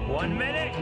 1 minute.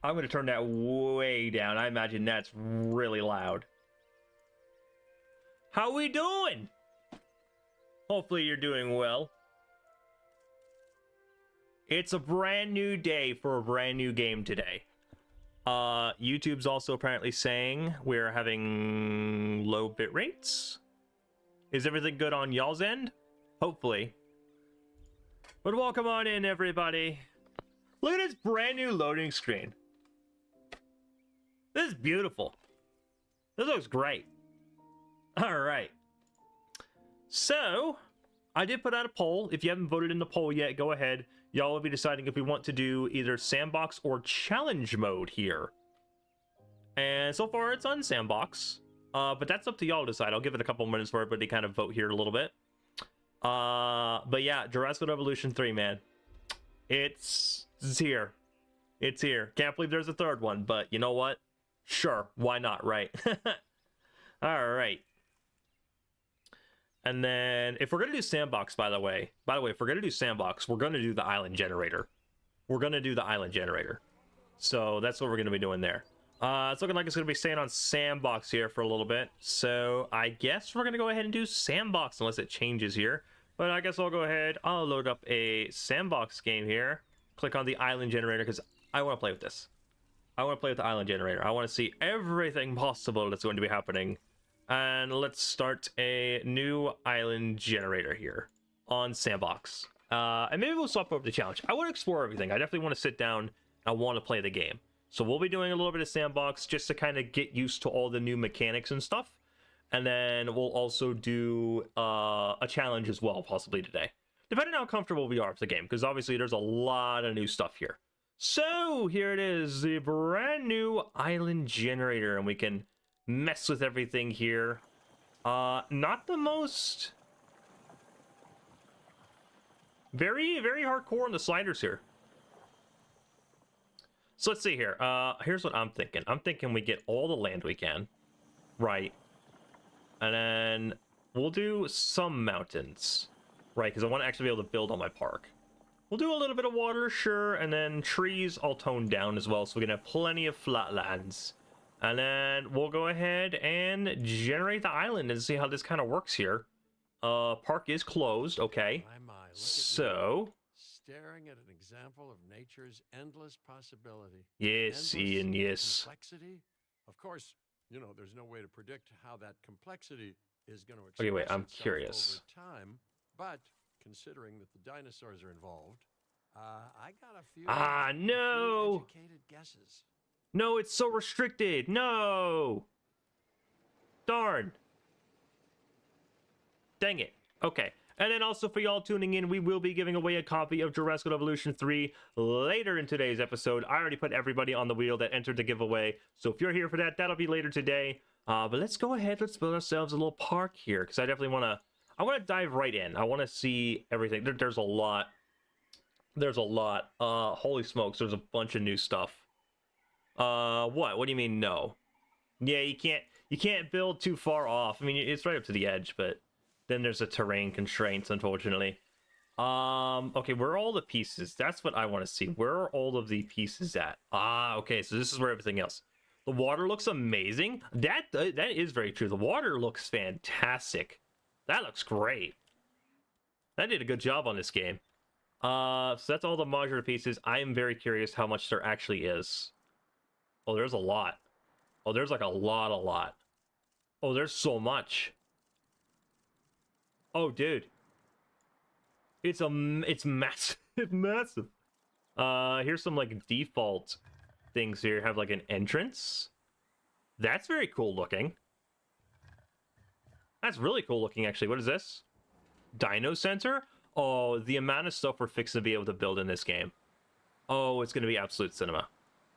I'm going to turn that way down. I imagine that's really loud. How we doing? Hopefully you're doing well. It's a brand new day for a brand new game today. YouTube's also apparently saying we're having low bit rates. Is everything good on y'all's end? Hopefully. But welcome on in, everybody. Look at this brand new loading screen. This is beautiful. This looks great. All right. So, I did put out a poll. If you haven't voted in the poll yet, go ahead. Y'all will be deciding if we want to do either sandbox or challenge mode here. And so far, it's on sandbox. But that's up to y'all to decide. I'll give it a couple minutes for everybody to kind of vote here a little bit. But yeah, Jurassic World Evolution 3, man. It's here. It's here. Can't believe there's a third one, but you know what? Sure, why not, right? All right. And then, if we're going to do sandbox, by the way, if we're going to do sandbox, we're going to do the island generator. We're going to do the island generator. So, that's what we're going to be doing there. It's looking like it's going to be staying on sandbox here for a little bit. So, I guess we're going to go ahead and do sandbox, unless it changes here. But I guess I'll go ahead, I'll load up a sandbox game here. Click on the island generator, because I want to play with this. I want to play with the island generator. I want to see everything possible that's going to be happening. And let's start a new island generator here on sandbox. And maybe we'll swap over to challenge. I want to explore everything. I definitely want to sit down. I want to play the game. So we'll be doing a little bit of sandbox just to kind of get used to all the new mechanics and stuff. And then we'll also do a challenge as well, possibly today. Depending on how comfortable we are with the game, because obviously there's a lot of new stuff here. So here it is, the brand new island generator, and we can mess with everything here. Not the most... Very, very hardcore on the sliders here. So let's see here. Here's what I'm thinking. I'm thinking we get all the land we can. Right. And then we'll do some mountains. Right, because I want to actually be able to build on my park. We'll do a little bit of water, sure, and then trees I'll tone down as well, so we can have plenty of flatlands. And then we'll go ahead and generate the island and see how this kind of works here. Park is closed, okay. So... Staring at an example of nature's endless possibility. Yes, Ian, yes. Complexity. Of course, you know, there's no way to predict how that complexity is going to express Okay, wait, I'm itself curious. over time, but considering that the dinosaurs are involved, I got a few no! educated guesses. No, it's so restricted. No. Darn. Dang it. Okay. And then also for y'all tuning in, we will be giving away a copy of Jurassic World Evolution 3 later in today's episode. I already put everybody on the wheel that entered the giveaway. So if you're here for that, that'll be later today. But let's go ahead. Let's build ourselves a little park here, because I definitely want to... I want to dive right in. I want to see everything. There's a lot. There's a lot. Holy smokes, there's a bunch of new stuff. What? What do you mean no? Yeah, you can't build too far off. I mean, it's right up to the edge, but then there's the terrain constraints, unfortunately. Okay, where are all the pieces? That's what I want to see. Where are all of the pieces at? Ah, okay, so this is where everything else. The water looks amazing. That is very true. The water looks fantastic. That looks great. That did a good job on this game. So that's all the modular pieces. I am very curious how much there actually is. Oh, there's a lot. Oh, there's like a lot. Oh, there's so much. Oh, dude. It's massive, massive. Here's some like default things here. Have like an entrance. That's very cool looking. That's really cool looking, actually. What is this? Dino Center? Oh, the amount of stuff we're fixing to be able to build in this game. Oh, it's going to be absolute cinema.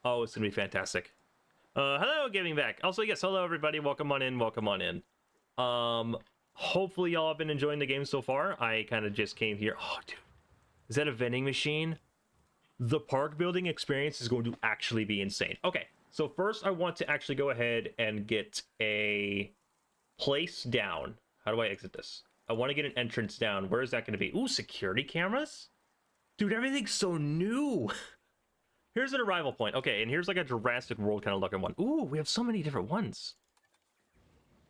Oh, it's going to be fantastic. Hello, Giving Back. Also, yes, hello, everybody. Welcome on in. Welcome on in. Hopefully y'all have been enjoying the game so far. I kind of just came here. Oh, dude. Is that a vending machine? The park building experience is going to actually be insane. Okay, so first I want to actually go ahead and get a place down. How do I exit this? I want to get an entrance down. Where is that going to be? Ooh, security cameras? Dude, everything's so new. Here's an arrival point. Okay, and here's like a Jurassic World kind of looking one. Ooh, we have so many different ones.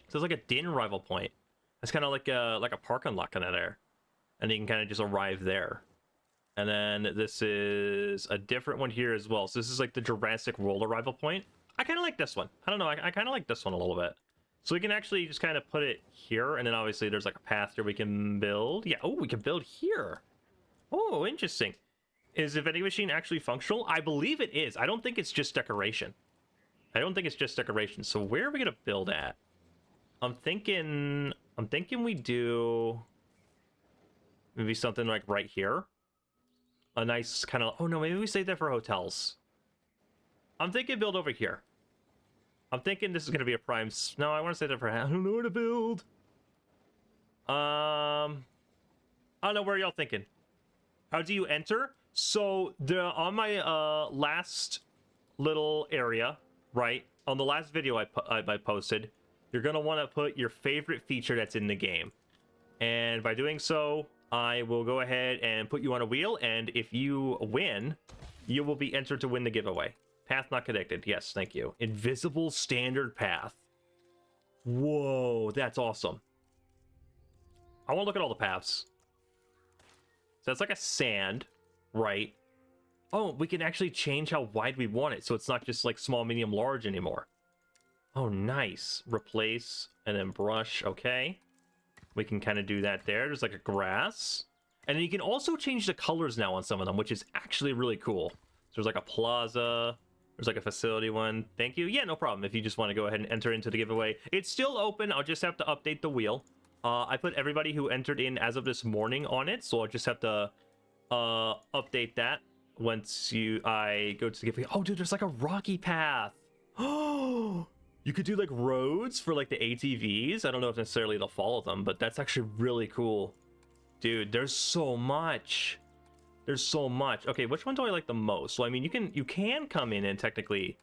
So there's like a din arrival point. That's kind of like a parking lot kind of there. And you can kind of just arrive there. And then this is a different one here as well. So this is like the Jurassic World arrival point. I kind of like this one. I don't know. I kind of like this one a little bit. So we can actually just kind of put it here. And then obviously there's like a path here we can build. Yeah. Oh, we can build here. Oh, interesting. Is the vending machine actually functional? I believe it is. I don't think it's just decoration. I don't think it's just decoration. So where are we going to build at? I'm thinking we do maybe something like right here. A nice kind of, oh no, maybe we save that for hotels. I'm thinking build over here. I'm thinking this is going to be a prime. No, I want to save that for, I don't know where to build. I don't know, where y'all thinking? How do you enter? So on my last little area, right? On the last video I posted, you're going to want to put your favorite feature that's in the game. And by doing so, I will go ahead and put you on a wheel, and if you win, you will be entered to win the giveaway. Path not connected. Yes, thank you. Invisible standard path. Whoa, that's awesome. I want to look at all the paths. So that's like a sand, right? Oh, we can actually change how wide we want it, so it's not just like small, medium, large anymore. Oh, nice. Replace and then brush. Okay. We can kind of do that there. There's like a grass. And then you can also change the colors now on some of them, which is actually really cool. So there's like a plaza. There's like a facility one. Thank you. Yeah, no problem. If you just want to go ahead and enter into the giveaway. It's still open. I'll just have to update the wheel. I put everybody who entered in as of this morning on it. So I'll just have to update that once I go to the giveaway. Oh, dude, there's like a rocky path. Oh, you could do like roads for like the ATVs. I don't know if necessarily they'll follow them, but that's actually really cool. Dude, there's so much. There's so much. Okay, which one do I like the most? So I mean, you can come in and technically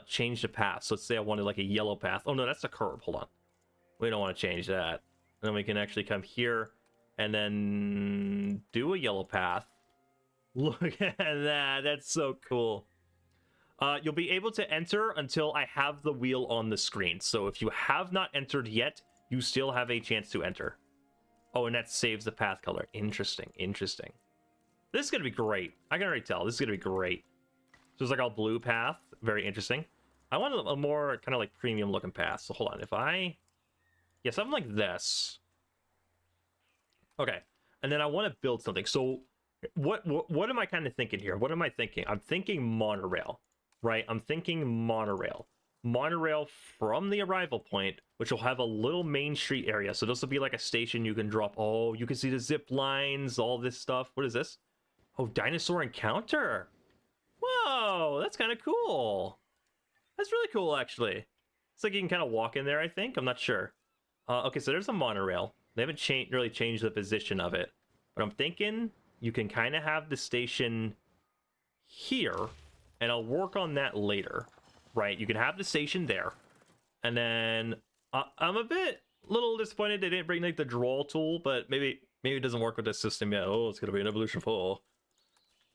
change the path. So let's say I wanted like a yellow path. Oh no, that's a curb. Hold on. We don't want to change that. And then we can actually come here and then do a yellow path. Look at that. That's so cool. You'll be able to enter until I have the wheel on the screen. So if you have not entered yet, you still have a chance to enter. Oh, and that saves the path color. Interesting, interesting. This is going to be great. I can already tell. This is going to be great. So it's like a blue path. Very interesting. I want a more kind of like premium looking path. So hold on. If I... yeah, something like this. Okay. And then I want to build something. So what am I kind of thinking here? What am I thinking? I'm thinking monorail. Right, I'm thinking monorail. Monorail from the arrival point, which will have a little main street area. So this will be like a station you can drop. Oh, you can see the zip lines, all this stuff. What is this? Oh, dinosaur encounter. Whoa, that's kind of cool. That's really cool, actually. It's like you can kind of walk in there, I think. I'm not sure. Okay, so there's a monorail. They haven't really changed the position of it. But I'm thinking you can kind of have the station here. And I'll work on that later, right? You can have the station there. And then I'm a little disappointed they didn't bring like the draw tool, but maybe it doesn't work with this system yet. Oh, it's going to be an Evolution 4.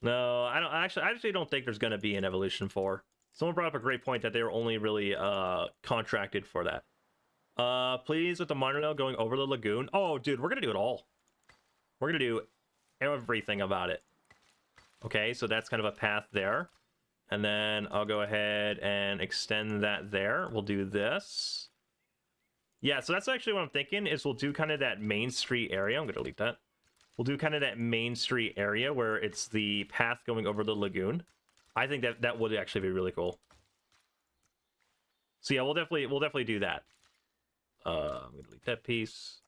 No, I actually don't think there's going to be an Evolution 4. Someone brought up a great point that they were only really contracted for that. Please, with the monorail going over the lagoon. Oh, dude, we're gonna do it all. We're gonna do everything about it. Okay, so that's kind of a path there. And then I'll go ahead and extend that there. We'll do this. Yeah, so that's actually what I'm thinking is we'll do kind of that Main Street area. I'm gonna delete that. We'll do kind of that Main Street area where it's the path going over the lagoon. I think that would actually be really cool. So yeah, we'll definitely do that. I'm gonna delete that piece.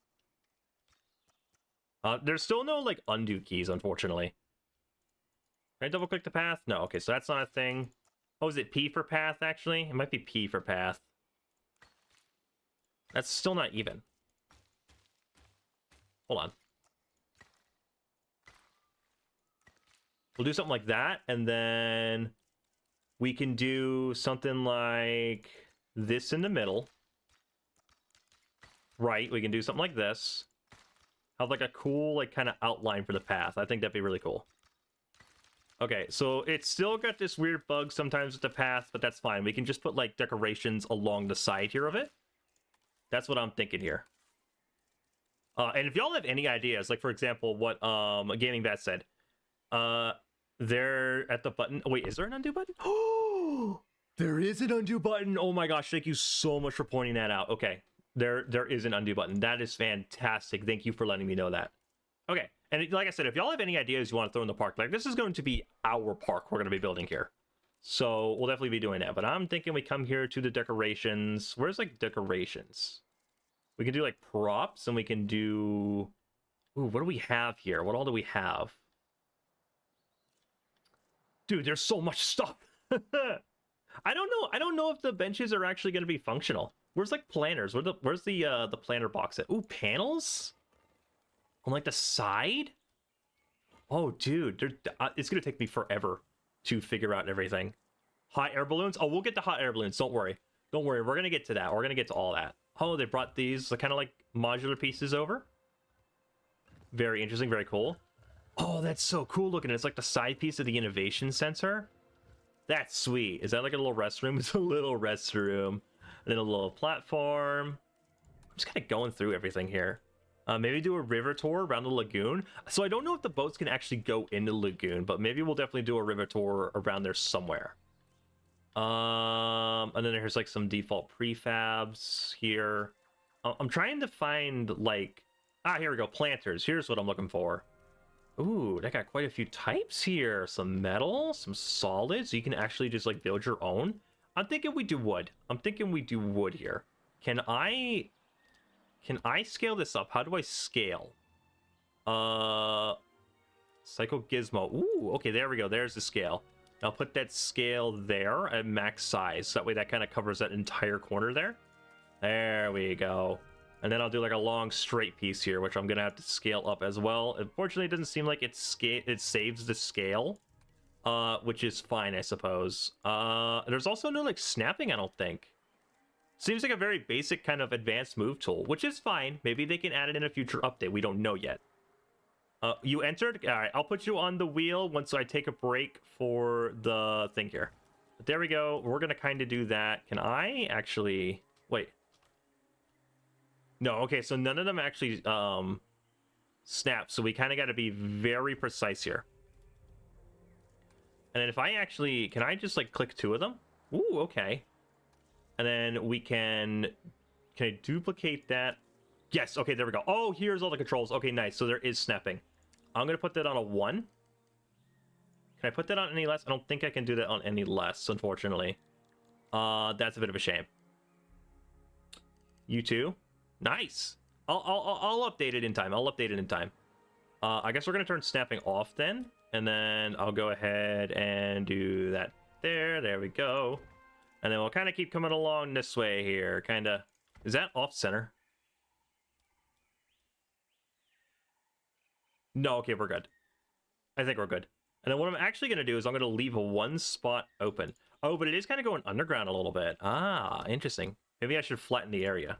There's still no like undo keys, unfortunately. Can I double click the path? No, okay, so that's not a thing. Oh, is it P for path actually? It might be P for path. That's still not even. Hold on. We'll do something like that, and then we can do something like this in the middle. Right, we can do something like this. Have like a cool like kind of outline for the path. I think that'd be really cool. Okay, so it's still got this weird bug sometimes with the path, but that's fine. We can just put like decorations along the side here of it. That's what I'm thinking here. And if y'all have any ideas, like for example, what Gaming Bat said, there at the button. Oh, wait, is there an undo button? Oh, there is an undo button. Oh my gosh, thank you so much for pointing that out. Okay, there is an undo button. That is fantastic. Thank you for letting me know that. Okay, and like I said, if y'all have any ideas you want to throw in the park, like this is going to be our park we're going to be building here. So we'll definitely be doing that. But I'm thinking we come here to the decorations. Where's like decorations? We can do like props and we can do... Ooh, what do we have here? What all do we have? Dude, there's so much stuff. I don't know if the benches are actually going to be functional. Where's like planners? Where's the planner box at? Ooh, panels? On like the side? Oh, dude, it's going to take me forever to figure out everything. Hot air balloons? Oh, we'll get the hot air balloons. Don't worry. Don't worry. We're going to get to that. We're going to get to all that. Oh, they brought these kind of like modular pieces over. Very interesting. Very cool. Oh, that's so cool looking. It's like the side piece of the innovation center. That's sweet. Is that like a little restroom? It's a little restroom. And then a little platform. I'm just kind of going through everything here. Maybe do a river tour around the lagoon. So I don't know if the boats can actually go in the lagoon, but maybe we'll definitely do a river tour around there somewhere. And then there's like some default prefabs here. I'm trying to find like... Ah, here we go. Planters. Here's what I'm looking for. Ooh, they got quite a few types here. Some metal, some solid, so you can actually just like build your own. I'm thinking we do wood. I'm thinking we do wood here. Can I scale this up? How do I scale? Cycle gizmo. Ooh, okay, there we go. There's the scale. I'll put that scale there at max size. So that way that kind of covers that entire corner there. There we go. And then I'll do like a long straight piece here, which I'm going to have to scale up as well. Unfortunately, it doesn't seem like it saves the scale, which is fine, I suppose. There's also no like snapping, I don't think. Seems like a very basic kind of advanced move tool, which is fine. Maybe they can add it in a future update. We don't know yet. You entered? All right, I'll put you on the wheel once I take a break for the thing here. But there we go. We're going to kind of do that. Can I actually... Wait. No, okay, so none of them actually snap, so we kind of got to be very precise here. And then if I actually... Can I just, like, click two of them? Ooh, okay. And then we can... Can I duplicate that? Yes, okay, there we go. Oh, here's all the controls. Okay, nice. So there is snapping. I'm going to put that on a 1. Can I put that on any less? I don't think I can do that on any less, unfortunately. That's a bit of a shame. You too? Nice. I'll update it in time. I'll update it in time. I guess we're going to turn snapping off then. And then I'll go ahead and do that there. There we go. And then we'll kind of keep coming along this way here. Kind of... Is that off center? No, okay, we're good. I think we're good. And then what I'm actually going to do is I'm going to leave one spot open. Oh, but it is kind of going underground a little bit. Ah, interesting. Maybe I should flatten the area.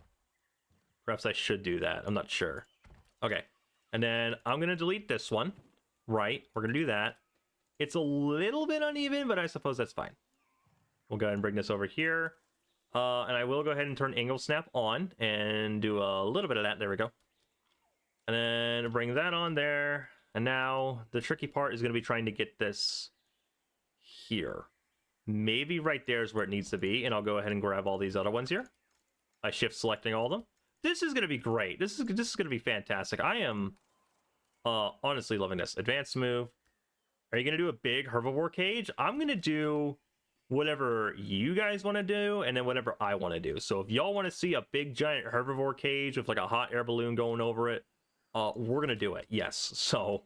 Perhaps I should do that. I'm not sure. Okay. And then I'm going to delete this one. Right. We're going to do that. It's a little bit uneven, but I suppose that's fine. We'll go ahead and bring this over here. And I will go ahead and turn angle snap on and do a little bit of that. There we go. And then bring that on there. And now the tricky part is going to be trying to get this here. Maybe right there is where it needs to be. And I'll go ahead and grab all these other ones here by shift selecting all of them. This is going to be great. This is going to be fantastic. I am honestly loving this. Advanced move. Are you going to do a big herbivore cage? I'm going to do whatever you guys want to do and then whatever I want to do. So if y'all want to see a big giant herbivore cage with like a hot air balloon going over it, we're going to do it. Yes. So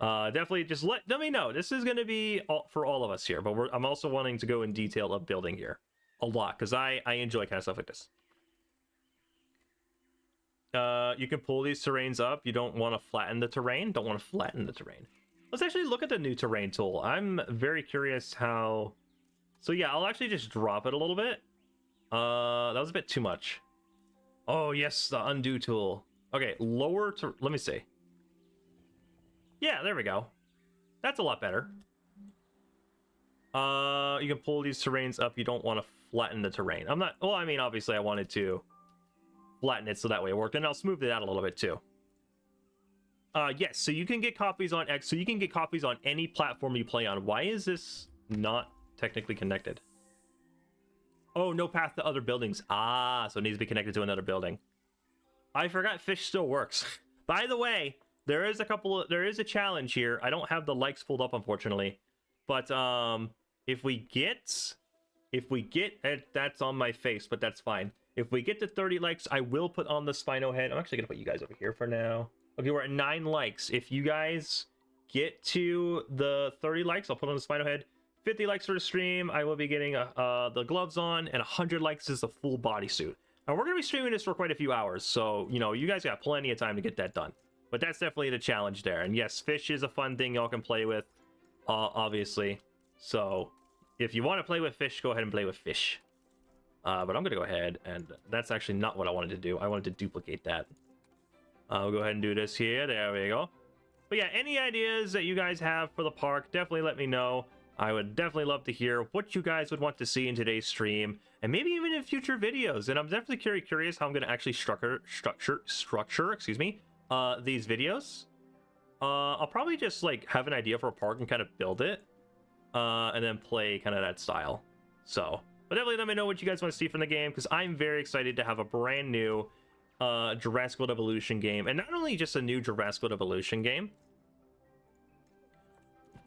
definitely just let me know. This is going to be for all of us here, but I'm also wanting to go in detail of building here a lot because I enjoy kind of stuff like this. You can pull these terrains up. You don't want to flatten the terrain. Don't want to flatten the terrain. Let's actually look at the new terrain tool. I'm very curious how... So yeah, I'll actually just drop it a little bit. That was a bit too much. Oh yes, the undo tool. Okay, lower to... Let me see. Yeah, there we go. That's a lot better. You can pull these terrains up. You don't want to flatten the terrain. I'm not... Well, I mean, obviously I wanted to flatten it so that way it worked. And I'll smooth it out a little bit too. Yes, so you can get copies on X. So you can get copies on any platform you play on. Why is this not technically connected? Oh, no path to other buildings. Ah, so it needs to be connected to another building. I forgot fish still works. By the way, there is a challenge here. I don't have the likes pulled up, unfortunately. But if we get that's on my face, but that's fine. If we get to 30 likes, I will put on the Spino head. I'm actually gonna put you guys over here for now. Okay, we're at 9 likes. If you guys get to the 30 likes, I'll put on the Spino head. 50 likes for the stream, I will be getting the gloves on, and 100 likes is the full bodysuit. And we're going to be streaming this for quite a few hours, so, you know, you guys got plenty of time to get that done. But that's definitely the challenge there. And yes, fish is a fun thing y'all can play with, obviously. So, if you want to play with fish, go ahead and play with fish. But I'm going to go ahead, and that's actually not what I wanted to do. I wanted to duplicate that. We'll go ahead and do this here. There we go. But yeah, any ideas that you guys have for the park, definitely let me know. I would definitely love to hear what you guys would want to see in today's stream, and maybe even in future videos. And I'm definitely curious how I'm going to actually structure these videos. I'll probably just like have an idea for a park and kind of build it, and then play kind of that style. So, but definitely let me know what you guys want to see from the game, because I'm very excited to have a brand new Jurassic World Evolution game, and not only just a new Jurassic World Evolution game.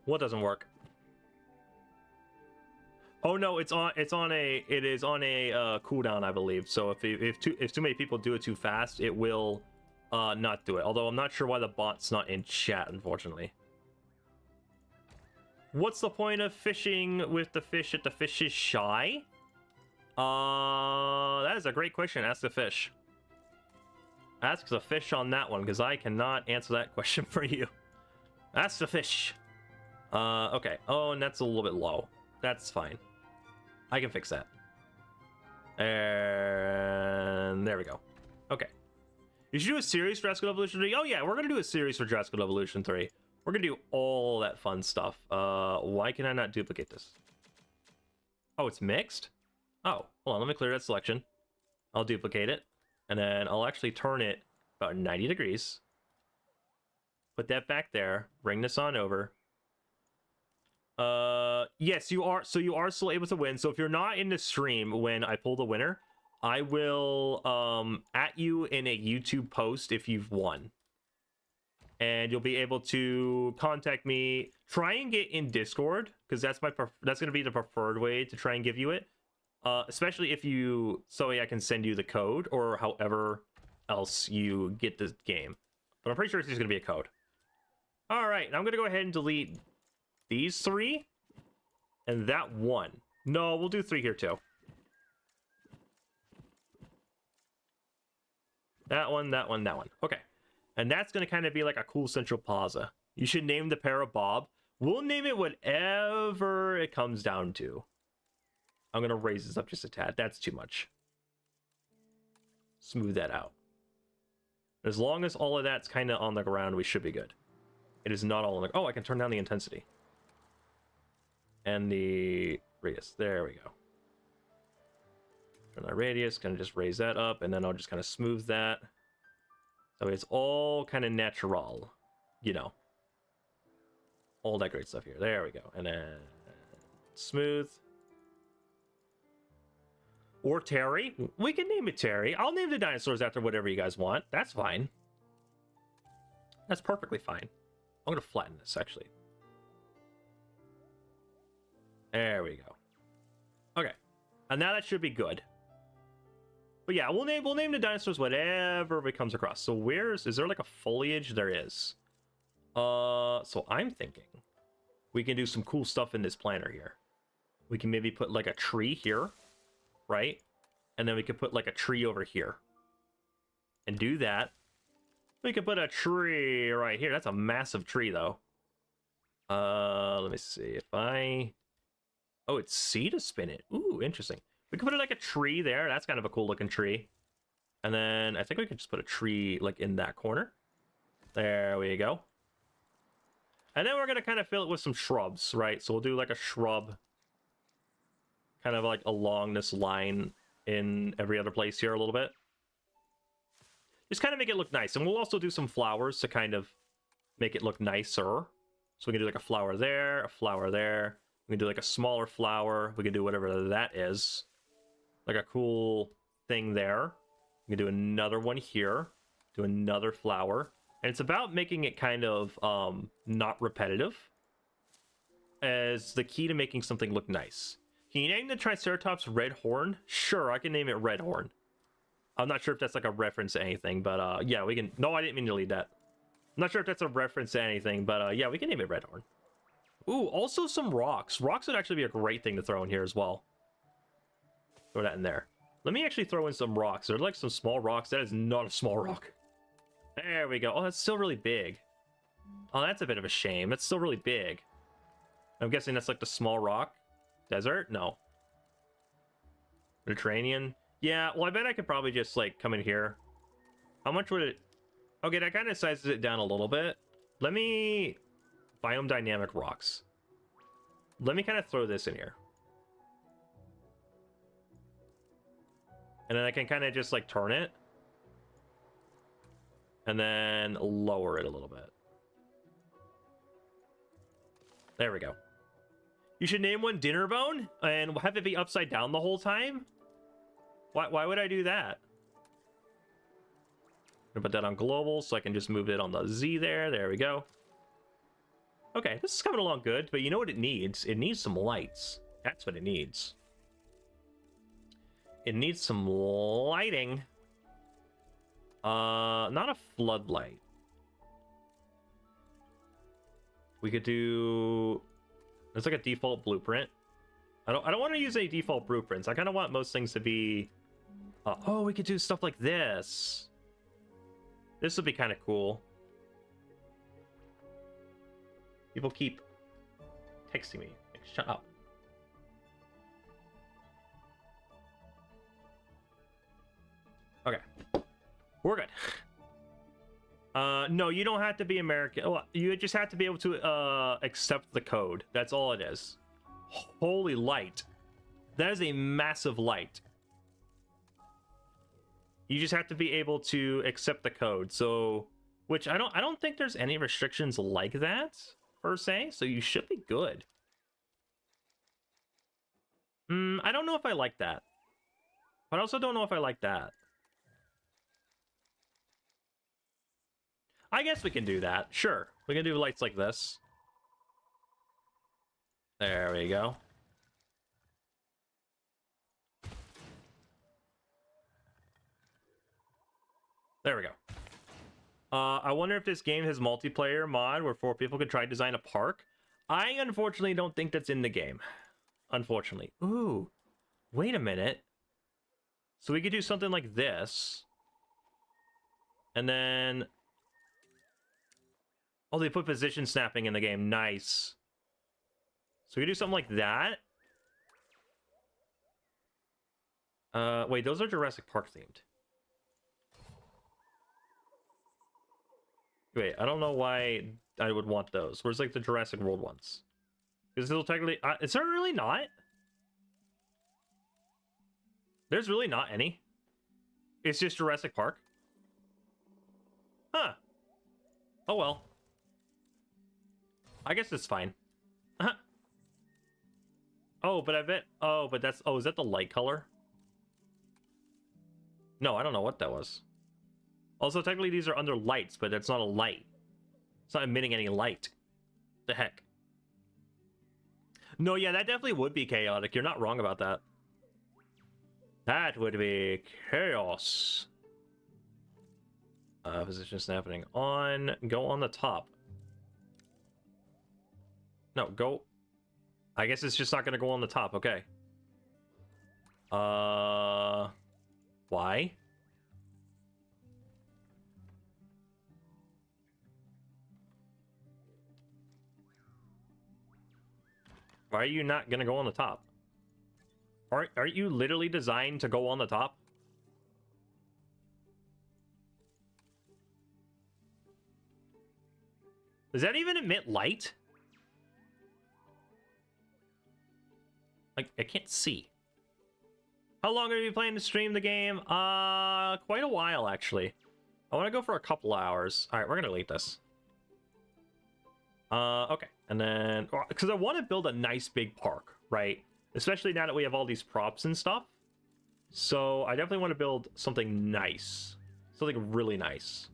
What doesn't work? Oh no, it is on a cooldown, I believe. So if too many people do it too fast, it will not do it. Although I'm not sure why the bot's not in chat, unfortunately. What's the point of fishing with the fish if the fish is shy? That is a great question. Ask the fish. Ask the fish on that one, because I cannot answer that question for you. Ask the fish. Okay. Oh, and that's a little bit low. That's fine. I can fix that. And there we go. Okay. You should do a series for Jurassic World Evolution 3. Oh yeah, we're gonna do a series for Jurassic World Evolution 3. We're gonna do all that fun stuff. Why can I not duplicate this? Oh, it's mixed? Oh, hold on, let me clear that selection. I'll duplicate it, and then I'll actually turn it about 90 degrees. Put that back there, bring this on over. Yes, you are. So you are still able to win. So if you're not in the stream when I pull the winner, I will at you in a YouTube post if you've won, and you'll be able to contact me. Try and get in Discord, because that's that's gonna be the preferred way to try and give you it. Especially if you, so I can send you the code, or however else you get the game. But I'm pretty sure it's just gonna be a code. All right, I'm gonna go ahead and delete these 3 and that 1. No, we'll do 3 here too. That one, that one, that one. Okay. And that's going to kind of be like a cool central plaza. You should name the pair of Bob. We'll name it whatever it comes down to. I'm going to raise this up just a tad. That's too much. Smooth that out. As long as all of that's kind of on the ground, we should be good. It is not all on the... Oh, I can turn down the intensity. And the radius. There we go. turn that radius, kind of just raise that up, and then I'll just kind of smooth that. So it's all kind of natural, you know. All that great stuff here. There we go. And then smooth. Or Terry. We can name it Terry. I'll name the dinosaurs after whatever you guys want. That's fine. That's perfectly fine. I'm going to flatten this, actually. There we go. Okay. And now that should be good. But yeah, we'll name the dinosaurs whatever we comes across. So is there like a foliage? There is. So I'm thinking we can do some cool stuff in this planner here. We can maybe put like a tree here, right? And then we could put like a tree over here. And do that. We could put a tree right here. That's a massive tree though. Let me see if I... Oh, it's C to spin it. Ooh, interesting. We could put it like a tree there. That's kind of a cool looking tree. And then I think we could just put a tree like in that corner. There we go. And then we're going to kind of fill it with some shrubs, right? So we'll do like a shrub kind of like along this line in every other place here a little bit. Just kind of make it look nice. And we'll also do some flowers to kind of make it look nicer. So we can do like a flower there, a flower there. We can do like a smaller flower. We can do whatever that is. Like a cool thing there. We can do another one here. Do another flower. And it's about making it kind of not repetitive as the key to making something look nice. Can you name the Triceratops Red Horn? Sure, I can name it Red Horn. I'm not sure if that's like a reference to anything, but yeah, we can... No, I didn't mean to leave that. I'm not sure if that's a reference to anything, but yeah, we can name it Red Horn. Ooh, also some rocks. Rocks would actually be a great thing to throw in here as well. Throw that in there. Let me actually throw in some rocks. They're like some small rocks. That is not a small rock. There we go. Oh, that's still really big. Oh, that's a bit of a shame. That's still really big. I'm guessing that's like the small rock. Desert? No. Mediterranean? Yeah, well, I bet I could probably just like come in here. How much would it... Okay, that kind of sizes it down a little bit. Let me... Biome dynamic rocks. Let me kind of throw this in here. And then I can kind of just like turn it. And then lower it a little bit. There we go. You should name one Dinner Bone and have it be upside down the whole time? Why would I do that? I'm gonna put that on global so I can just move it on the Z there. There we go. Okay, this is coming along good, but you know what it needs? It needs some lights. That's what it needs. It needs some lighting. Not a floodlight. We could do... There's like a default blueprint. I don't want to use any default blueprints. I kind of want most things to be... oh, we could do stuff like this. This would be kind of cool. People keep texting me. Like, shut up. Okay. We're good. No, you don't have to be American. Well, you just have to be able to accept the code. That's all it is. Holy light. That is a massive light. You just have to be able to accept the code. So, which I don't think there's any restrictions like that per se, so you should be good. I don't know if I like that. But I also don't know if I like that. I guess we can do that. Sure. We can do lights like this. There we go. There we go. I wonder if this game has multiplayer mod where 4 people could try to design a park. I unfortunately don't think that's in the game. Unfortunately. Ooh. Wait a minute. So we could do something like this. And then... Oh, they put position snapping in the game. Nice. So we could do something like that. Wait, those are Jurassic Park themed. Wait, I don't know why I would want those. Where's like the Jurassic World ones? Because it'll technically... is there really not? There's really not any. It's just Jurassic Park. Huh. Oh well. I guess it's fine. Oh, but I bet... Oh, but that's... Oh, is that the light color? No, I don't know what that was. Also, technically these are under lights, but it's not a light. It's not emitting any light. The heck? No, yeah, that definitely would be chaotic. You're not wrong about that. That would be chaos. Position snapping on. Go on the top. No, go... I guess it's just not going to go on the top. Okay. Why? Why are you not going to go on the top? Aren't you literally designed to go on the top? Does that even emit light? Like, I can't see. How long are you planning to stream the game? Quite a while, actually. I want to go for a couple hours. All right, we're going to delete this. Okay. And then, because I want to build a nice big park, right? Especially now that we have all these props and stuff. So I definitely want to build something nice. Something really nice.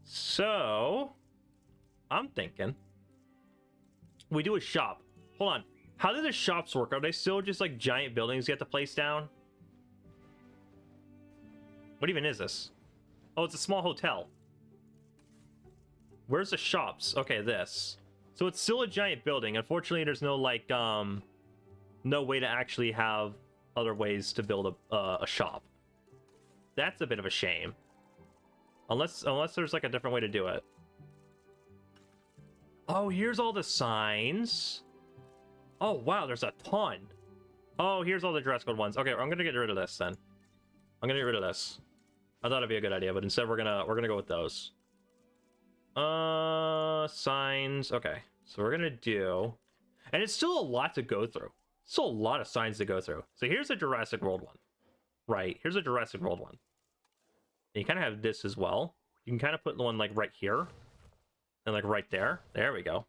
So I'm thinking we do a shop. Hold on. How do the shops work? Are they still just like giant buildings you have to place down? What even is this? Oh, it's a small hotel. Where's the shops? Okay, this. So it's still a giant building. Unfortunately, there's no like no way to actually have other ways to build a shop. That's a bit of a shame. Unless there's like a different way to do it. Oh, here's all the signs. Oh wow, there's a ton. Oh, here's all the Jurassic World ones. Okay, I'm gonna get rid of this then. I'm gonna get rid of this. I thought it'd be a good idea, but instead we're gonna go with those. Signs. Okay, so we're gonna do, and it's still a lot to go through. Still a lot of signs to go through. So here's a Jurassic World one. Right, here's a Jurassic World one. And you kind of have this as well. You can kind of put the one like right here, and like right there. There we go.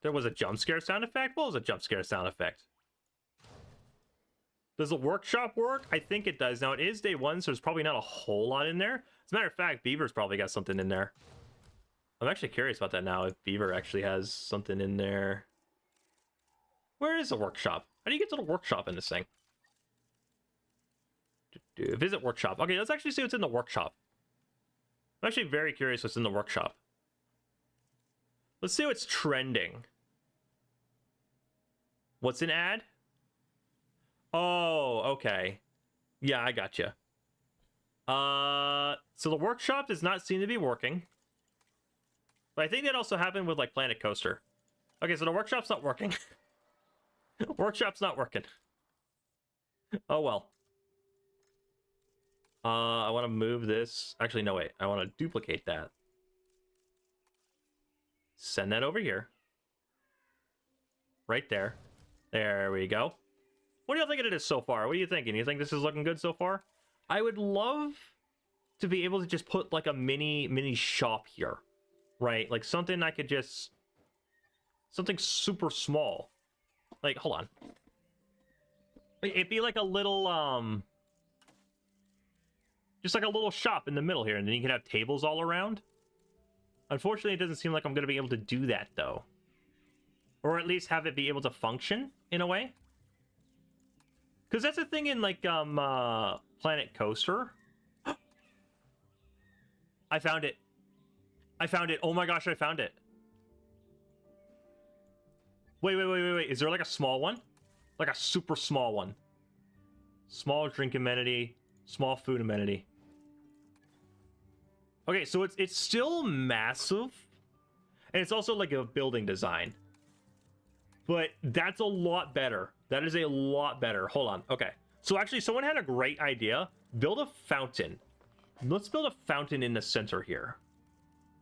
There was a jump scare sound effect? What was a jump scare sound effect? Does the workshop work? I think it does. Now, it is day one, so there's probably not a whole lot in there. As a matter of fact, Beaver's probably got something in there. I'm actually curious about that now, if Beaver actually has something in there. Where is the workshop? How do you get to the workshop in this thing? Visit workshop. Okay, let's actually see what's in the workshop. I'm actually very curious what's in the workshop. Let's see what's trending. What's an ad? Oh, okay. Yeah, I gotcha. So the workshop does not seem to be working. But I think that also happened with like Planet Coaster. Okay, so the workshop's not working. Workshop's not working. Oh well. I want to move this. Actually, no, wait. I want to duplicate that. Send that over here. Right there. There we go. What do you think it is so far? What are you thinking? You think this is looking good so far? I would love to be able to just put like a mini shop here. Right? Like something I could just... Something super small. Like, hold on. It'd be like a little, just like a little shop in the middle here, and then you can have tables all around. Unfortunately, it doesn't seem like I'm going to be able to do that, though. Or at least have it be able to function, in a way. Because that's the thing in, like, Planet Coaster. I found it. I found it. Oh my gosh, I found it. Wait. Is there, like, a small one? Like a super small one. Small drink amenity. Small food amenity. Okay, so it's still massive. And it's also like a building design. But that's a lot better. That is a lot better. Hold on. Okay. So actually, someone had a great idea. Build a fountain. Let's build a fountain in the center here.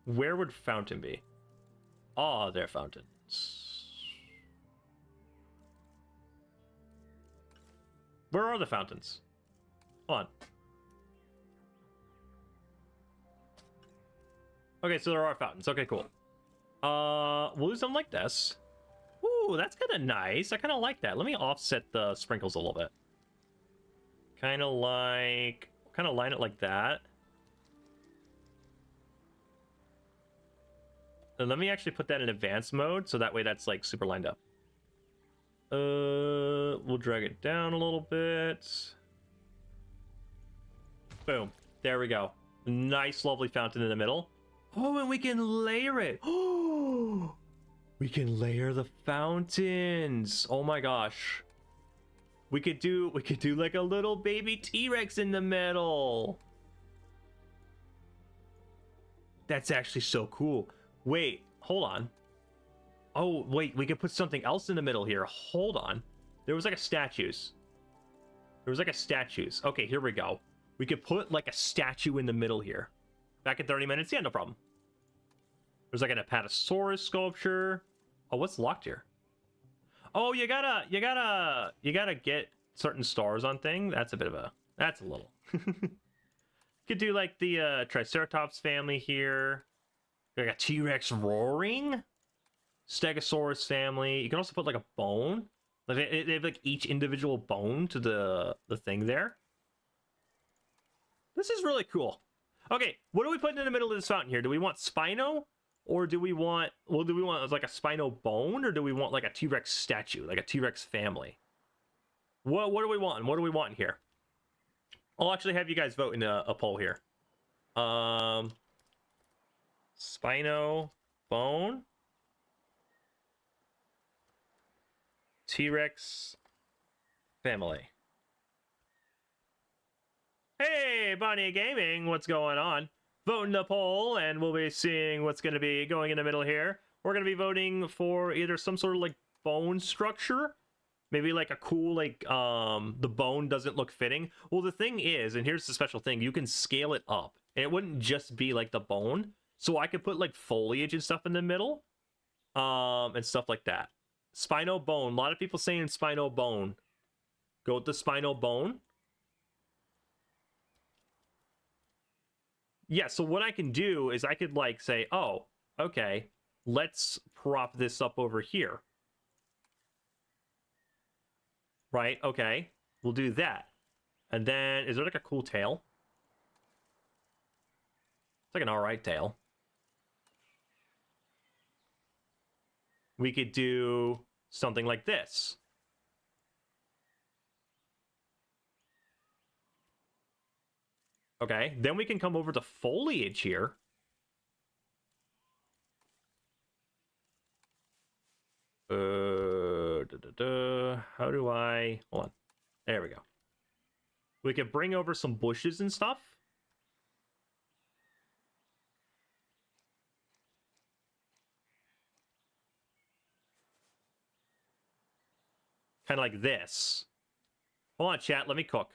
Where would fountain be? Oh, there are fountains. Where are the fountains? Hold on. Okay, so there are fountains. Okay, cool. We'll do something like this. Ooh, that's kind of nice. I kind of like that. Let me offset the sprinkles a little bit. Kind of line it like that. And let me actually put that in advanced mode, so that way that's like super lined up. We'll drag it down a little bit. Boom. There we go. Nice, lovely fountain in the middle. Oh, and we can layer it. Oh, we can layer the fountains. Oh my gosh. We could do like a little baby T-Rex in the middle. That's actually so cool. Wait, hold on. Oh, wait, we could put something else in the middle here. Hold on. There was like a statues. Okay, here we go. We could put like a statue in the middle here. Back in 30 minutes? Yeah, no problem. There's like an Apatosaurus sculpture. Oh, what's locked here? Oh, you gotta get certain stars on thing. That's a little. Could do like the Triceratops family here. Like a T-Rex roaring. Stegosaurus family. You can also put like a bone. Like they have like each individual bone to the thing there. This is really cool. Okay, what are we putting in the middle of this fountain here? Do we want Spino? Or do we want like a Spino bone? Or do we want like a T-Rex statue? Like a T-Rex family? What do we want? What do we want here? I'll actually have you guys vote in a poll here. Spino bone. T-Rex family. Hey, Bonnie Gaming, what's going on? Vote in the poll, and we'll be seeing what's going to be going in the middle here. We're going to be voting for either some sort of like bone structure, maybe like a cool like the bone doesn't look fitting. Well, the thing is, and here's the special thing, you can scale it up, and it wouldn't just be like the bone. So I could put like foliage and stuff in the middle, and stuff like that. Spino bone. A lot of people saying Spino bone. Go with the Spino bone. Yeah, so what I can do is I could like say, oh, okay, let's prop this up over here. Right, okay, we'll do that. And then, is there like a cool tail? It's like an alright tail. We could do something like this. Okay, then we can come over to foliage here. How do I... Hold on. There we go. We could bring over some bushes and stuff. Kind of like this. Hold on, chat. Let me cook.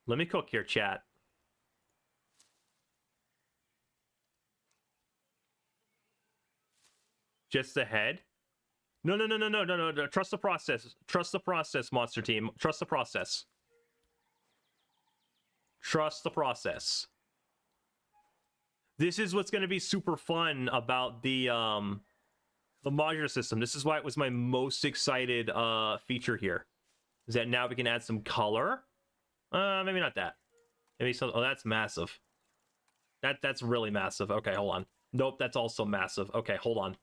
Let me cook here, chat. Just the head? No. Trust the process. Trust the process, Monster Team. Trust the process. Trust the process. This is what's going to be super fun about the modular system. This is why it was my most excited feature here. Is that now we can add some color. Maybe not that. Maybe some. Oh, that's massive. That's really massive. Okay, hold on. Nope, that's also massive. Okay, hold on.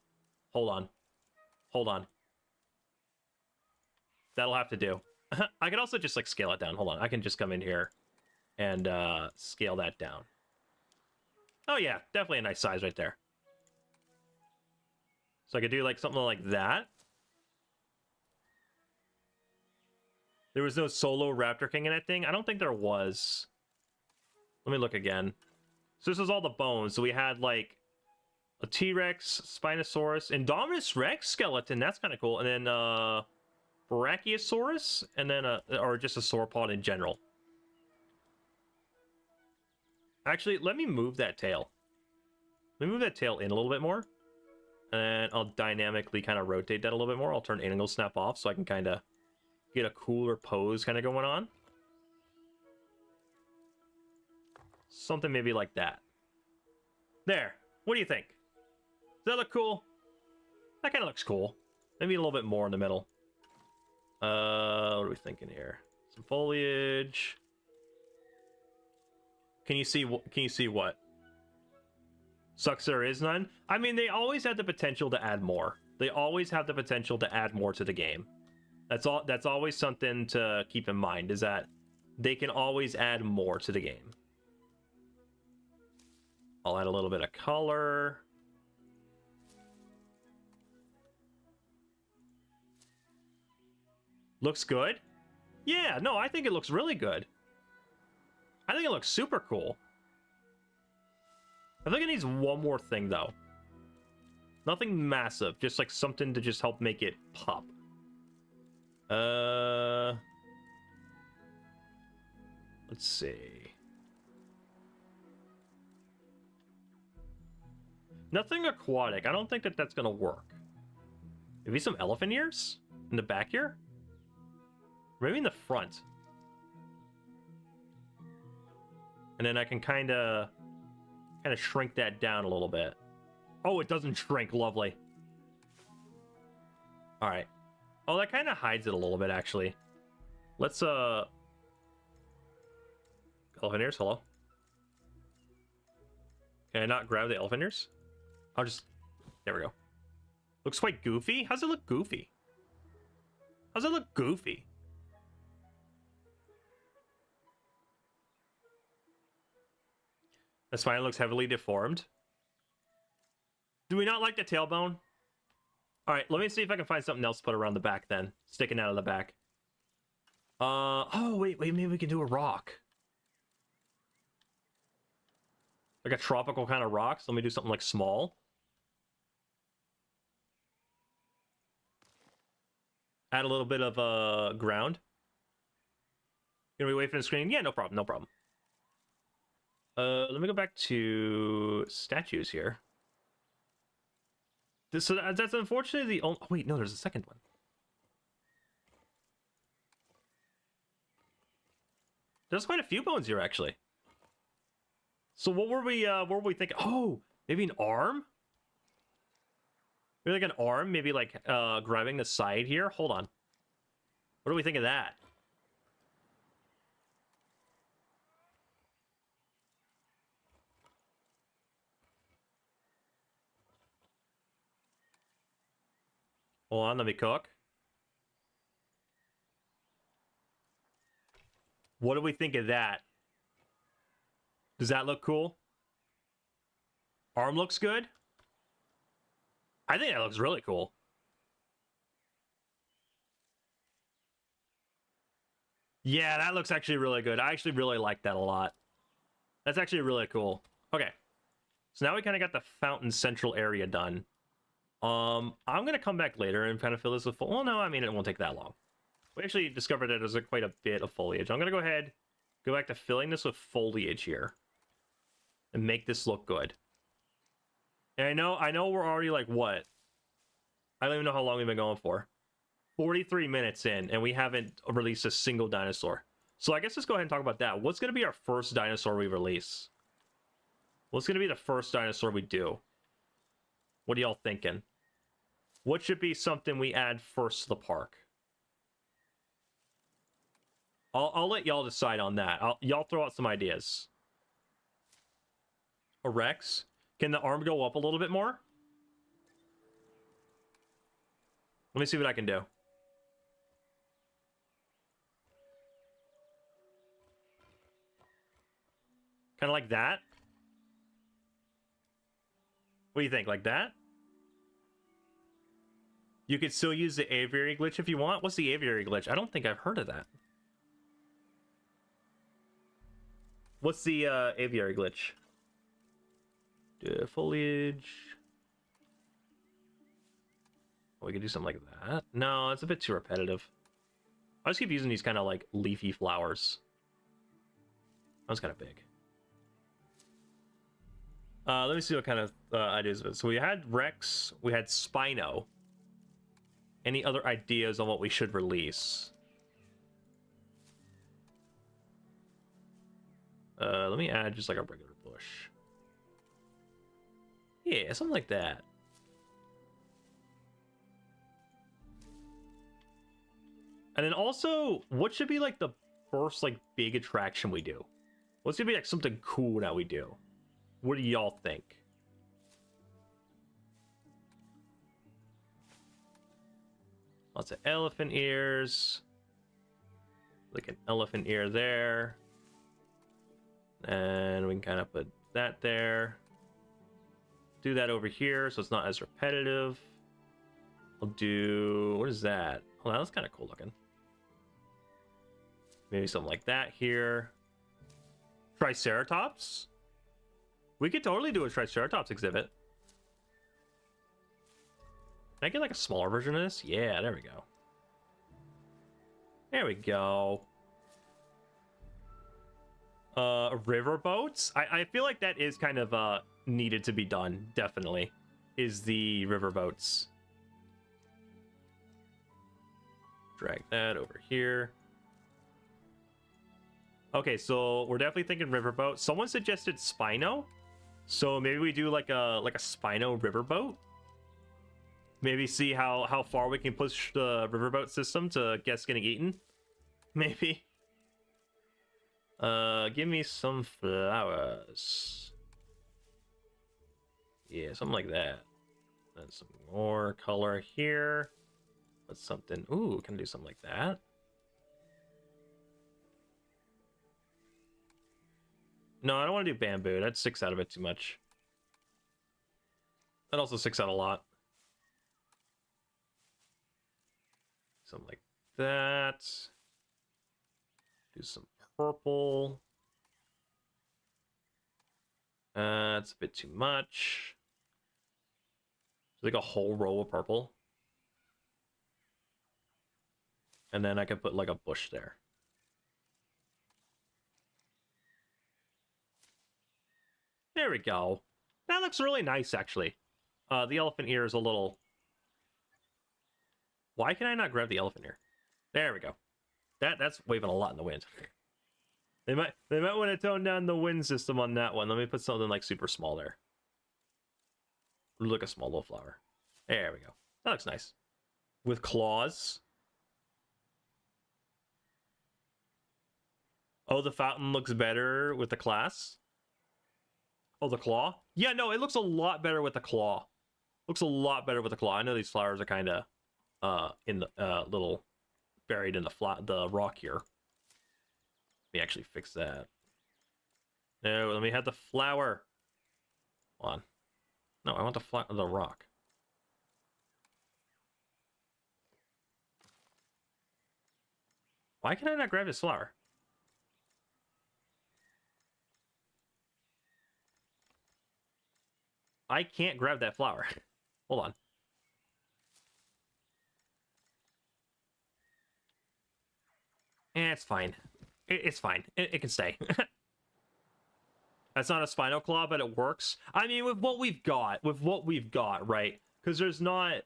That'll have to do. I could also just like scale it down. Hold on. I can just come in here and scale that down. Oh yeah, definitely a nice size right there. So I could do like something like that. There was no solo Raptor King in that thing? I don't think there was. Let me look again. So this is all the bones. So we had like a T-Rex, Spinosaurus, Indominus Rex skeleton. That's kind of cool. And then Brachiosaurus, and then or just a sauropod in general. Actually, let me move that tail. Let me move that tail in a little bit more. And I'll dynamically kind of rotate that a little bit more. I'll turn angle snap off so I can kind of get a cooler pose kind of going on. Something maybe like that. There. What do you think? Does that look cool? That kind of looks cool. Maybe a little bit more in the middle. What are we thinking here? Some foliage. Can you see what? Sucks there is none. I mean, they always have the potential to add more. They always have the potential to add more to the game. That's always something to keep in mind, is that they can always add more to the game. I'll add a little bit of color. Looks good? Yeah, no, I think it looks really good. I think it looks super cool. I think it needs one more thing, though. Nothing massive, just like something to just help make it pop. Let's see. Nothing aquatic. I don't think that that's gonna work. Maybe some elephant ears in the back here? Maybe in the front. And then I can kind of shrink that down a little bit. Oh, it doesn't shrink. Lovely. All right. Oh, that kind of hides it a little bit, actually. Let's elephant ears. Hello. Can I not grab the elephant ears? I'll just... There we go. Looks quite goofy. How's it look goofy? How's it look goofy? The spine looks heavily deformed. Do we not like the tailbone? All right, let me see if I can find something else to put around the back then. Sticking out of the back. Oh, wait, maybe we can do a rock. Like a tropical kind of rock. So let me do something like small. Add a little bit of ground. Gonna be waiting for the screen? Yeah, no problem, no problem. Let me go back to statues here. So that's unfortunately the only... Oh, wait, no, there's a second one. There's quite a few bones here, actually. So what were we thinking? Oh, maybe an arm? Maybe like an arm? Maybe like grabbing the side here? Hold on. What do we think of that? Hold on, let me cook. What do we think of that? Does that look cool? Arm looks good? I think that looks really cool. Yeah, that looks actually really good. I actually really like that a lot. That's actually really cool. Okay. So now we kind of got the fountain central area done. I'm going to come back later and kind of fill this with... Well, no, I mean, it won't take that long. We actually discovered that there's quite a bit of foliage. I'm going to go ahead, go back to filling this with foliage here. And make this look good. And I know we're already like, what? I don't even know how long we've been going for. 43 minutes in, and we haven't released a single dinosaur. So I guess let's go ahead and talk about that. What's going to be our first dinosaur we release? What's going to be the first dinosaur we do? What are y'all thinking? What should be something we add first to the park? I'll let y'all decide on that. Y'all throw out some ideas. A Rex? Can the arm go up a little bit more? Let me see what I can do. Kind of like that? What do you think? Like that? You could still use the aviary glitch if you want. What's the aviary glitch? I don't think I've heard of that. What's the aviary glitch? Foliage. We could do something like that. No, it's a bit too repetitive. I just keep using these kind of like leafy flowers. That was kind of big. Let me see what kind of ideas of it. So we had Rex, we had Spino. Any other ideas on what we should release? Let me add just like a regular bush. Yeah, something like that. And then also, what should be like the first like big attraction we do? What's gonna be like something cool that we do? What do y'all think? Lots of elephant ears. Like an elephant ear there. And we can kind of put that there. Do that over here so it's not as repetitive. I'll do, what is that? Oh, that's kind of cool looking. Maybe something like that here. Triceratops? We could totally do a Triceratops exhibit. Can I get like a smaller version of this? Yeah, there we go. There we go. River boats? I feel like that is kind of needed to be done, definitely. Is the river boats. Drag that over here. Okay, so we're definitely thinking riverboat. Someone suggested Spino, so maybe we do like a Spino riverboat. Maybe see how far we can push the riverboat system to guests getting eaten. Maybe. Give me some flowers. Yeah, something like that. And some more color here. Put something. Ooh, can I do something like that? No, I don't want to do bamboo. That sticks out a bit too much. That also sticks out a lot. Something like that. Do some purple. That's a bit too much. Like a whole row of purple. And then I could put like a bush there. There we go. That looks really nice, actually. The elephant ear is a little... Why can I not grab the elephant ear? There we go. That's waving a lot in the wind. They might want to tone down the wind system on that one. Let me put something like super small there. Look, a small little flower. There we go. That looks nice. With claws. Oh, the fountain looks better with the class. Oh, the claw? Yeah, no, it looks a lot better with the claw. Looks a lot better with the claw. I know these flowers are kind of in the little buried in the rock here. Let me actually fix that. No, let me have the flower. Hold on. No, I want the rock. Why can I not grab this flower? I can't grab that flower. Hold on. It's fine. It's fine. It can stay. That's not a spinal claw, but it works. I mean, with what we've got, right? Because there's not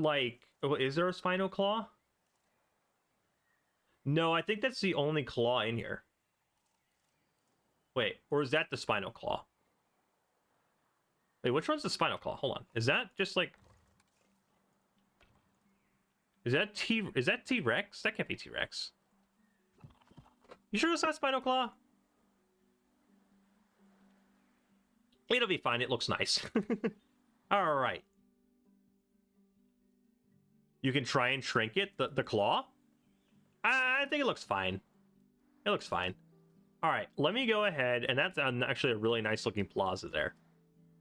like, is there a spinal claw? No, I think that's the only claw in here. Wait, or is that the spinal claw? Wait, which one's the spinal claw? Hold on. Is that just like... Is that T-Rex? That can't be T-Rex. You sure it's not spinal claw? It'll be fine. It looks nice. All right. You can try and shrink it, the claw? I think it looks fine. It looks fine. All right, let me go ahead, and that's actually a really nice looking plaza there.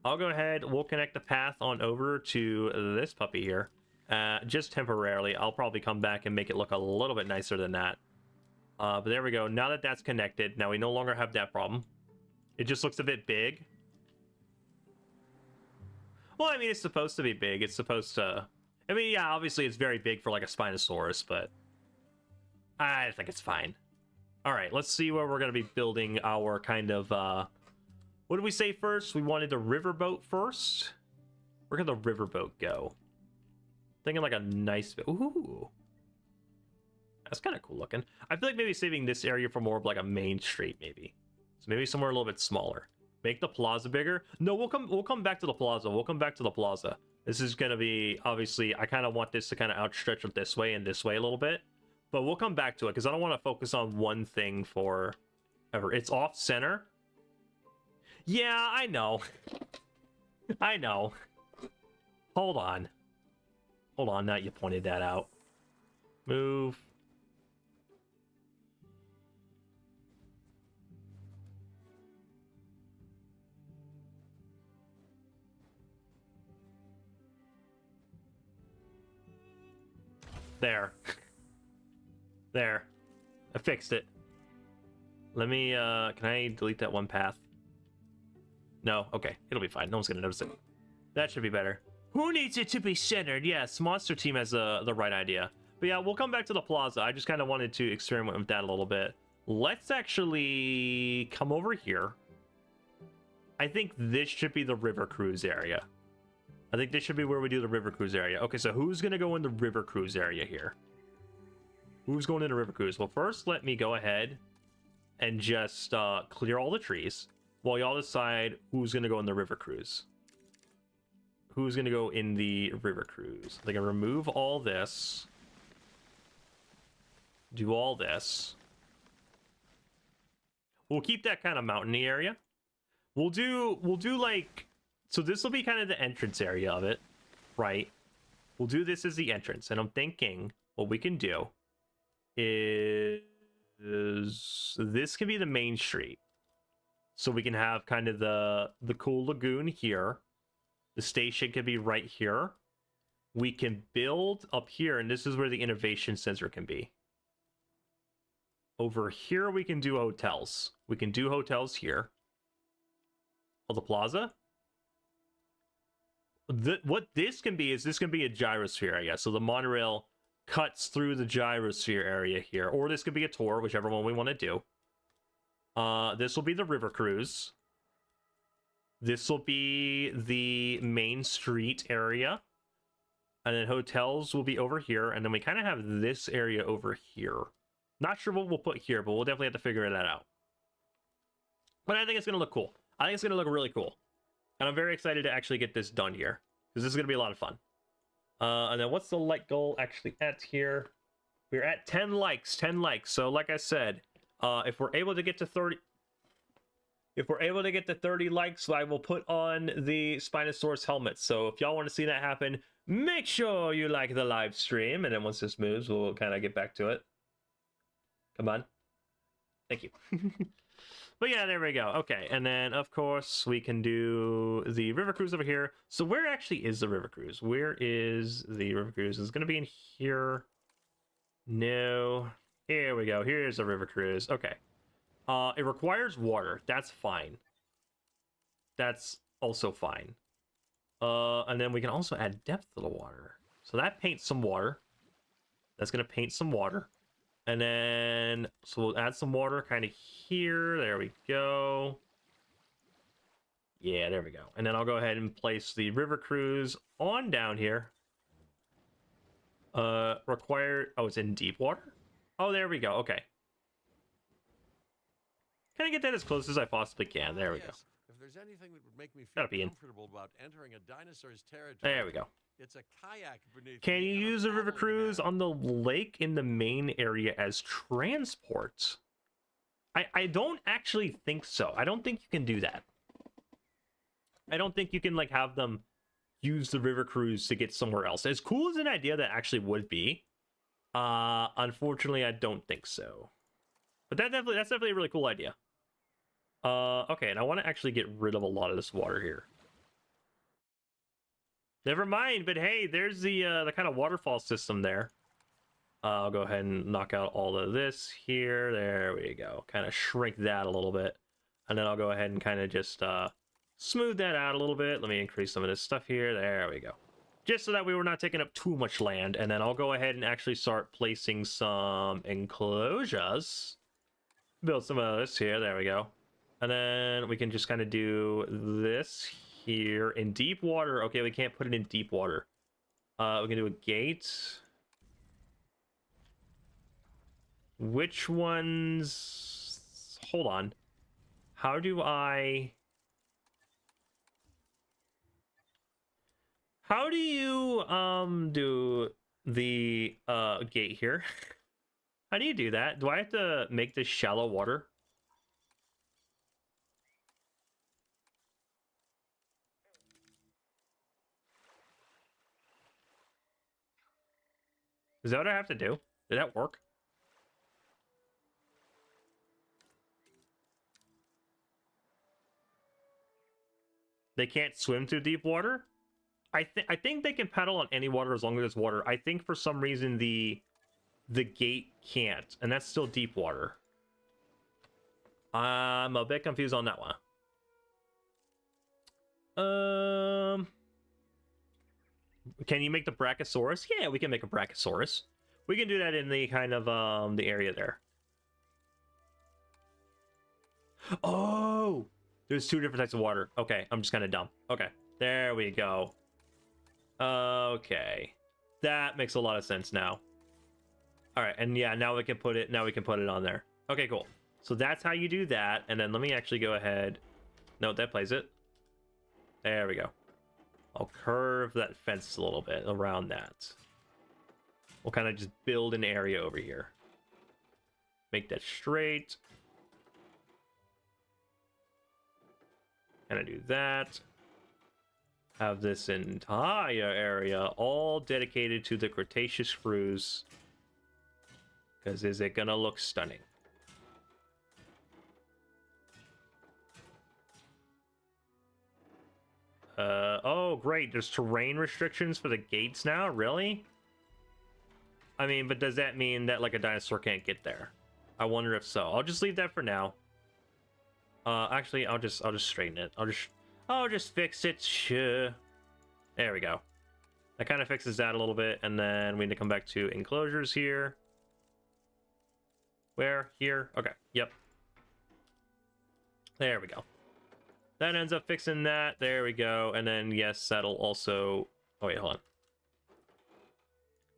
I'll go ahead, we'll connect the path on over to this puppy here. Just temporarily. I'll probably come back and make it look a little bit nicer than that. But there we go. Now that that's connected, now we no longer have that problem. It just looks a bit big. Well, I mean, it's supposed to be big. It's supposed to... I mean, yeah, obviously it's very big for like a Spinosaurus, but... I think it's fine. All right, let's see where we're going to be building our kind of... What did we say first? We wanted the riverboat first? Where can the riverboat go? Thinking like a nice... Ooh. That's kind of cool looking. I feel like maybe saving this area for more of like a main street, maybe. So maybe somewhere a little bit smaller. Make the plaza bigger. No, we'll come back to the plaza. We'll come back to the plaza. This is gonna be, obviously, I kind of want this to kind of outstretch it this way and this way a little bit. But we'll come back to it because I don't want to focus on one thing for ever. It's off center. Yeah, I know. I know. Hold on. Hold on, now you pointed that out. Move. There. There. I fixed it. Let me, can I delete that one path? No? Okay. It'll be fine. No one's gonna notice it. That should be better. Who needs it to be centered? Yes, Monster Team has the right idea. But yeah, we'll come back to the plaza. I just kind of wanted to experiment with that a little bit. Let's actually come over here. I think this should be the river cruise area. I think this should be where we do the river cruise area. Okay, so who's going to go in the river cruise area here? Who's going in the river cruise? Well, first, let me go ahead and just clear all the trees while y'all decide who's going to go in the river cruise. Who's going to go in the river cruise? They're going to remove all this. Do all this. We'll keep that kind of mountainy area. We'll do like, so this will be kind of the entrance area of it, right? We'll do this as the entrance, and I'm thinking what we can do is this can be the main street. So we can have kind of the cool lagoon here. The station can be right here. We can build up here, and this is where the innovation center can be. Over here, we can do hotels. We can do hotels here. Oh, the plaza? What this can be is this can be a gyrosphere area. So the monorail cuts through the gyrosphere area here. Or this could be a tour, whichever one we want to do. This will be the river cruise. This will be the main street area. And then hotels will be over here. And then we kind of have this area over here. Not sure what we'll put here, but we'll definitely have to figure that out. But I think it's going to look cool. I think it's going to look really cool. And I'm very excited to actually get this done here. Because this is going to be a lot of fun. And then what's the like goal actually at here? We're at 10 likes. 10 likes. So like I said, if we're able to get to 30... If we're able to get to 30 likes, I will put on the Spinosaurus helmet. So if y'all want to see that happen, make sure you like the live stream. And then once this moves, we'll kind of get back to it. Come on. Thank you. But yeah, there we go. Okay, and then, of course, we can do the river cruise over here. So where actually is the river cruise? Where is the river cruise? It's going to be in here. No. Here we go. Here's the river cruise. Okay. It requires water. That's fine. That's also fine. And then we can also add depth to the water. So that paints some water. That's going to paint some water. And then, so we'll add some water kind of here. There we go. Yeah, there we go. And then I'll go ahead and place the river cruise on down here. Required, oh, it's in deep water? Oh, there we go. Okay. Can I get that as close as I possibly can? There we go. If there's anything that would make me feel comfortable about entering a dinosaur's territory, there we go. It's a kayak beneath. Can you use a river cruise on the lake in the main area as transport? I don't actually think so. I don't think you can do that. I don't think you can like have them use the river cruise to get somewhere else. As cool as an idea that actually would be, unfortunately, I don't think so. But that's definitely a really cool idea. Okay, and I want to actually get rid of a lot of this water here. Never mind, but hey, there's the kind of waterfall system there. I'll go ahead and knock out all of this here. There we go. Kind of shrink that a little bit. And then I'll go ahead and kind of just smooth that out a little bit. Let me increase some of this stuff here. There we go. Just so that we were not taking up too much land. And then I'll go ahead and actually start placing some enclosures. Build some of this here. There we go. And then we can just kind of do this here in deep water. Okay, we can't put it in deep water. We can do a gate. Which ones? Hold on. How do I... How do you do the gate here? How do you do that? Do I have to make this shallow water? Is that what I have to do? Did that work? They can't swim through deep water? I think they can paddle on any water as long as there's water. I think for some reason the gate can't, and that's still deep water. I'm a bit confused on that one. Can you make the Brachiosaurus? Yeah, we can make a Brachiosaurus. We can do that in the kind of the area there. Oh, there's two different types of water. Okay, I'm just kind of dumb. Okay, there we go. Okay, that makes a lot of sense now. All right, and yeah, now we can put it. Now we can put it on there. Okay, cool. So that's how you do that. And then let me actually go ahead. No, that plays it. There we go. I'll curve that fence a little bit around that. We'll kind of just build an area over here. Make that straight. Kind of do that. Have this entire area all dedicated to the Cretaceous cruise. Because is it gonna look stunning? Oh, great. There's terrain restrictions for the gates now? Really? I mean, but does that mean that, like, a dinosaur can't get there? I wonder if so. I'll just leave that for now. Actually, I'll just straighten it. I'll just fix it. Sure. There we go. That kind of fixes that a little bit, and then we need to come back to enclosures here. Where? Here? Okay. Yep. There we go. That ends up fixing that. There we go. And then, yes, that'll also... Oh, wait, hold on.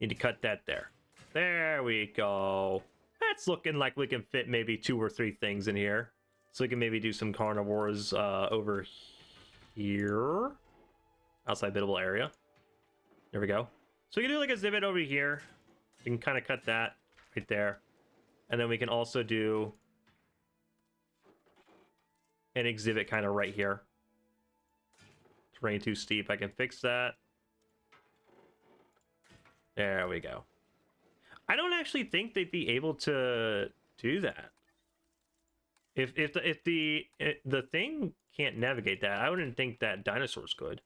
Need to cut that there. There we go. That's looking like we can fit maybe 2 or 3 things in here. So we can maybe do some carnivores over here. Outside biddable area. There we go. So we can do like a exhibit over here. We can kind of cut that right there. And then we can also do an exhibit kind of right here. Terrain too steep. I can fix that. There we go. I don't actually think they'd be able to do that. If the thing can't navigate that, I wouldn't think that dinosaurs could.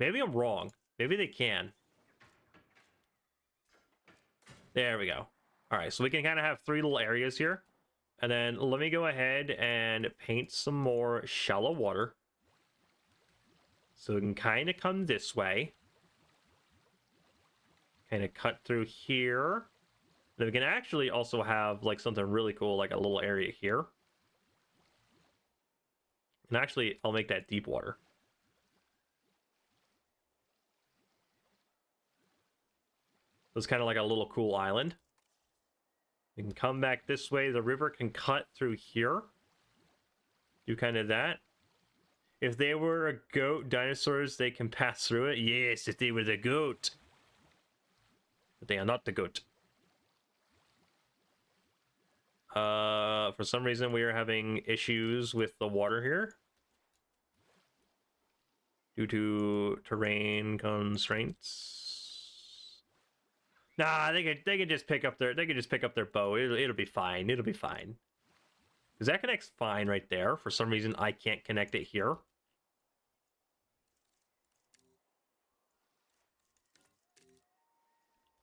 Maybe I'm wrong. Maybe they can. There we go. All right, so we can kind of have 3 little areas here. And then let me go ahead and paint some more shallow water. So we can kind of come this way. Kind of cut through here. Then we can actually also have like something really cool, like a little area here. And actually, I'll make that deep water. So it's kind of like a little cool island. We can come back this way. The river can cut through here. Do kind of that. If they were a goat, dinosaurs, they can pass through it. Yes, if they were the goat. But they are not the goat. For some reason, we are having issues with the water here. Due to terrain constraints. Nah, they could just pick up their bow. It'll be fine. It'll be fine. Because that connects fine right there. For some reason, I can't connect it here.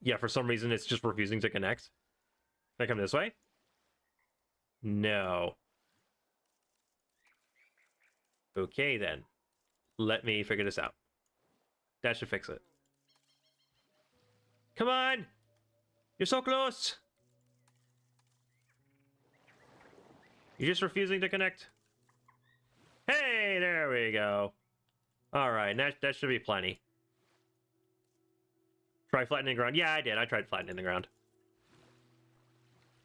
Yeah, for some reason, it's just refusing to connect. Can I come this way? No. Okay, then. Let me figure this out. That should fix it. Come on! You're so close! You're just refusing to connect. Hey, there we go. Alright, that should be plenty. Try flattening the ground. Yeah, I did. I tried flattening the ground.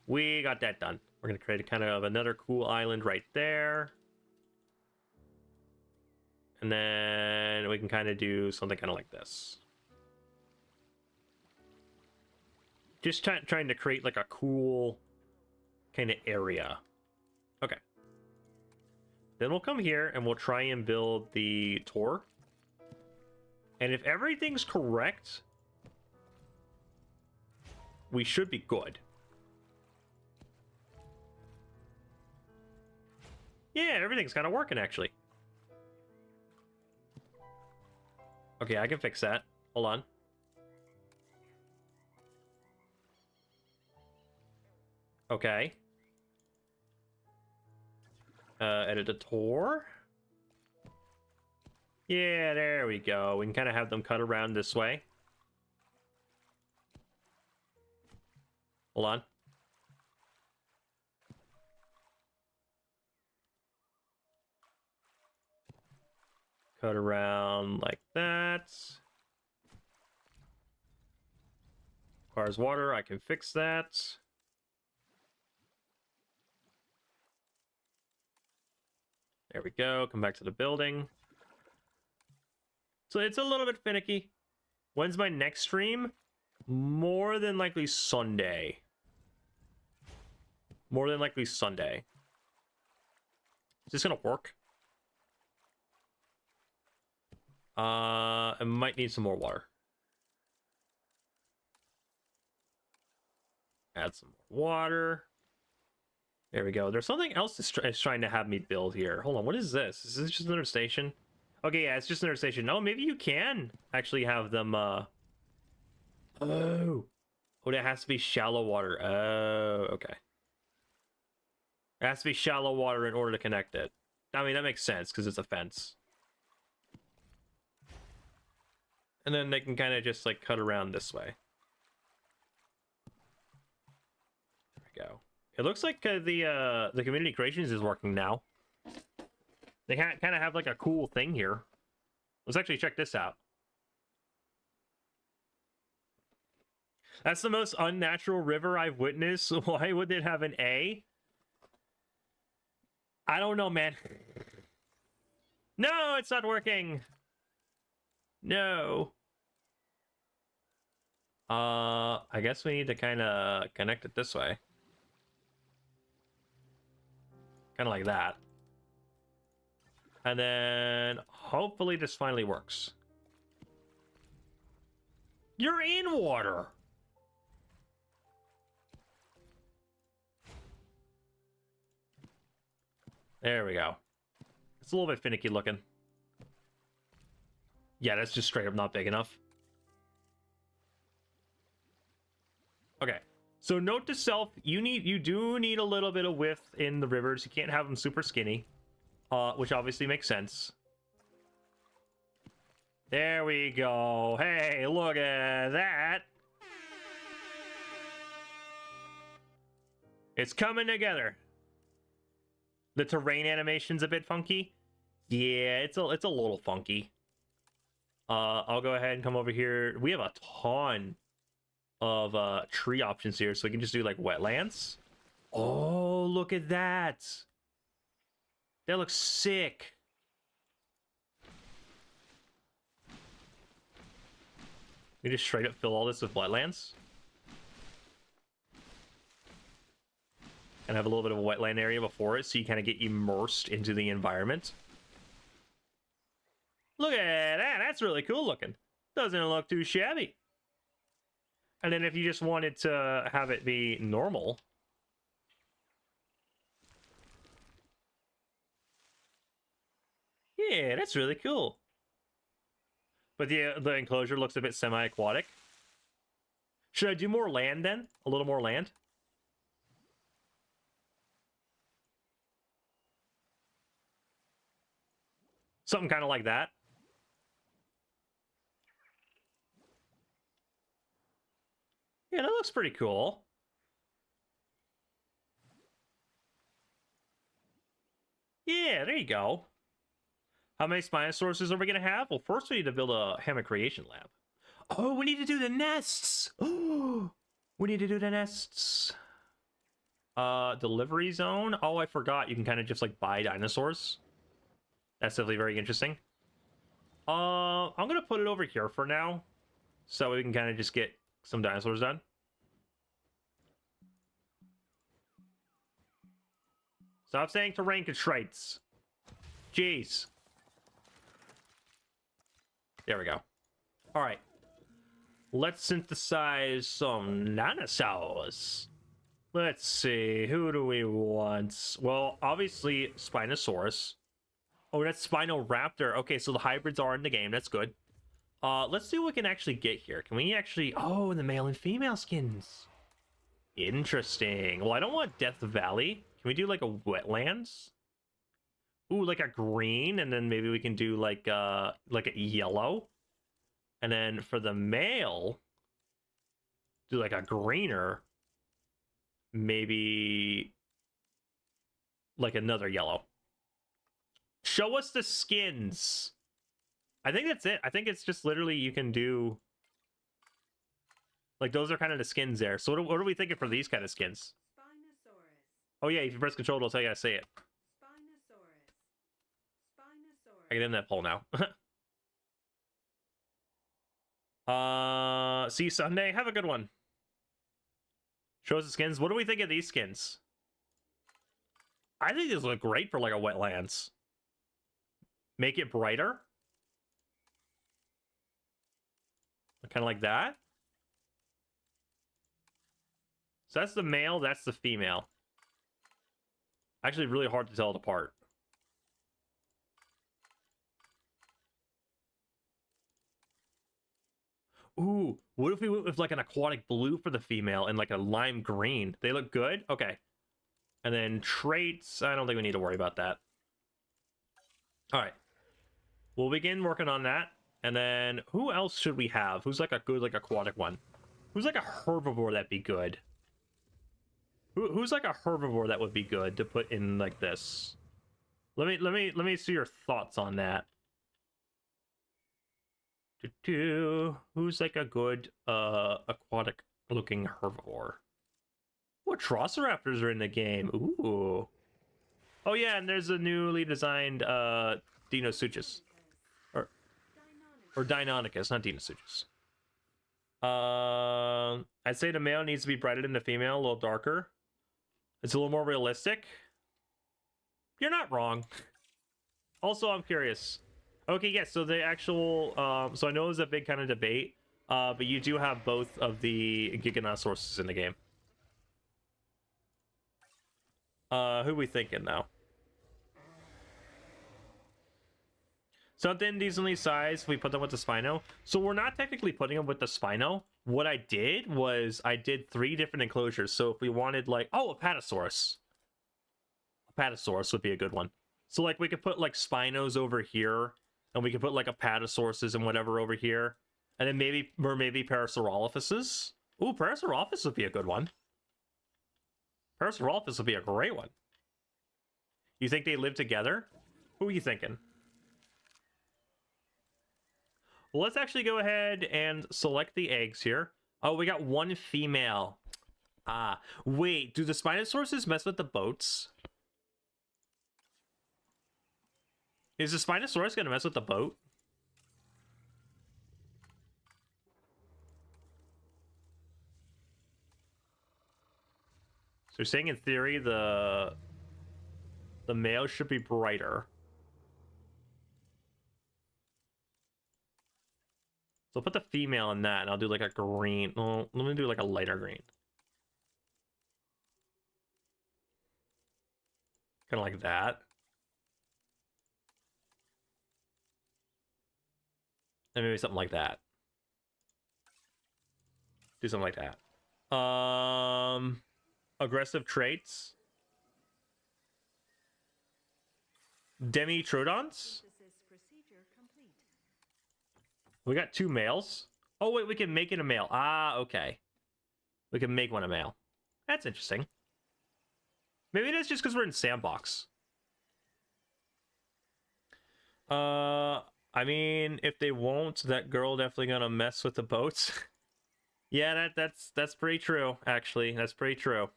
We got that done. We're going to create a kind of another cool island right there. And then we can kind of do something kind of like this. Just trying to create like a cool kind of area. Okay. Then we'll come here and we'll try and build the tour. And if everything's correct, we should be good. Yeah, everything's kind of working actually. Okay, I can fix that. Hold on. Okay. Edit a tour. Yeah, there we go. We can kind of have them cut around this way. Hold on. Cut around like that. Requires water. I can fix that. There we go. Come back to the building. So it's a little bit finicky. When's my next stream? More than likely Sunday. More than likely Sunday. Is this gonna work? I might need some more water. Add some more water. There we go. There's something else that's trying to have me build here. Hold on, what is this? Is this just another station? Okay, yeah, it's just another station. No, maybe you can actually have them, Oh, that has to be shallow water. Oh, okay. It has to be shallow water in order to connect it. I mean, that makes sense, because it's a fence. And then they can kind of just, like, cut around this way. There we go. It looks like the community creations is working now. They kind of have like a cool thing here. Let's actually check this out. That's the most unnatural river I've witnessed. Why would it have an A? I don't know, man. No, it's not working. No. I guess we need to kind of connect it this way. Kind of like that. And then hopefully this finally works. You're in water. There we go. It's a little bit finicky looking. Yeah, that's just straight up not big enough. Okay. So note to self, you do need a little bit of width in the rivers. You can't have them super skinny, which obviously makes sense. There we go. Hey, look at that. It's coming together. The terrain animation's a bit funky. Yeah, it's a little funky. I'll go ahead and come over here. We have a ton of tree options here, so we can just do like wetlands. Oh, look at that. That looks sick. We just straight up fill all this with wetlands. And have a little bit of a wetland area before it, so you kind of get immersed into the environment. Look at that. That's really cool looking. Doesn't look too shabby. And then if you just wanted to have it be normal, yeah, that's really cool. But the enclosure looks a bit semi-aquatic. Should I do more land then? A little more land? Something kind of like that. Yeah, that looks pretty cool. Yeah, there you go. How many Spinosaurus are we going to have? Well, first we need to build a hammock creation lab. Oh, we need to do the nests. Oh, we need to do the nests. Delivery zone. Oh, I forgot. You can kind of just like buy dinosaurs. That's definitely very interesting. I'm gonna put it over here for now, so we can kind of just get some dinosaurs done. Stop saying terrain constraints. Jeez. There we go. All right. Let's synthesize some dinosaurs. Let's see. Who do we want? Well, obviously, Spinosaurus. Oh, that's Spinoraptor. Okay, so the hybrids are in the game. That's good. Let's see what we can actually get here. Can we actually... Oh, the male and female skins. Interesting. Well, I don't want Death Valley. Can we do like a wetlands? Ooh, like a green, and then maybe we can do like a yellow. And then for the male, do like a greener. Maybe like another yellow. Show us the skins. I think that's it. I think it's just literally you can do... Like, those are kind of the skins there. So what are we thinking for these kind of skins? Spinosaurus. Oh, yeah, if you press control, it'll tell you how to say it. Spinosaurus. Spinosaurus. I can end that poll now. See you Sunday. Have a good one. Show us the skins. What do we think of these skins? I think these look great for, like, a wetlands. Make it brighter. Kind of like that. So that's the male, that's the female. Actually, really hard to tell it apart. Ooh, what if we went with like an aquatic blue for the female and like a lime green? They look good? Okay. And then traits, I don't think we need to worry about that. All right. We'll begin working on that. And then who else should we have? Who's like a good like aquatic one? Who's like a herbivore that'd be good? Who's like a herbivore that would be good to put in like this? Let me see your thoughts on that. Who's like a good aquatic looking herbivore? What Velociraptors are in the game? Ooh. Oh yeah, and there's a newly designed Dinosuchus. Or Deinonychus, not Dinosuchus. I'd say the male needs to be brighter than the female, a little darker. It's a little more realistic. You're not wrong. Also, I'm curious. Okay, yes, so the actual... so I know it was a big kind of debate, but you do have both of the Giganosaurus in the game. Who are we thinking now? Something decently sized, we put them with the Spino. So we're not technically putting them with the Spino. What I did was I did 3 different enclosures. So if we wanted like, oh, Apatosaurus. Apatosaurus would be a good one. So like we could put like Spinos over here, and we could put like Apatosauruses and whatever over here. And then maybe Parasaurolophuses. Ooh, Parasaurolophus would be a good one. Parasaurolophus would be a great one. You think they live together? Who are you thinking? Well, let's actually go ahead and select the eggs here. Oh, we got 1 female. Ah, wait, do the Spinosauruses mess with the boats? Is the Spinosaurus gonna mess with the boat? So you're saying in theory the male should be brighter. So I'll put the female in that, and I'll do like a green. Well, let me do like a lighter green. Kind of like that. And maybe something like that. Do something like that. Aggressive traits. Demitrodons. We got 2 males. Oh, wait, we can make it a male. Ah, okay. We can make one a male. That's interesting. Maybe that's just because we're in sandbox. I mean, if they won't, that girl definitely gonna mess with the boats. Yeah, that's pretty true, actually. That's pretty true.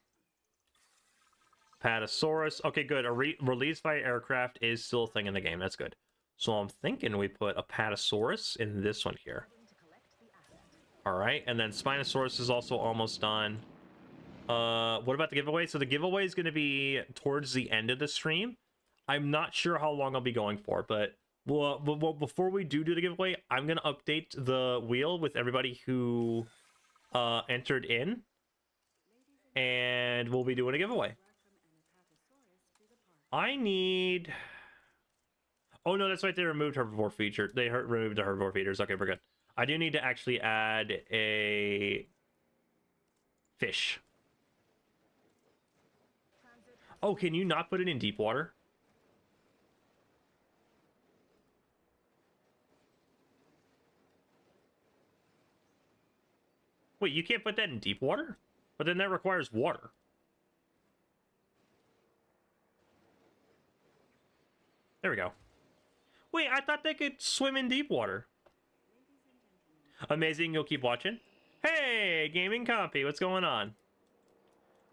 Apatosaurus. Okay, good. A release by aircraft is still a thing in the game. That's good. So I'm thinking we put Apatosaurus in this one here. All right, and then Spinosaurus is also almost done. What about the giveaway? So the giveaway is going to be towards the end of the stream. I'm not sure how long I'll be going for, but well, before we do the giveaway, I'm going to update the wheel with everybody who entered in, and we'll be doing a giveaway. I need... Oh, no, that's right. They removed herbivore feature. They removed the herbivore feeders. Okay, we're good. I do need to actually add a fish. Oh, can you not put it in deep water? Wait, you can't put that in deep water? But then that requires water. There we go. Wait, I thought they could swim in deep water. Amazing, you'll keep watching. Hey, Gaming Compy, what's going on?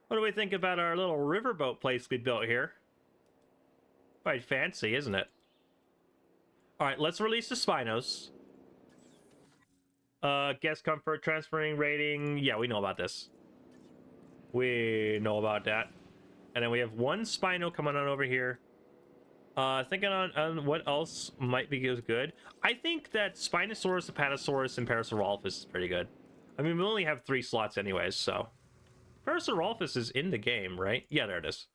What do we think about our little riverboat place we built here? Quite fancy, isn't it? Alright, let's release the Spinos. Guest comfort, transferring rating. Yeah, we know about this. We know about that. And then we have one Spino coming on over here. Thinking on what else might be good. I think that Spinosaurus, Apatosaurus, and Parasaurolophus is pretty good. I mean, we only have 3 slots anyways, so... Parasaurolophus is in the game, right? Yeah, there it is.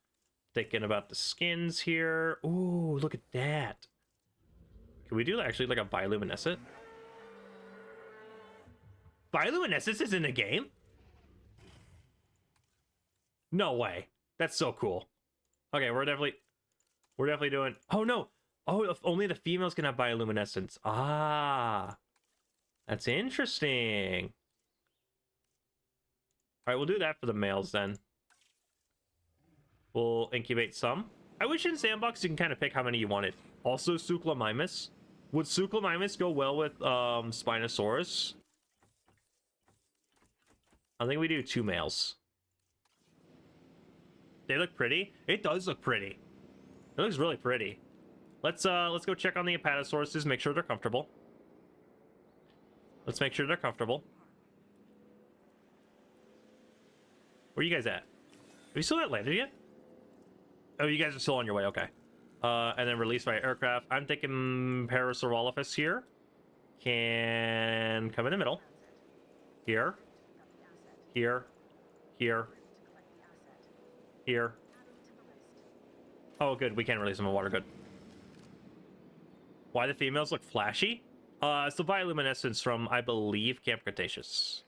Thinking about the skins here. Ooh, look at that. Can we do actually like a bioluminescent? Bioluminescence is in the game? No way. That's so cool. Okay, we're definitely doing... Oh, no. Oh, if only the females can have bioluminescence. Ah. That's interesting. All right, we'll do that for the males then. We'll incubate some. I wish in Sandbox you can kind of pick how many you wanted. Also, Suchlamimus. Would Suchlamimus go well with Spinosaurus? I think we do 2 males. They look pretty. It does look pretty. It looks really pretty. Let's go check on the Apatosauruses, make sure they're comfortable. Let's make sure they're comfortable. Where are you guys at? Have you still not landed yet? Oh, you guys are still on your way, okay. And then released by aircraft. I'm thinking Parasaurolophus here. Can come in the middle. Here. Here. Here. Here. Oh, good. We can't release them in water. Good. Why the females look flashy? It's the bioluminescence from, I believe, Camp Cretaceous.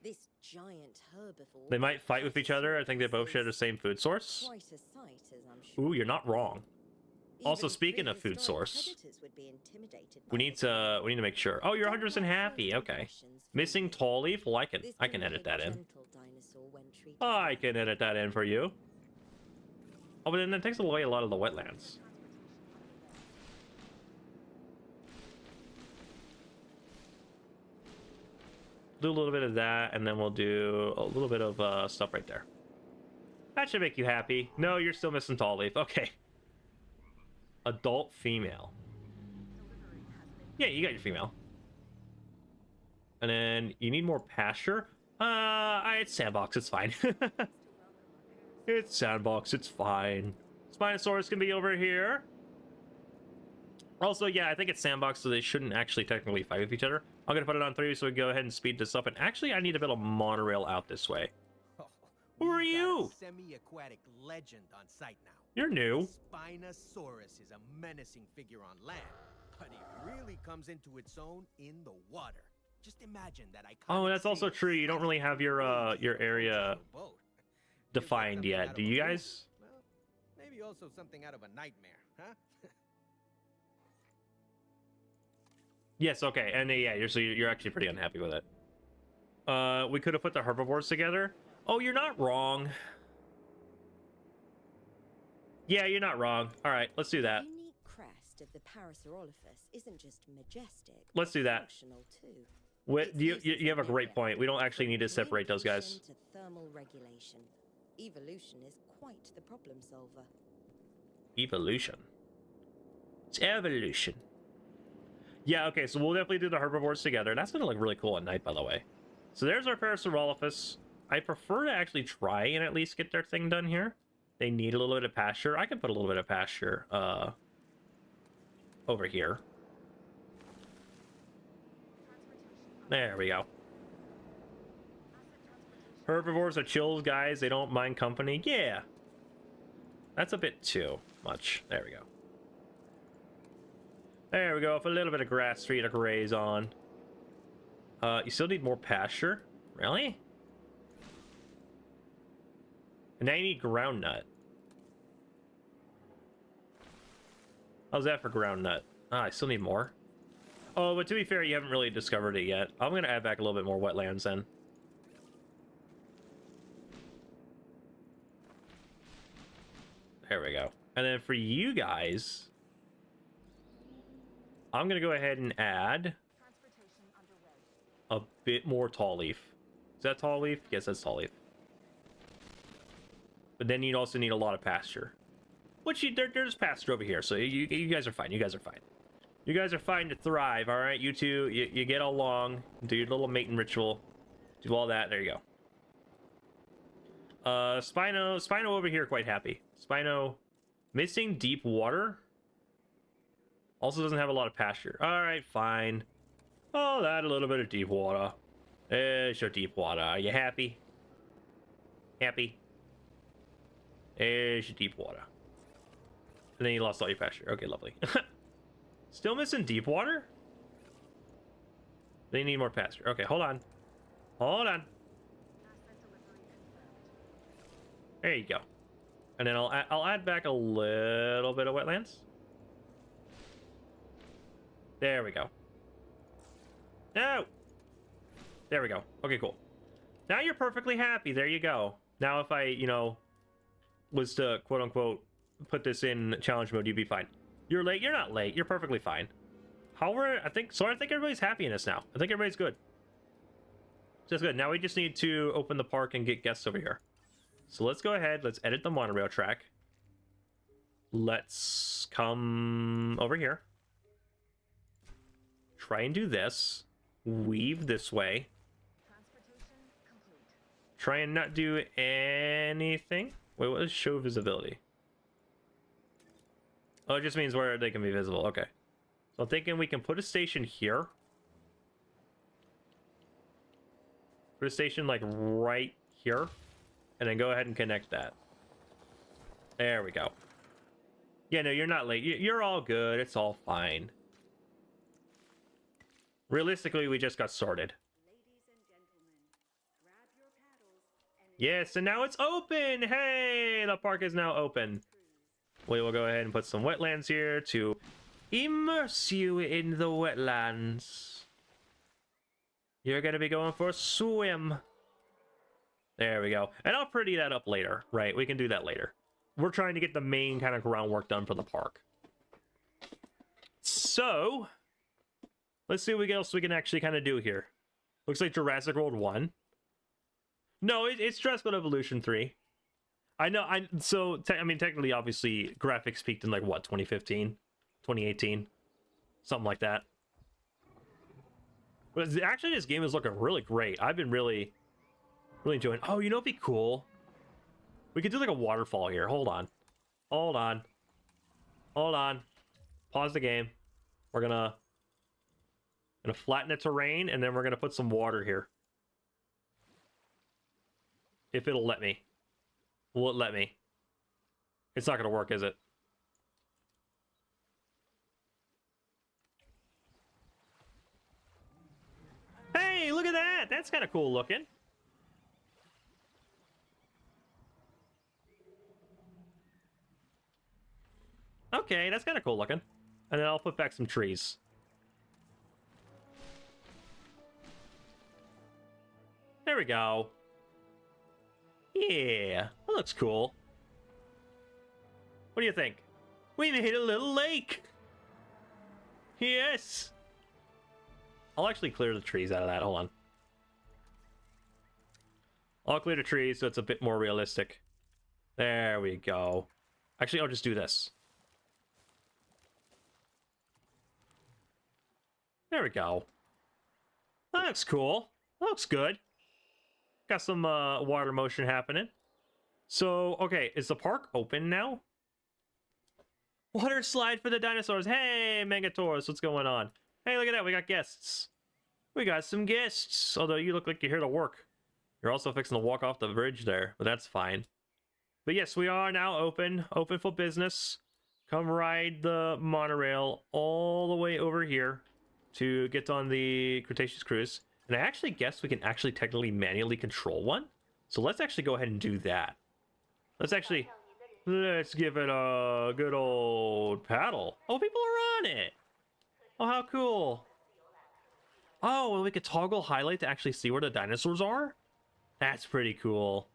This giant herbivore. They might fight with each other. I think they both share the same food source. Quite a sight, as I'm sure. Ooh, you're not wrong. Also, Even speaking of food source, predators would be intimidated we by need the to make sure. Oh, you're 100% happy. Okay. Missing tall leaf. Well, This I can will edit be a that in. gentle dinosaur when treated I can edit that in for you. Oh, but then that takes away a lot of the wetlands. Do a little bit of that, and then we'll do a little bit of stuff right there. That should make you happy. No, you're still missing tall leaf. Okay. Adult female. Yeah, you got your female. And then you need more pasture. It's sandbox. It's fine. It's sandbox. It's fine. Spinosaurus can be over here. Also, yeah, I think it's sandbox, so they shouldn't actually technically fight with each other. I'm gonna put it on 3 so we can go ahead and speed this up. And actually, I need to build a monorail out this way. Who are you? Semi-aquatic legend on site now. You're new. Spinosaurus is a menacing figure on land, but it really comes into its own in the water. Just imagine that iconic. Oh, that's also scene true. You don't really have your sliding area boat. Feels like defined something yet. out Do of a you movie. guys? Well, maybe also something out of a nightmare, huh? Yes. Okay. And yeah, you're actually pretty unhappy with it. We could have put the herbivores together. Oh, you're not wrong. Yeah, you're not wrong. All right, let's do that. The unique crest of the Parasaurolophus isn't just majestic. Let's do that. Functional too. What, Its you use as have a great mirror point. We don't actually need to separate those guys. to thermal regulation. Evolution is quite the problem solver. Evolution. It's evolution. Yeah, okay, so we'll definitely do the herbivores together. That's gonna look really cool at night, by the way. So there's our Parasaurolophus. I prefer to actually try and at least get their thing done here. They need a little bit of pasture. I can put a little bit of pasture over here. There we go. Herbivores are chills, guys. They don't mind company. Yeah. That's a bit too much. There we go. There we go. For a little bit of grass for you to graze on. You still need more pasture? Really? And now you need ground nut. How's that for ground nut? Ah, I still need more. Oh, but to be fair, you haven't really discovered it yet. I'm going to add back a little bit more wetlands then. There we go. And then for you guys, I'm going to go ahead and add a bit more tall leaf. Is that tall leaf? Yes, that's tall leaf. But then you'd also need a lot of pasture. Which there's pasture over here, so you guys are fine. You guys are fine. You guys are fine to thrive, all right? You two, you get along, do your little mating ritual, do all that. There you go. Spino over here quite happy. Spino missing deep water. Also doesn't have a lot of pasture. All right, fine. Oh, that a little bit of deep water. There's your deep water. Are you happy? Happy? There's your deep water. And then you lost all your pasture. Okay, lovely. Still missing deep water? They need more pasture. Okay, hold on. Hold on. There you go. And then I'll add back a little bit of wetlands. There we go. No! There we go. Okay, cool. Now you're perfectly happy. There you go. Now if I, was to quote-unquote put this in challenge mode, you'd be fine. You're late. You're not late. You're perfectly fine. However, I think everybody's happy in this now. I think everybody's good. Just good. Now we just need to open the park and get guests over here. So let's go ahead. Let's edit the monorail track. Let's come over here. Try and do this. Weave this way. Try and not do anything. Wait, what is show visibility? Oh, it just means where they can be visible. Okay. So I'm thinking we can put a station here. Put a station like right here. And then go ahead and connect that. There we go. Yeah, no, you're not late. You're all good. It's all fine. Realistically, we just got sorted. Ladies and gentlemen, grab your paddles and Yes, and now it's open! Hey, the park is now open. We will go ahead and put some wetlands here to immerse you in the wetlands. You're going to be going for a swim. There we go. And I'll pretty that up later, right? We can do that later. We're trying to get the main kind of groundwork done for the park. So, let's see what else we can actually kind of do here. Looks like Jurassic World 1. No, it's Jurassic World Evolution 3. I know, technically, obviously, graphics peaked in, like, what, 2015? 2018? Something like that. But actually, this game is looking really great. I've been really enjoying it. Oh, you know what'd be cool? We could do, like, a waterfall here. Hold on. Hold on. Hold on. Pause the game. We're gonna flatten the terrain, and then we're gonna put some water here. If it'll let me. Will it let me? It's not gonna work, is it? Hey, look at that! That's kind of cool looking. Okay, that's kind of cool looking. And then I'll put back some trees. There we go. Yeah, that looks cool. What do you think? We made a little lake! Yes! I'll actually clear the trees out of that. Hold on. I'll clear the trees so it's a bit more realistic. There we go. Actually, I'll just do this. There we go. That looks cool. That looks good. Got some water motion happening. So, okay, is the park open now? Water slide for the dinosaurs. Hey, Megataurus, what's going on? Hey, look at that. We got guests. We got some guests. Although you look like you're here to work. You're also fixing to walk off the bridge there, but that's fine. But yes, we are now open for business. Come ride the monorail all the way over here to get on the Cretaceous cruise. And I actually guess we can actually technically manually control one. So let's actually go ahead and do that. Let's give it a good old paddle. Oh, people are on it. Oh, how cool. Oh, well, we could toggle highlight to actually see where the dinosaurs are? That's pretty cool.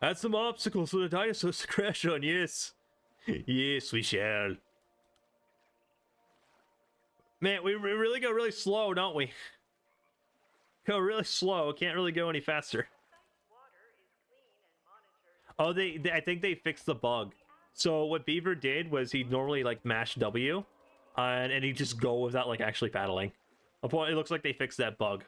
Add some obstacles for the dinosaurs to crash on, yes. Yes, we shall. Man, we really go really slow, don't we? Go really slow. Can't really go any faster. Oh, I think they fixed the bug. So what Beaver did was he'd normally like mash W, and he'd just go without like actually paddling. It looks like they fixed that bug.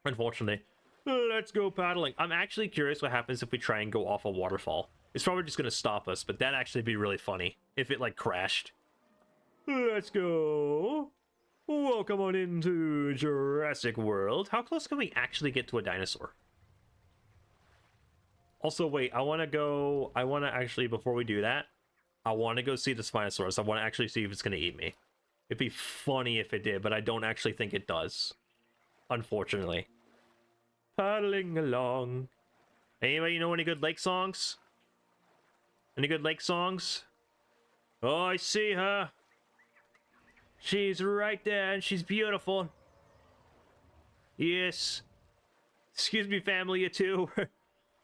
Unfortunately. Let's go paddling. I'm actually curious what happens if we try and go off a waterfall. It's probably just going to stop us, but that'd actually be really funny if it like crashed. Let's go. Welcome on into Jurassic World. How close can we actually get to a dinosaur? Also, wait, I want to actually, before we do that, I want to go see the Spinosaurus. I want to actually see if it's going to eat me. It'd be funny if it did, but I don't actually think it does. Unfortunately. Paddling along. Anybody know any good lake songs? Any good lake songs? Oh, I see her. She's right there, and she's beautiful. Yes. Excuse me, family, you two.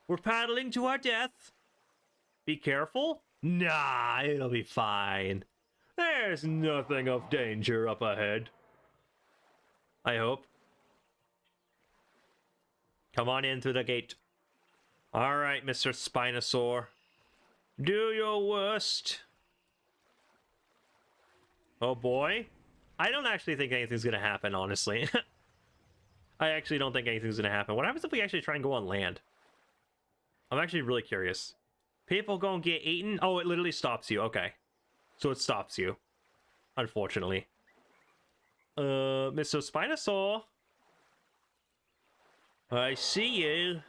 We're paddling to our death. Be careful. Nah, it'll be fine. There's nothing of danger up ahead. I hope. Come on in through the gate. All right, Mr. Spinosaur. Do your worst. Oh boy. I don't actually think anything's gonna happen, honestly. I actually don't think anything's gonna happen. What happens if we actually try and go on land? I'm actually really curious. People gonna get eaten? Oh, it literally stops you. Okay. So it stops you. Unfortunately. Mr. Spinosaur. I see you.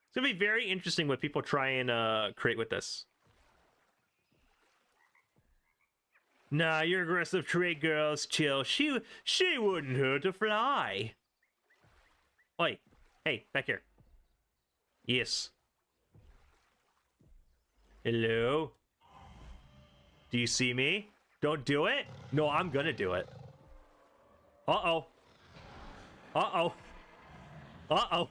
It's gonna be very interesting what people try and create with this. Nah, your aggressive trait, girls, chill. She wouldn't hurt to fly. Oi, hey, back here. Yes. Hello? Do you see me? Don't do it? No, I'm gonna do it. Uh-oh. Uh-oh. Uh-oh.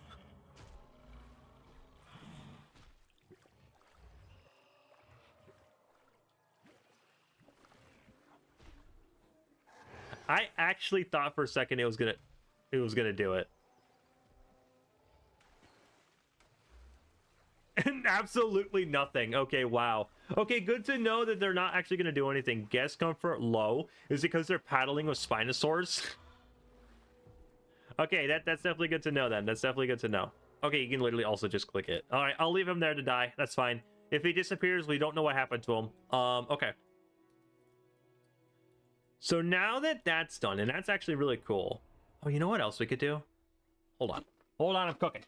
I actually thought for a second it was gonna do it. And absolutely nothing. Okay, wow. Okay, good to know that they're not actually gonna do anything. Guest comfort low is because they're paddling with Spinosaurs. Okay, that's definitely good to know then. That's definitely good to know. Okay, you can literally also just click it. All right, I'll leave him there to die. That's fine. If he disappears, we don't know what happened to him. Okay. So now that that's done, and that's actually really cool. Oh, you know what else we could do? Hold on. Hold on, I'm cooking.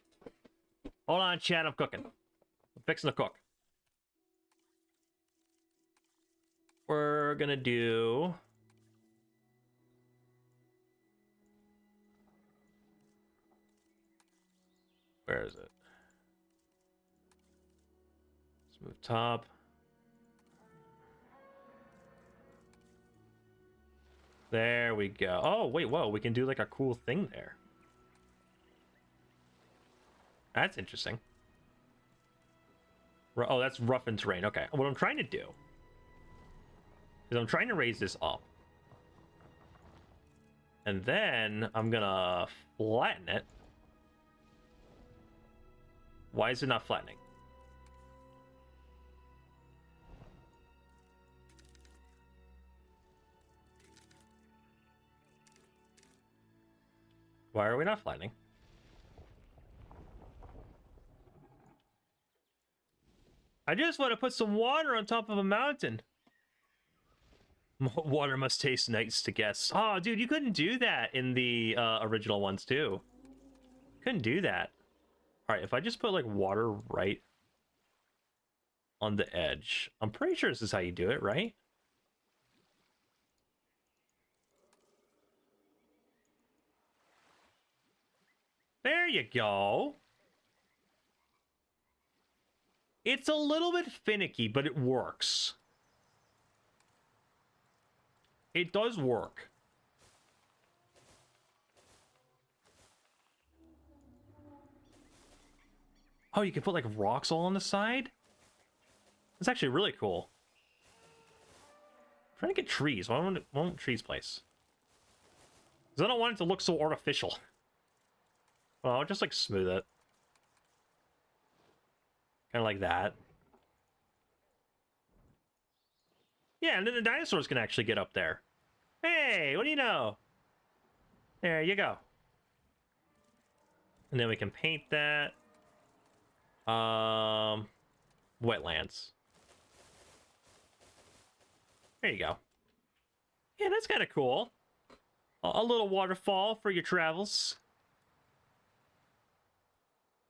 Hold on, chat, I'm cooking. I'm fixing to cook. We're gonna do... Where is it? Let's move top. There we go. Oh, wait, whoa. We can do like a cool thing there. That's interesting. Oh, that's roughened terrain. Okay. What I'm trying to do is I'm trying to raise this up. And then I'm gonna flatten it. Why is it not flattening? Why are we not flattening? I just want to put some water on top of a mountain. Water must taste nice to guests. Oh, dude, you couldn't do that in the original ones, too. Couldn't do that. All right, if I just put, like, water right on the edge. I'm pretty sure this is how you do it, right? There you go. It's a little bit finicky, but it works. It does work. Oh, you can put like rocks all on the side? That's actually really cool. I'm trying to get trees. Why won't trees place? Because I don't want it to look so artificial. Oh, I'll just like smooth it. Kind of like that. Yeah, and then the dinosaurs can actually get up there. Hey, what do you know? There you go. And then we can paint that. Wetlands. There you go. Yeah, that's kind of cool. A little waterfall for your travels.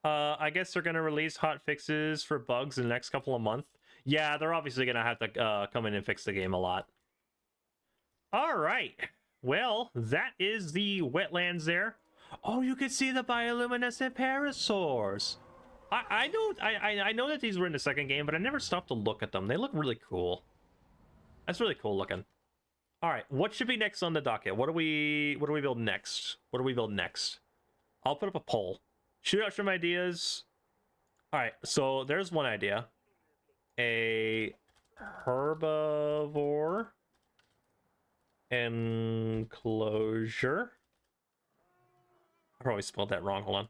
I guess they're gonna release hot fixes for bugs in the next couple of months. Yeah, they're obviously gonna have to come in and fix the game a lot. All right. Well, that is the wetlands there. Oh, you can see the bioluminescent parasaurs. I know that these were in the second game, but I never stopped to look at them. They look really cool. That's really cool looking. All right, what should be next on the docket? What do we build next? What do we build next? I'll put up a poll. Shoot out some ideas. All right, so there's one idea. A herbivore enclosure. I probably spelled that wrong. Hold on.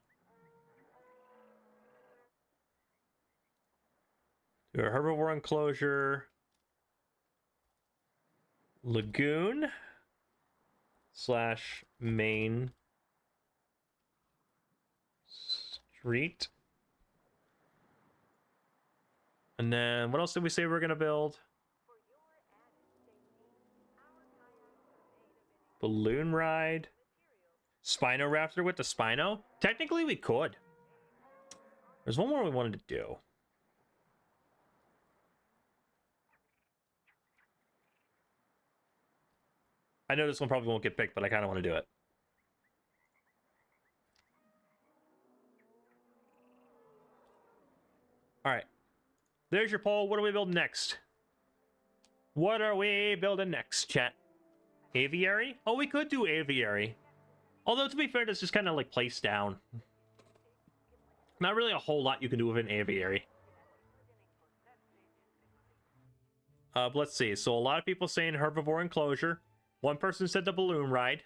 Do a herbivore enclosure. Lagoon / main street. And then what else did we say we were going to build? Balloon ride. Spinoraptor with the Spino? Technically, we could. There's one more we wanted to do. I know this one probably won't get picked, but I kind of want to do it. All right. There's your poll. What do we build next? What are we building next, chat? Aviary? Oh, we could do aviary. Although, to be fair, this is kind of like placed down. Not really a whole lot you can do with an aviary. But let's see. So a lot of people saying herbivore enclosure. One person said the balloon ride.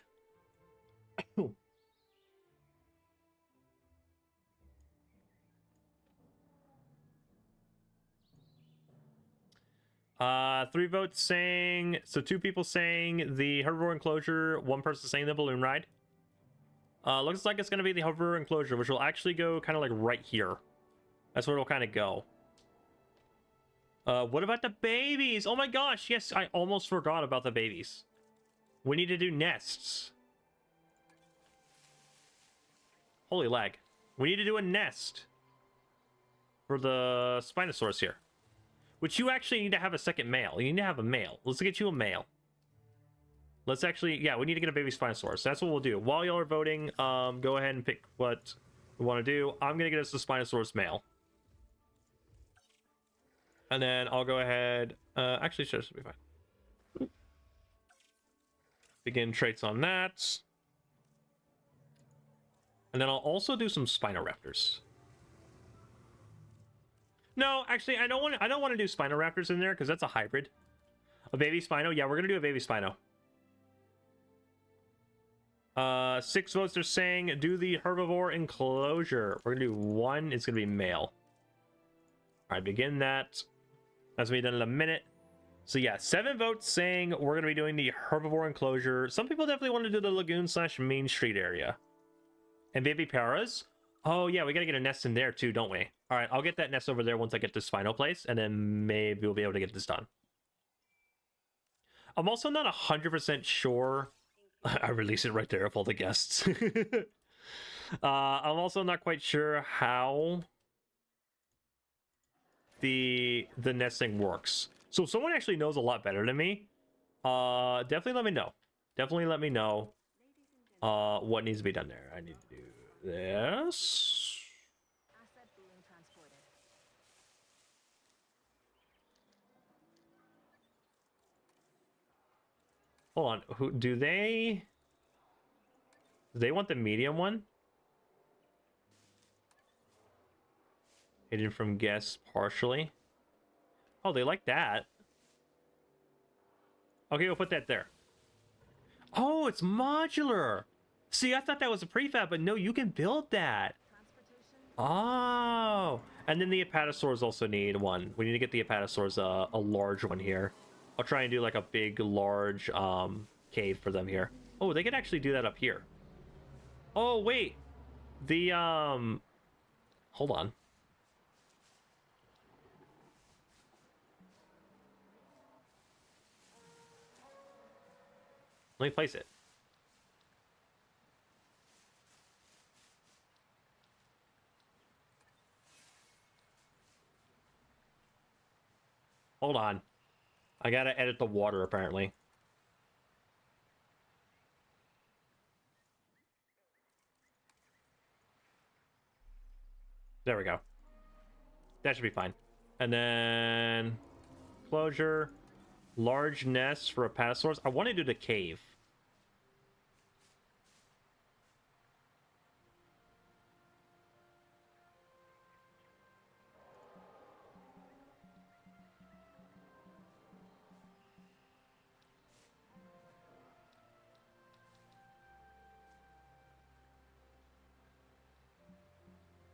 3 votes saying, so 2 people saying the herbivore enclosure, 1 person saying the balloon ride. Looks like it's going to be the herbivore enclosure, which will actually go kind of like right here. That's where it'll kind of go. What about the babies? Oh my gosh, yes, I almost forgot about the babies. We need to do nests. Holy lag. We need to do a nest for the Spinosaurus here. Which you actually need to have a second male. You need to have a male. Let's get you a male. Let's actually, yeah, we need to get a baby Spinosaurus. That's what we'll do. While y'all are voting, go ahead and pick what we want to do. I'm going to get us the Spinosaurus male. And then I'll go ahead. Actually, sure, this will be fine. Begin traits on that. And then I'll also do some Spinoraptors. No, actually, I don't want to do Spinoraptors in there because that's a hybrid. A baby Spino? Yeah, we're gonna do a baby Spino. 6 votes are saying do the herbivore enclosure. We're gonna do 1. It's gonna be male. All right, begin that. That's gonna be done in a minute. So yeah, 7 votes saying we're gonna be doing the herbivore enclosure. Some people definitely want to do the lagoon / main street area. And baby paras. Oh yeah, we gotta get a nest in there too, don't we? All right, I'll get that nest over there once I get this final place, and then maybe we'll be able to get this done. I'm also not 100% sure. I release it right there of all the guests. I'm also not quite sure how the nesting works. So if someone actually knows a lot better than me, definitely let me know. Definitely let me know what needs to be done there. I need to do this. Asset being transported. Hold on. Who do they want the medium one? Hidden from guests partially. Oh, they like that. Okay, we'll put that there. Oh, it's modular. See, I thought that was a prefab, but no, you can build that. Oh, and then the apatosaurs also need one. We need to get the apatosaurs a large one here. I'll try and do like a big, large cave for them here. Oh, they could actually do that up here. Oh, wait. The hold on. Let me place it. Hold on. I gotta edit the water, apparently. There we go. That should be fine. And then... closure. Large nests for apatosaurs. I want to do the cave.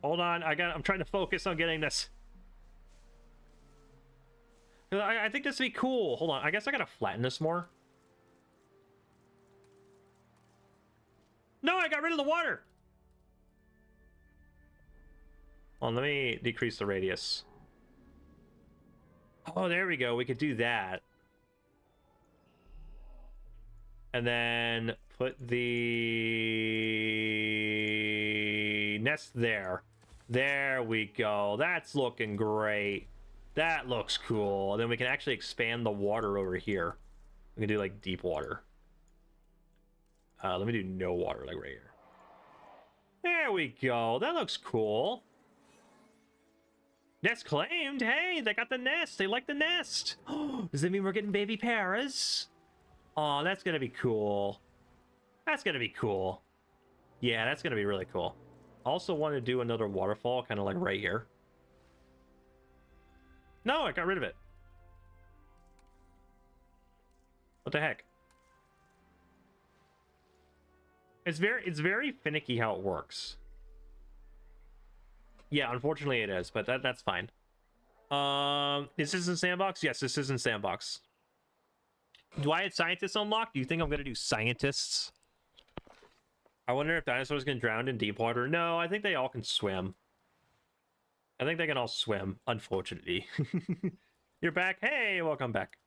Hold on, I'm trying to focus on getting this. I think this would be cool. Hold on, I guess I gotta flatten this more. No, I got rid of the water. Well, let me decrease the radius. Oh, there we go. We could do that. And then put the nest there. There we go. That's looking great. That looks cool. And then we can actually expand the water over here. We can do like deep water. Let me do no water, like right here. There we go. That looks cool. Nest claimed. Hey, they got the nest. They like the nest. Does that mean we're getting baby paras? Oh, that's gonna be cool. That's gonna be cool. Yeah, that's gonna be really cool. Also want to do another waterfall, kind of like right here. No, I got rid of it. What the heck? It's very finicky how it works. Yeah, unfortunately it is, but that's fine. Is this in sandbox? Yes, this is in sandbox. Do I have scientists unlocked? Do you think I'm gonna do scientists? I wonder if dinosaurs can drown in deep water. No, I think they all can swim. I think they can all swim, unfortunately. You're back. Hey, welcome back.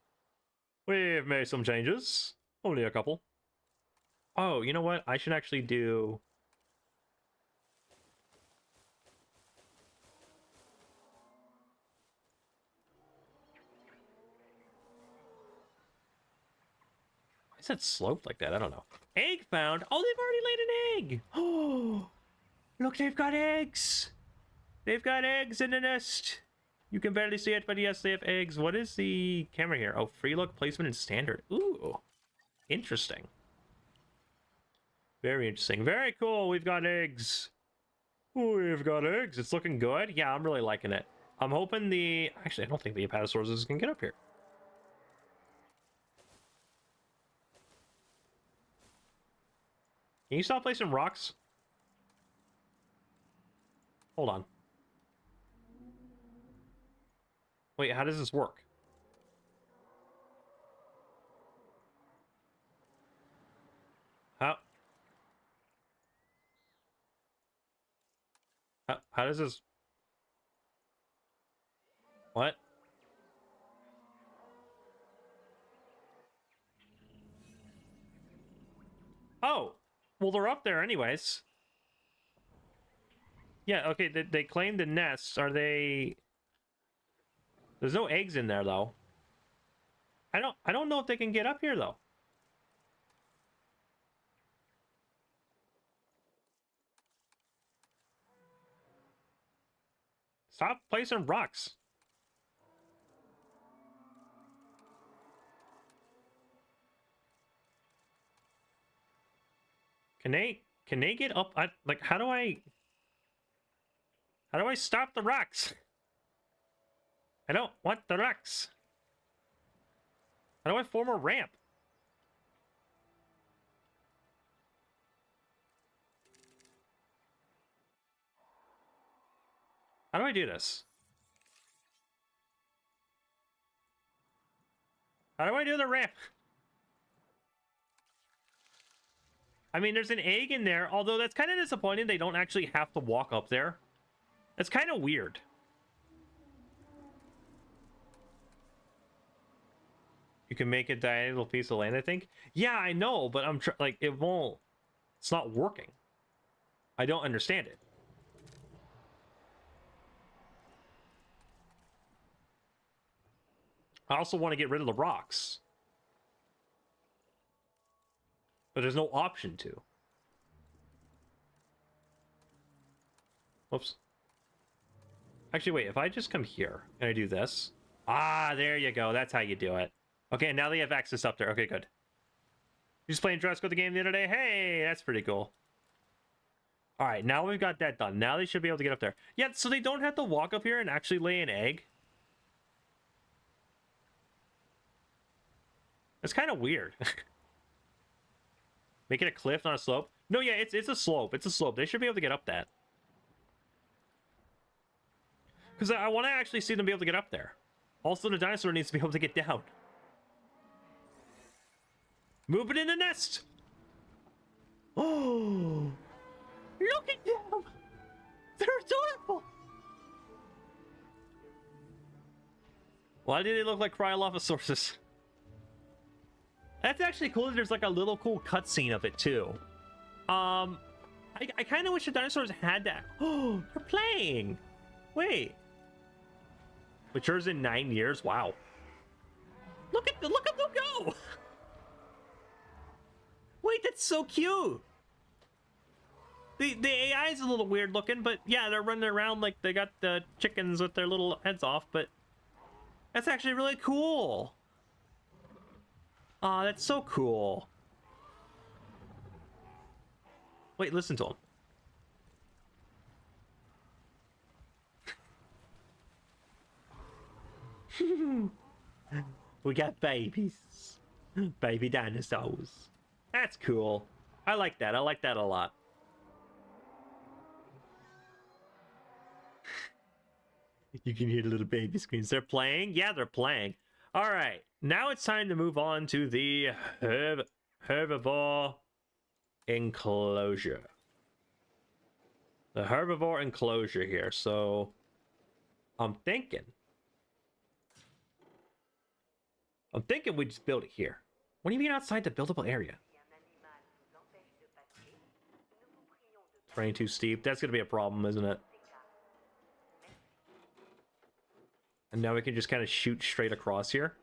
We've made some changes. Only a couple. Oh, you know what? I should actually do... Why is that sloped like that? I don't know. Egg found? Oh, they've already laid an egg! Oh, look, they've got eggs! They've got eggs in the nest! You can barely see it, but yes, they have eggs. What is the camera here? Oh, free look, placement, and standard. Ooh, interesting. Very interesting. Very cool. We've got eggs. We've got eggs. It's looking good. Yeah, I'm really liking it. I'm hoping the... Actually, I don't think the apatosaurs can get up here. Can you stop placing rocks? Hold on. Wait, how does this work? How? How does this... What? Oh! Well, they're up there anyways. Yeah, okay, they claimed the nests. Are they... There's no eggs in there, though. I don't know if they can get up here, though. Stop placing rocks. Can they get up? Like, how do I stop the rocks? I don't want the rocks. How do I form a ramp? How do I do this? How do I do the ramp? I mean, there's an egg in there, although that's kind of disappointing. They don't actually have to walk up there. That's kind of weird. You can make a diagonal piece of land, I think. Yeah, I know, but I'm like, it won't. It's not working. I don't understand it. I also want to get rid of the rocks. But there's no option to. Whoops. Actually, wait, if I just come here and I do this. Ah, there you go. That's how you do it. Okay, now they have access up there. Okay, good. You just playing Jurassic World the game the other day? Hey, that's pretty cool. All right, now we've got that done. Now they should be able to get up there. Yeah, so they don't have to walk up here and actually lay an egg. That's kind of weird. Make it a cliff, not a slope. No, yeah, it's a slope. It's a slope. They should be able to get up that. Because I want to actually see them be able to get up there. Also, the dinosaur needs to be able to get down. Move it in the nest! Oh! Look at them! They're adorable! Why do they look like Cryolophosaurus? That's actually cool that there's like a little cool cutscene of it too. I kind of wish the dinosaurs had that. Oh, they're playing! Wait. Matures in 9 years? Wow. Look at them go! Wait, that's so cute! The AI is a little weird looking, but yeah, they're running around like they got the chickens with their little heads off, but that's actually really cool. Aw, that's so cool. Wait, listen to him. We got babies. Baby dinosaurs. That's cool. I like that. I like that a lot. You can hear the little baby screams. They're playing? Yeah, they're playing. All right. Now it's time to move on to the herbivore enclosure. The herbivore enclosure here. So I'm thinking we just build it here. What do you mean outside the buildable area? 22 steep. That's going to be a problem, isn't it? And now we can just kind of shoot straight across here.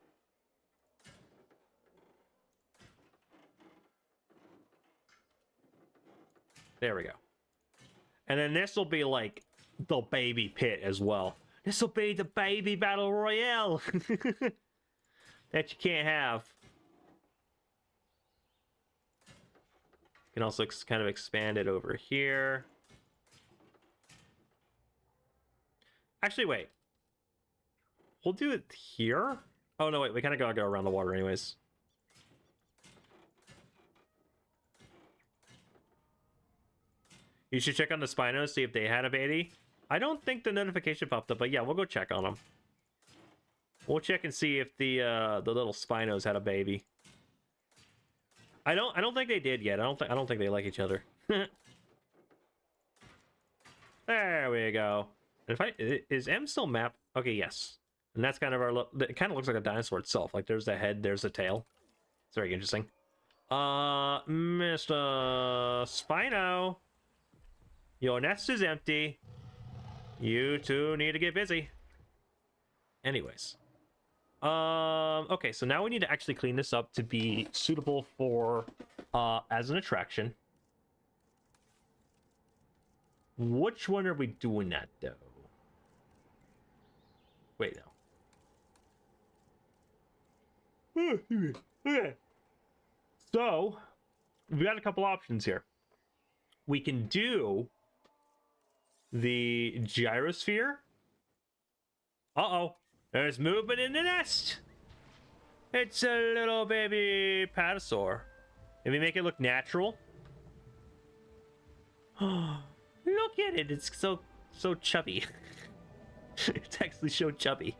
There we go. And then this will be like the baby pit as well. This will be the baby battle royale that you can't have. You can also kind of expand it over here. Actually, wait. We'll do it here. Oh, no, wait. We kind of gotta go around the water anyways. You should check on the Spinos, see if they had a baby. I don't think the notification popped up, but yeah, we'll go check on them. We'll check and see if the little Spinos had a baby. I don't think they did yet. I don't think they like each other. There we go. If is M still map? Okay, yes. And that's kind of our look. It kind of looks like a dinosaur itself. Like there's the head, there's the tail. It's very interesting. Mr. Spino, your nest is empty. You two need to get busy. Anyways. Okay, so now we need to actually clean this up to be suitable for as an attraction. Which one are we doing that though? Wait, no. Okay. So, we got a couple options here. We can do the gyrosphere. Uh-oh. There's movement in the nest. It's a little baby patasaur. If we make it look natural. Look at it. It's so chubby. It's actually so chubby.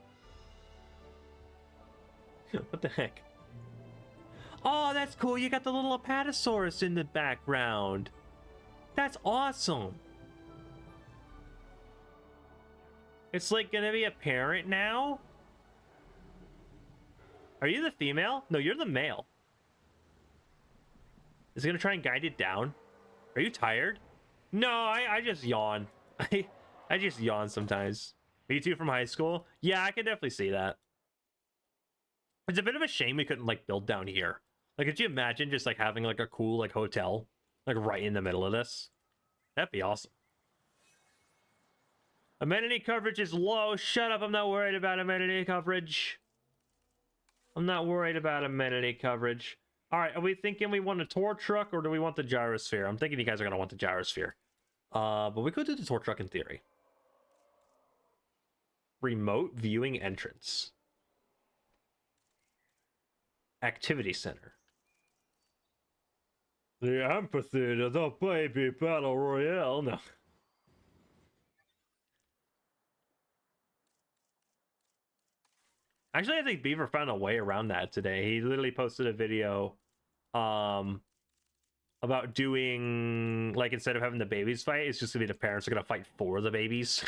What the heck? Oh, that's cool. You got the little Apatosaurus in the background. That's awesome. It's like gonna be a parent now? Are you the female? No, you're the male. Is it gonna try and guide it down? Are you tired? No, I just yawn. I just yawn sometimes. Are you two from high school? Yeah, I can definitely see that. It's a bit of a shame we couldn't like build down here. Like, could you imagine just like having like a cool like hotel like right in the middle of this? That'd be awesome. Amenity coverage is low. Shut up, I'm not worried about amenity coverage. I'm not worried about amenity coverage. All right, are we thinking we want a tour truck or do we want the gyrosphere? I'm thinking you guys are gonna want the gyrosphere. But we could do the tour truck in theory. Remote viewing entrance. Activity center. The amphitheater, the baby battle royale. No. Actually, I think Beaver found a way around that today. He literally posted a video about doing, like, instead of having the babies fight, it's just gonna be the parents are gonna fight for the babies.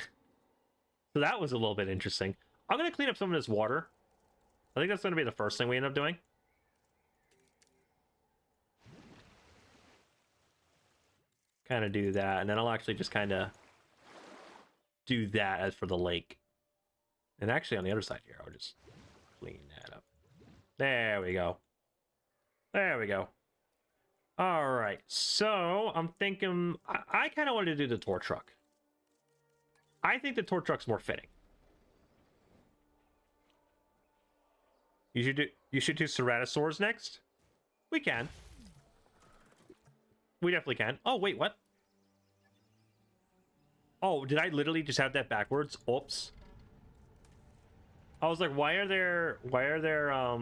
So that was a little bit interesting. I'm gonna clean up some of this water. I think that's gonna be the first thing we end up doing. Kind of do that, and then I'll actually just kind of do that as for the lake. And actually on the other side here, I'll just clean that up. There we go. There we go. All right, so I'm thinking I kind of wanted to do the tour truck. I think the tour truck's more fitting. You should do Ceratosaurs next. We can. We definitely can. Oh wait, what? Oh, did I literally just have that backwards? Oops. I was like, why is there a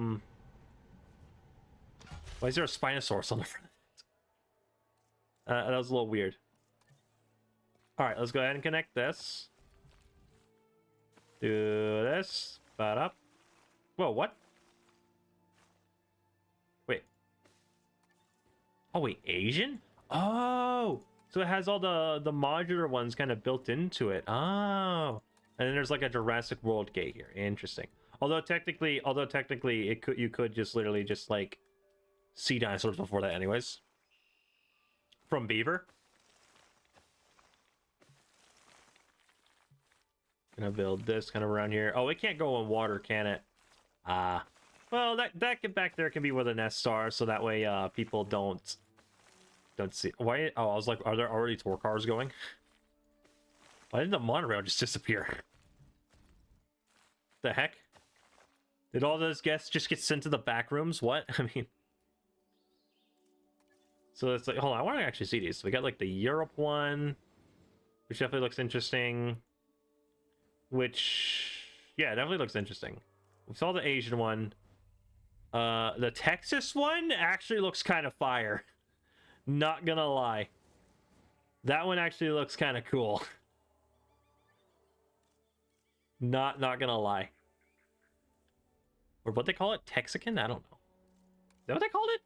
Spinosaurus on the front? That was a little weird. All right, let's go ahead and connect this. Do this. Up. Whoa, what? Wait. Oh wait, Asian? Oh, so it has all the modular ones kind of built into it. Oh. And then there's like a Jurassic World gate here. Interesting. Although technically you could just literally just like see dinosaurs before that anyways. From Beaver. Gonna build this kind of around here. Oh, it can't go in water, can it? Well, that back there can be where the nests are, so that way people don't see. Why? Oh, I was like, are there already tour cars going? Why did the monorail just disappear? The heck? Did all those guests just get sent to the back rooms? What? I mean, so it's like, hold on, I want to actually see these. So we got like the Europe one, which definitely looks interesting. Which, yeah, definitely looks interesting. We saw the Asian one. The Texas one actually looks kind of fire. Not gonna lie. That one actually looks kind of cool. Not gonna lie. Or what they call it? Texican? I don't know. Is that what they called it?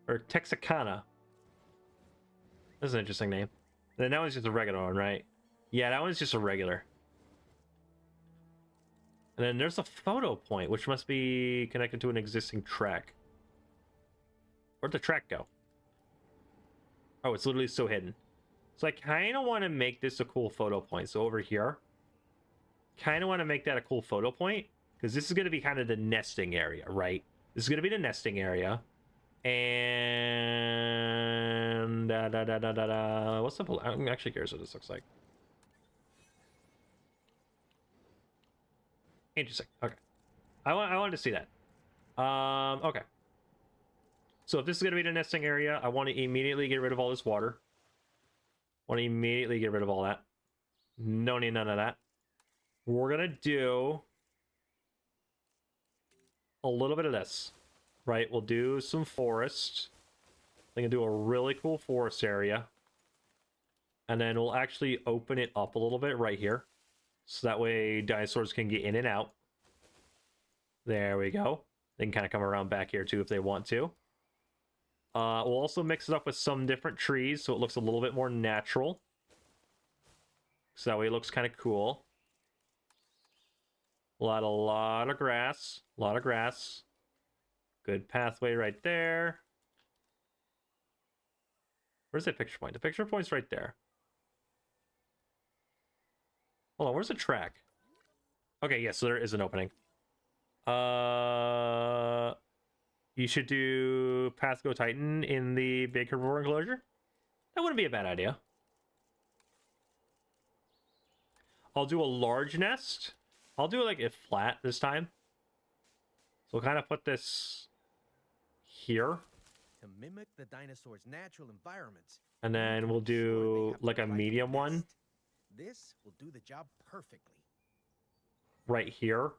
Or Texicana. That's an interesting name. Then that one's just a regular one, right? Yeah, that one's just a regular. And then there's a photo point, which must be connected to an existing track. Where'd the track go? Oh, it's literally so hidden. So I kind of want to make this a cool photo point. So over here, kind of want to make that a cool photo point, because this is going to be kind of the nesting area, right? This is going to be the nesting area. And what's the... I'm actually curious what this looks like. Interesting. Okay. I wanted to see that. Okay. So if this is going to be the nesting area, I want to immediately get rid of all this water. Want to immediately get rid of all that. No need none of that. We're going to do a little bit of this. Right, we'll do some forest. I'm going to do a really cool forest area. And then we'll actually open it up a little bit right here. So that way dinosaurs can get in and out. There we go. They can kind of come around back here too if they want to. We'll also mix it up with some different trees so it looks a little bit more natural. So that way it looks kind of cool. A lot of grass. A lot of grass. Good pathway right there. Where's that picture point? The picture point's right there. Hold on, where's the track? Okay, yeah, so there is an opening. You should do Path Go Titan in the big herbivore enclosure. That wouldn't be a bad idea. I'll do a large nest. I'll do like it flat this time. So we'll kind of put this here. To mimic the dinosaur's natural environments. And then we'll do like a medium one. This will do the job perfectly. Right here.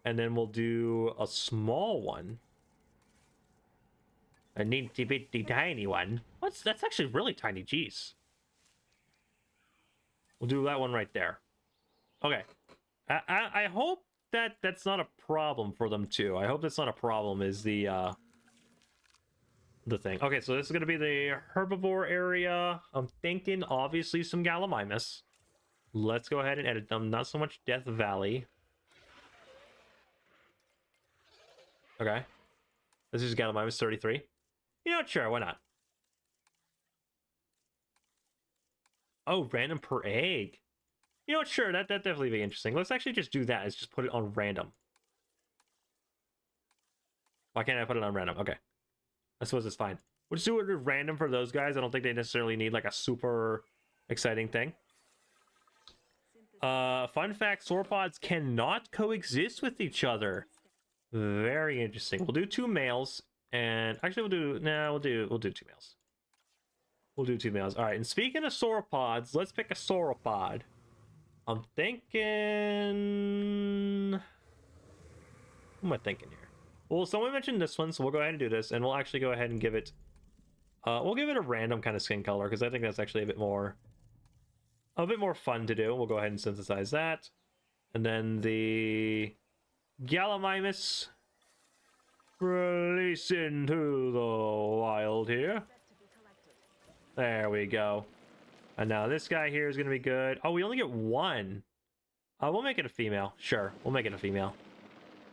And then we'll do a small one. A nitty bitty tiny one. That's actually really tiny, jeez. We'll do that one right there. Okay. I hope that that's not a problem for them too. I hope that's not a problem is the thing. Okay, so this is going to be the herbivore area. I'm thinking obviously some Gallimimus. Let's go ahead and edit them. Not so much Death Valley. Okay. This is Gallimimus 33. You know what? Sure, why not? Oh, random per egg. You know what? Sure, that definitely be interesting. Let's actually just do that. Let's just put it on random. Why can't I put it on random? Okay. I suppose it's fine. We'll just do it random for those guys. I don't think they necessarily need like a super exciting thing. Fun fact, sauropods cannot coexist with each other. Very interesting. We'll do 2 males, and actually we'll do 2 males. We'll do 2 males. All right, and speaking of sauropods, let's pick a sauropod. I'm thinking... What am I thinking here? Well, someone mentioned this one, so we'll go ahead and do this, and we'll actually go ahead and give it... we'll give it a random kind of skin color, because I think that's actually a bit more fun to do. We'll go ahead and synthesize that. And then the Gallimimus release into the wild here. There we go. And now this guy here is going to be good. Oh, we only get 1. We'll make it a female. Sure, we'll make it a female.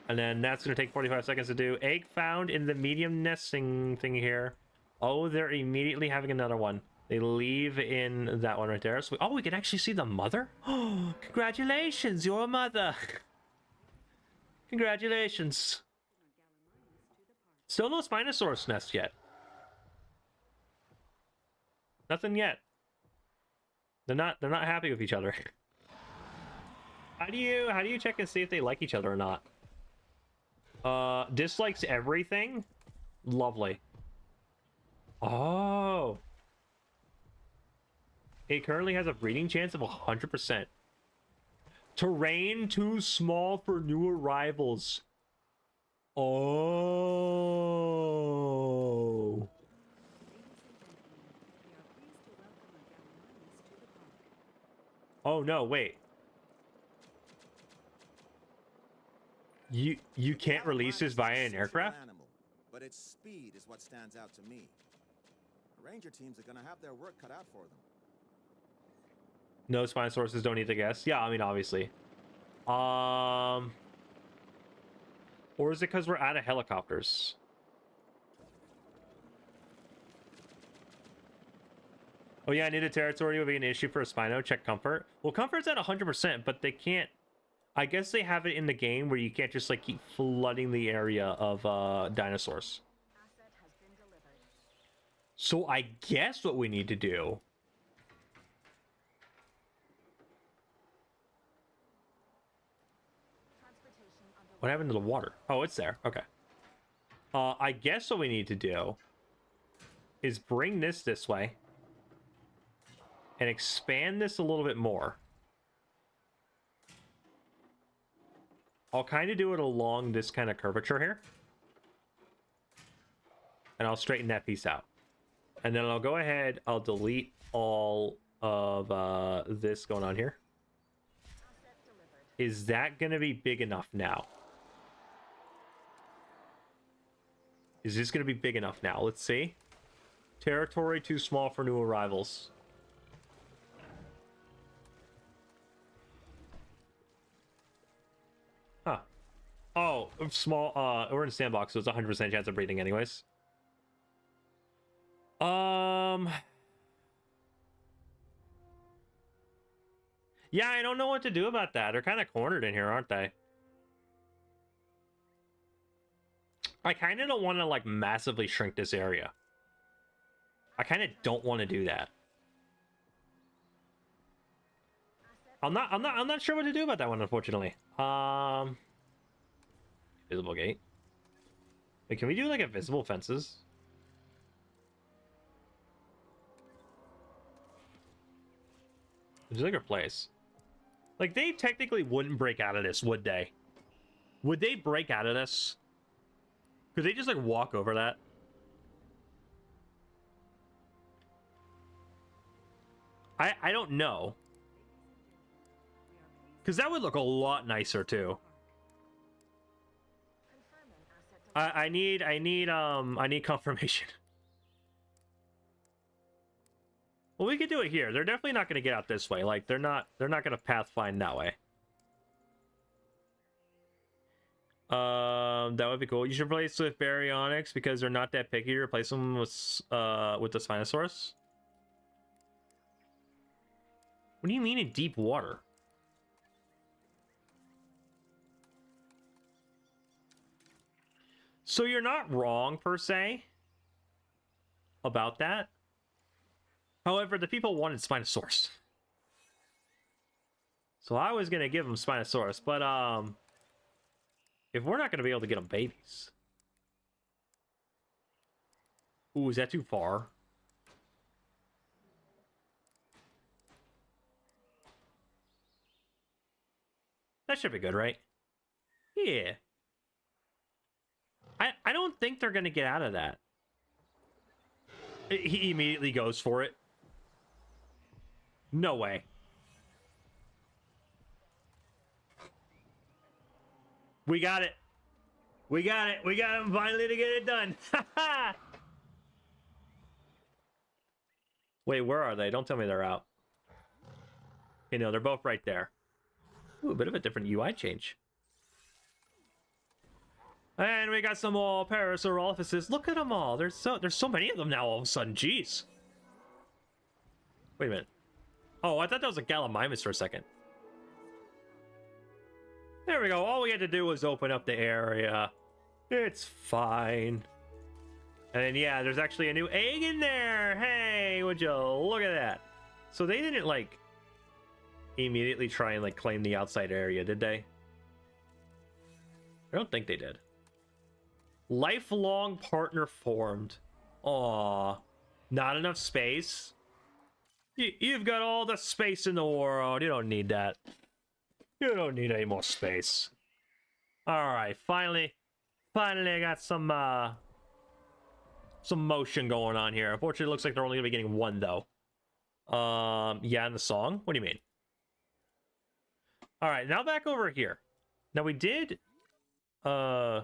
And then that's going to take 45 seconds to do. Egg found in the medium nesting thing here. Oh, they're immediately having another one. They leave in that one right there. So we can actually see the mother? Oh, congratulations, you're a mother. Congratulations. Still no Spinosaurus nest yet. Nothing yet. They're not happy with each other. How do you check and see if they like each other or not? Dislikes everything? Lovely. Oh. It currently has a breeding chance of 100%. Terrain too small for new arrivals. Oh. Oh no, wait. You can't release this via an aircraft? Animal, but its speed is what stands out to me. The ranger teams are gonna have their work cut out for them. No spine sources don't need to guess. Yeah, I mean obviously. Or is it because we're out of helicopters? Oh yeah, needed territory would be an issue for a Spino. Check comfort. Well, comfort's at 100%, but they can't. I guess they have it in the game where you can't just like keep flooding the area of dinosaurs. Asset has been delivered. So I guess what we need to do. Transportation underway. What happened to the water? Oh, it's there. Okay. I guess what we need to do is bring this way and expand this a little bit more. I'll kind of do it along this kind of curvature here. And I'll straighten that piece out. And then I'll go ahead, I'll delete all of this going on here. Asset delivered. Is that going to be big enough now? Is this going to be big enough now? Let's see. Territory too small for new arrivals. Huh. Oh, small. We're in sandbox, so it's 100% chance of breathing anyways. Yeah, I don't know what to do about that. They're kind of cornered in here, aren't they? I kind of don't want to like massively shrink this area. I kind of don't want to do that. I'm not sure what to do about that one, unfortunately. Visible gate. Wait, can we do like invisible fences? Just like replace. Like they technically wouldn't break out of this, would they? Would they break out of this? Could they just like walk over that? I don't know. Because that would look a lot nicer too. Confirming asset delivered. I need confirmation. Well, we could do it here. They're definitely not going to get out this way. Like they're not going to pathfind that way. That would be cool. You should replace with baryonyx because they're not that picky. Replace them with the Spinosaurus. What do you mean in deep water? So you're not wrong per se about that. However, the people wanted Spinosaurus. So I was gonna give them Spinosaurus, but if we're not gonna be able to get them babies. Ooh, is that too far? That should be good, right? Yeah. I don't think they're gonna get out of that. He immediately goes for it. No way. We got it. We got it. We got him finally to get it done. Wait, where are they? Don't tell me they're out. You know, they're both right there. Ooh, a bit of a different UI change. And we got some more Parasaurolophuses. Look at them all. There's so many of them now all of a sudden. Jeez. Wait a minute. Oh, I thought that was a Gallimimus for a second. There we go. All we had to do was open up the area. It's fine. And then, yeah, there's actually a new egg in there. Hey, would you look at that? So they didn't, like, immediately try and, like, claim the outside area, did they? I don't think they did. Lifelong partner formed. Aw. Not enough space? You've got all the space in the world. You don't need that. You don't need any more space. Alright, finally finally got some motion going on here. Unfortunately, it looks like they're only gonna be getting one though. Yeah, in the song. What do you mean? All right, now back over here. Now we did. I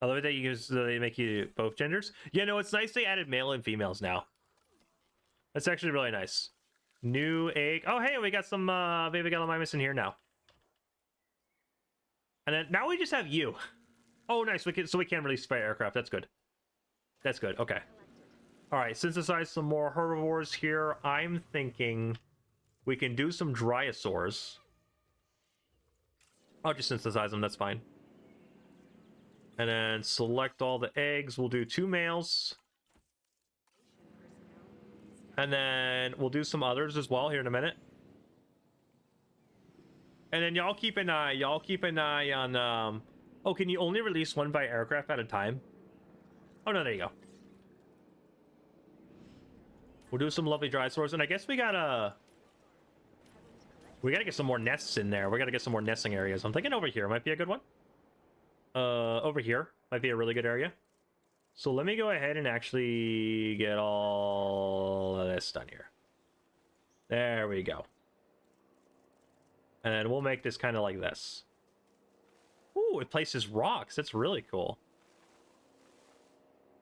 love that they make you both genders. Yeah, no, it's nice they added male and females now. That's actually really nice. New egg. Oh, hey, we got some baby Gallimimus in here now. And then now we just have you. Oh, nice. We can release fire aircraft. That's good. That's good. Okay. All right. Synthesize some more herbivores here. I'm thinking we can do some Dryosaurs. I'll just synthesize them. That's fine. And then select all the eggs. We'll do 2 males. And then we'll do some others as well here in a minute. And then y'all keep an eye. Y'all keep an eye on. Oh, can you only release 1 by aircraft at a time? Oh no, there you go. We'll do some lovely Dryosaurs, and I guess we gotta get some more nests in there. We gotta get some more nesting areas. I'm thinking over here might be a good one. Over here might be a really good area. So let me go ahead and actually get all of this done here. There we go. And then we'll make this kind of like this. Ooh, it places rocks. That's really cool.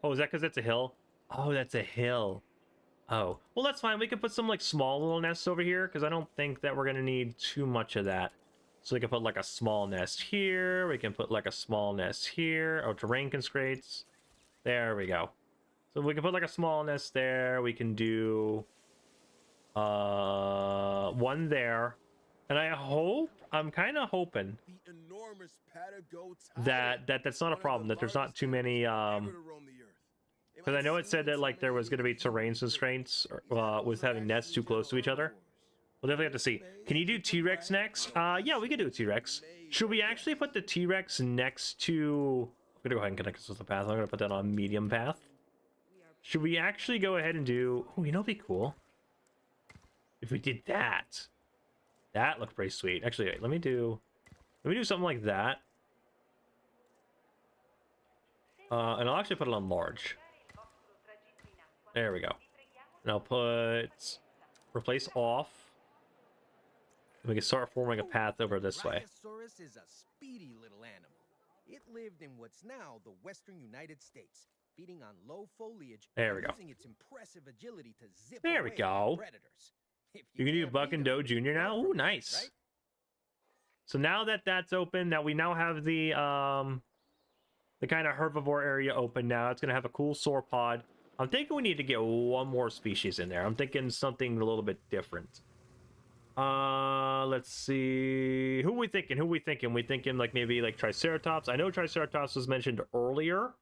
Oh, is that because it's a hill? Oh, that's a hill. Oh, well, that's fine. We can put some like small little nests over here because I don't think that we're going to need too much of that. So we can put like a small nest here. We can put like a small nest here. Oh, terrain constraints. There we go. So we can put like a small nest there. We can do one there. And I'm kind of hoping that's not a problem, that there's not too many because I know it said that like there was going to be terrain constraints with having nests too close to each other. We'll definitely have to see. Can you do T-Rex next? Yeah, we could do a T-Rex. Should we actually put the T-Rex next to... I'm gonna go ahead and connect this with the path. I'm gonna put that on medium path. Should we actually go ahead and do... Oh, you know what'd be cool? If we did that. That looked pretty sweet. Actually, wait, let me do something like that. And I'll actually put it on large. There we go. And I'll put... Replace off. We can start forming a path over this way. Brachiosaurus is a speedy little animal. It lived in what's now the western United States, feeding on low foliage. There we go. Using its impressive agility to zip there we away go. predators. You can do Buck and Doe Jr. now. Ooh, nice. Right? So now that that's open, now we now have the kind of herbivore area open now. It's gonna have a cool sauropod. I'm thinking we need to get one more species in there. I'm thinking something a little bit different. Let's see. Who are we thinking? We thinking like maybe like Triceratops. I know Triceratops was mentioned earlier.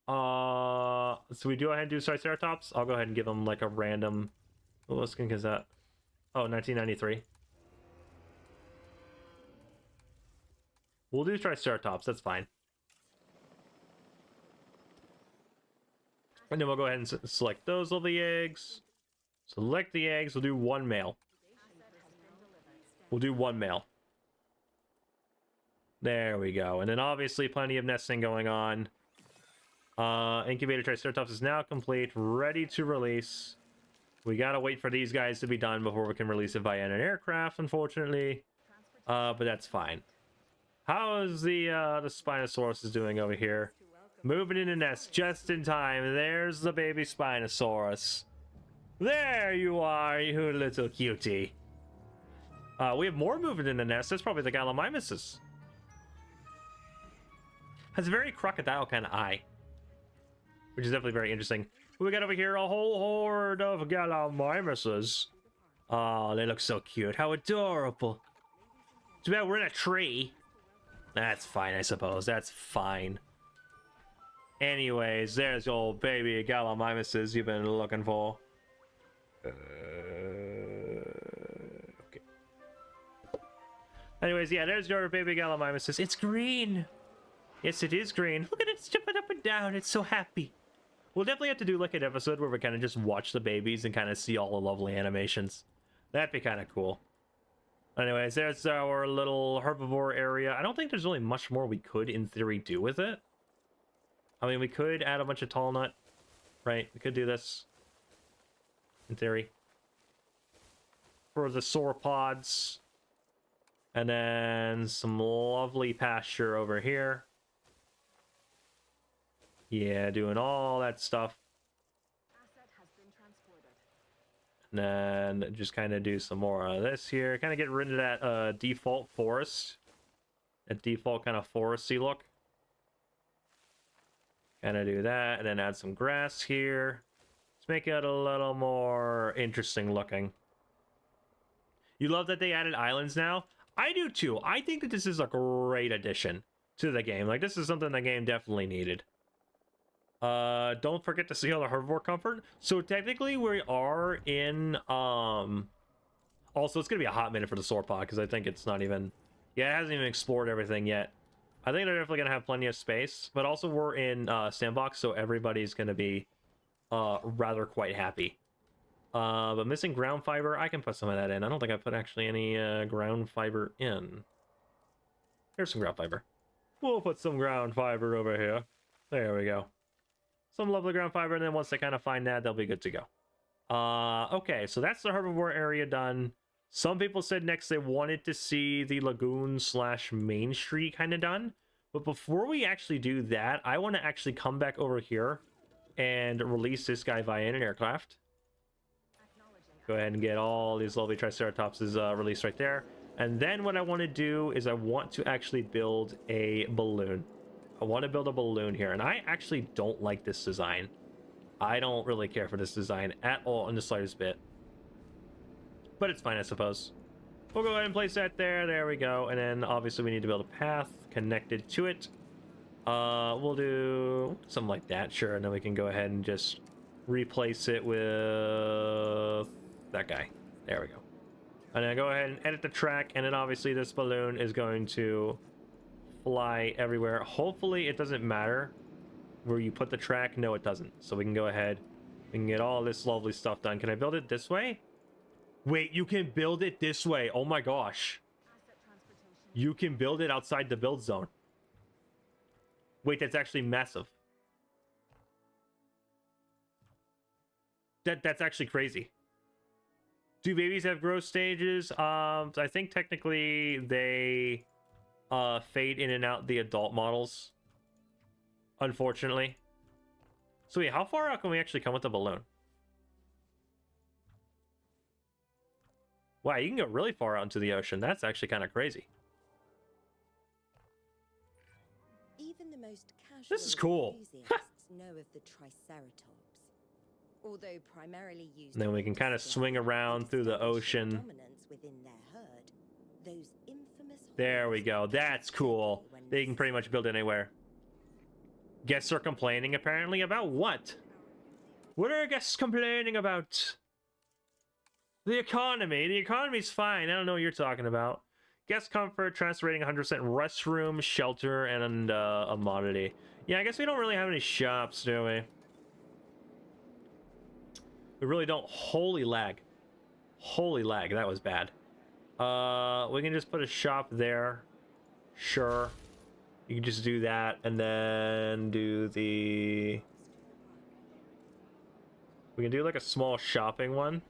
So we do go ahead and do Triceratops. I'll go ahead and give them like a random... What skink is that? Oh, 1993. We'll do Triceratops. That's fine. And then we'll go ahead and select those lovely eggs. Select the eggs. We'll do 1 male. We'll do 1 male. There we go. And then obviously plenty of nesting going on. Incubator Triceratops is now complete. Ready to release. We gotta wait for these guys to be done before we can release it via an aircraft, unfortunately. But that's fine. How is the Spinosaurus is doing over here? Moving in the nest just in time. There's the baby Spinosaurus. There you are, you little cutie. We have more moving in the nest. That's probably the Gallimimuses. Has a very crocodile kind of eye, which is definitely very interesting. We got over here a whole horde of Gallimimuses. Oh, they look so cute. How adorable. Too bad we're in a tree. That's fine, I suppose. That's fine. Anyways, there's your old baby Gallimimuses you've been looking for. Okay. Anyways, yeah, there's your baby Gallimimuses. It's green. Yes, it is green. Look at it jumping up and down. It's so happy. We'll definitely have to do like an episode where we kind of just watch the babies and kind of see all the lovely animations. That'd be kind of cool. Anyways, there's our little herbivore area. I don't think there's really much more we could, in theory, do with it. I mean, we could add a bunch of tall nut, right? We could do this, in theory, for the sauropods. And then some lovely pasture over here. Yeah, doing all that stuff. Asset has been transported. And then just kind of do some more of this here. Kind of get rid of that default forest. That default kind of foresty look. Kind of do that, and then add some grass here. Let's make it a little more interesting looking. You love that they added islands now? I do too. I think that this is a great addition to the game. Like, this is something the game definitely needed. Don't forget to see all the herbivore comfort. So technically we are in also it's gonna be a hot minute for the sauropod because I think it's not even, yeah, it hasn't even explored everything yet. I think they're definitely gonna have plenty of space, but also we're in sandbox, so everybody's gonna be rather quite happy. But missing ground fiber, I can put some of that in. I don't think I put actually any ground fiber in. Here's some ground fiber. We'll put some ground fiber over here. There we go. Some lovely ground fiber, and then once they kind of find that, they'll be good to go. Okay, so that's the herbivore area done. Some people said next they wanted to see the lagoon / main street kind of done. But before we actually do that, I want to actually come back over here and release this guy via an aircraft. Go ahead and get all these lovely triceratopses released right there. And then what I want to do is I want to actually build a balloon. I want to build a balloon here, and I actually don't like this design. I don't really care for this design at all in the slightest bit. But it's fine, I suppose. We'll go ahead and place that there. There we go. And then obviously we need to build a path connected to it. We'll do something like that, sure. And then we can go ahead and just replace it with that guy. There we go. And then go ahead and edit the track. And then obviously this balloon is going to fly everywhere. Hopefully it doesn't matter where you put the track. No, it doesn't. So we can go ahead. We can get all this lovely stuff done. Can I build it this way? Wait, you can build it this way. Oh my gosh. You can build it outside the build zone. Wait, that's actually massive. That's actually crazy. Do babies have growth stages? I think technically they fade in and out the adult models, unfortunately. So wait, how far out can we actually come with the balloon? Wow, you can go really far out into the ocean. That's actually kind of crazy. Even the most casual This is cool. enthusiasts know of the Triceratops. Although primarily used And then we can kind of swing around through the ocean. dominance within their herd, those infamous There we go. That's cool. They can pretty much build it anywhere. Guests are complaining apparently about what? What are guests complaining about? The economy. The economy's fine. I don't know what you're talking about. Guest comfort, transfer rating 100%, restroom, shelter, and amenity. Yeah, I guess we don't really have any shops, do we? We really don't. Holy lag. Holy lag. That was bad. We can just put a shop there. Sure. You can just do that, and then do the... We can do like a small shopping one.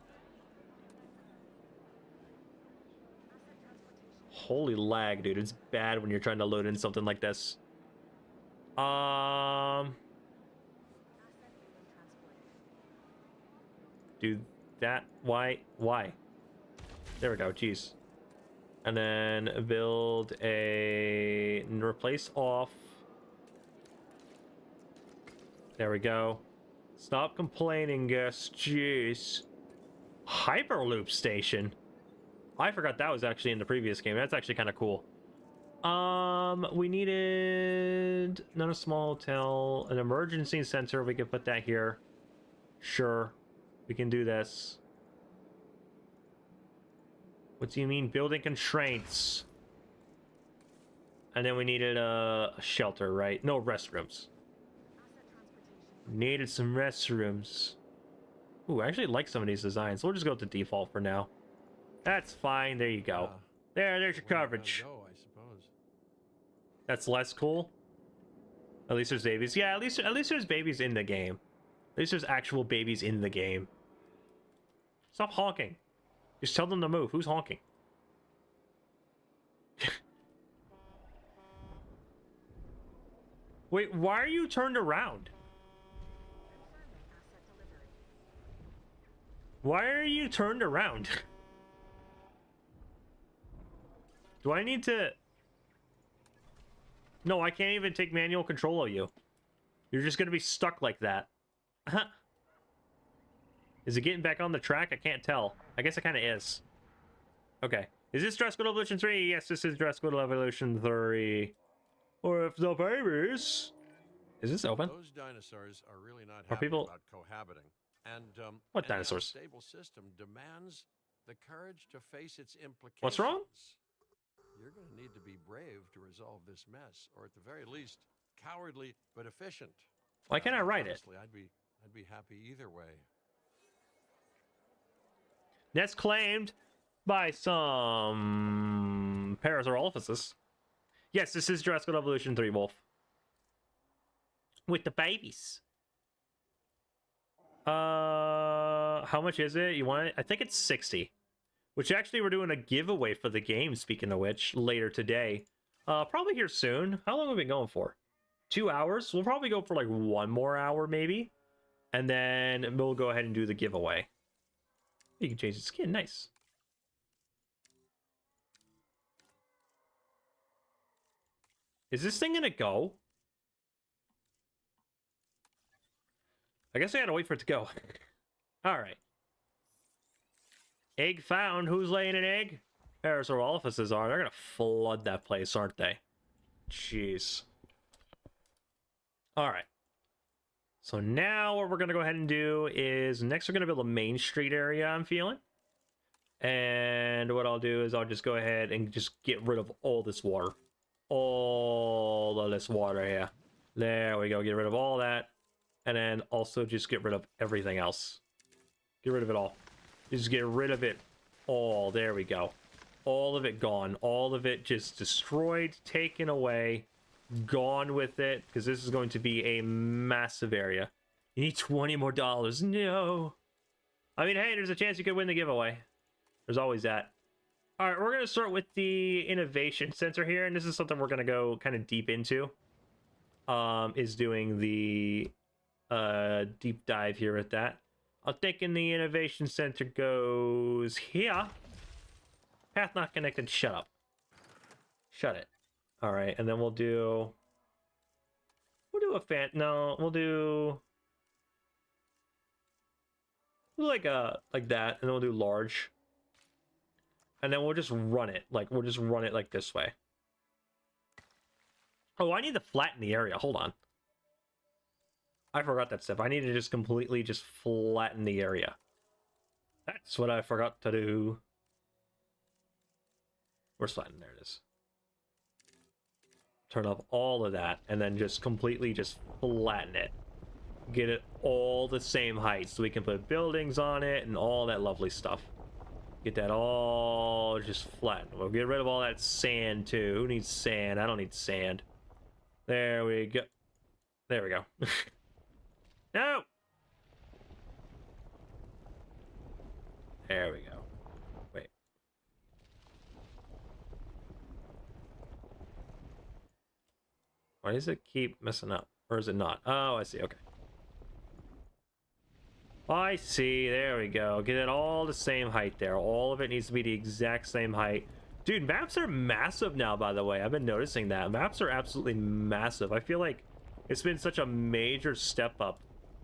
Holy lag, dude. It's bad when you're trying to load in something like this. Do that. Why? There we go. Jeez. And then build a... Replace off. There we go. Stop complaining, guys. Jeez. Hyperloop station. I forgot that was actually in the previous game. That's actually kind of cool. We needed not a small hotel, an emergency center. We could put that here. Sure, we can do this. What do you mean building constraints? And then we needed a shelter, right? No, restrooms. Needed some restrooms. Ooh, I actually like some of these designs. We'll just go with the default for now. That's fine. There you go. There's your Where you gotta coverage. Go, I suppose. That's less cool. At least there's babies. Yeah, at least there's babies in the game. At least there's actual babies in the game. Stop honking. Just tell them to move. Who's honking? Wait, why are you turned around? Confirming asset delivery. Why are you turned around? Do I need to... No, I can't even take manual control of you. You're just gonna be stuck like that. Is it getting back on the track? I can't tell. I guess it kind of is. Okay. Is this Jurassic World Evolution 3? Yes, this is Jurassic World Evolution 3. Or if the babies... Is this open? Those dinosaurs are really not Are happy people- about cohabiting. And What any dinosaurs? unstable system demands the courage to face its implications. What's wrong? You're going to need to be brave to resolve this mess, or at the very least, cowardly but efficient. Why can't I write it? Honestly, I'd be happy either way. That's claimed by some Parasaurolophus. Yes, this is Jurassic World Evolution 3, Wolf. With the babies. How much is it? You want it? I think it's 60. Which actually we're doing a giveaway for the game, speaking of which, later today. Probably here soon. How long have we been going for? 2 hours? We'll probably go for like 1 more hour, maybe. And then we'll go ahead and do the giveaway. You can change the skin. Nice. Is this thing gonna go? I guess I gotta wait for it to go. Alright. Egg found. Who's laying an egg? Parasaurolophuses are. They're gonna flood that place, aren't they? Jeez. Alright. So now what we're gonna go ahead and do is next we're gonna build a main street area, I'm feeling. And what I'll do is I'll just go ahead and just get rid of all this water. All of this water here. There we go. Get rid of all that. And then also just get rid of everything else. Get rid of it all. Just get rid of it all. There we go. All of it gone. All of it just destroyed, taken away, gone with it. Because this is going to be a massive area. You need $20 more. No. I mean, hey, there's a chance you could win the giveaway. There's always that. All right, we're going to start with the innovation center here. And this is something we're going to go kind of deep into. Is doing the deep dive here with that. I'm thinking the innovation center goes here. Path not connected. Shut up. Shut it. All right, and then we'll do a fan. No, we'll do like that, and then we'll do large, and then we'll just run it like this way. Oh, I need to flatten the area. Hold on. I forgot that step. I need to just completely just flatten the area. That's what I forgot to do. Where's flatten? There it is. Turn off all of that, and then just completely just flatten it. Get it all the same height, so we can put buildings on it and all that lovely stuff. Get that all just flattened. We'll get rid of all that sand, too. Who needs sand? I don't need sand. There we go. There we go. No! There we go. Wait. Why does it keep messing up? Or is it not? Oh, I see. Okay. I see. There we go. Get it all the same height there. All of it needs to be the exact same height. Dude, maps are massive now, by the way. I've been noticing that. Maps are absolutely massive. I feel like it's been such a major step up.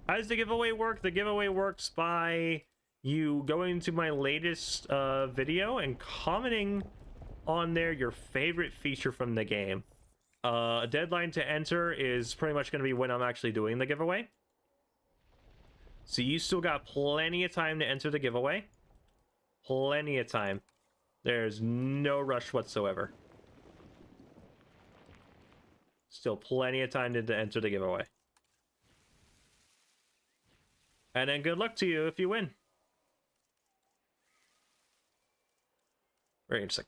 How does the giveaway work? The giveaway works by you going to my latest video and commenting on there your favorite feature from the game. A deadline to enter is pretty much going to be when I'm actually doing the giveaway. So you still got plenty of time to enter the giveaway. Plenty of time. There's no rush whatsoever. Still plenty of time to enter the giveaway. And then good luck to you if you win. Very interesting.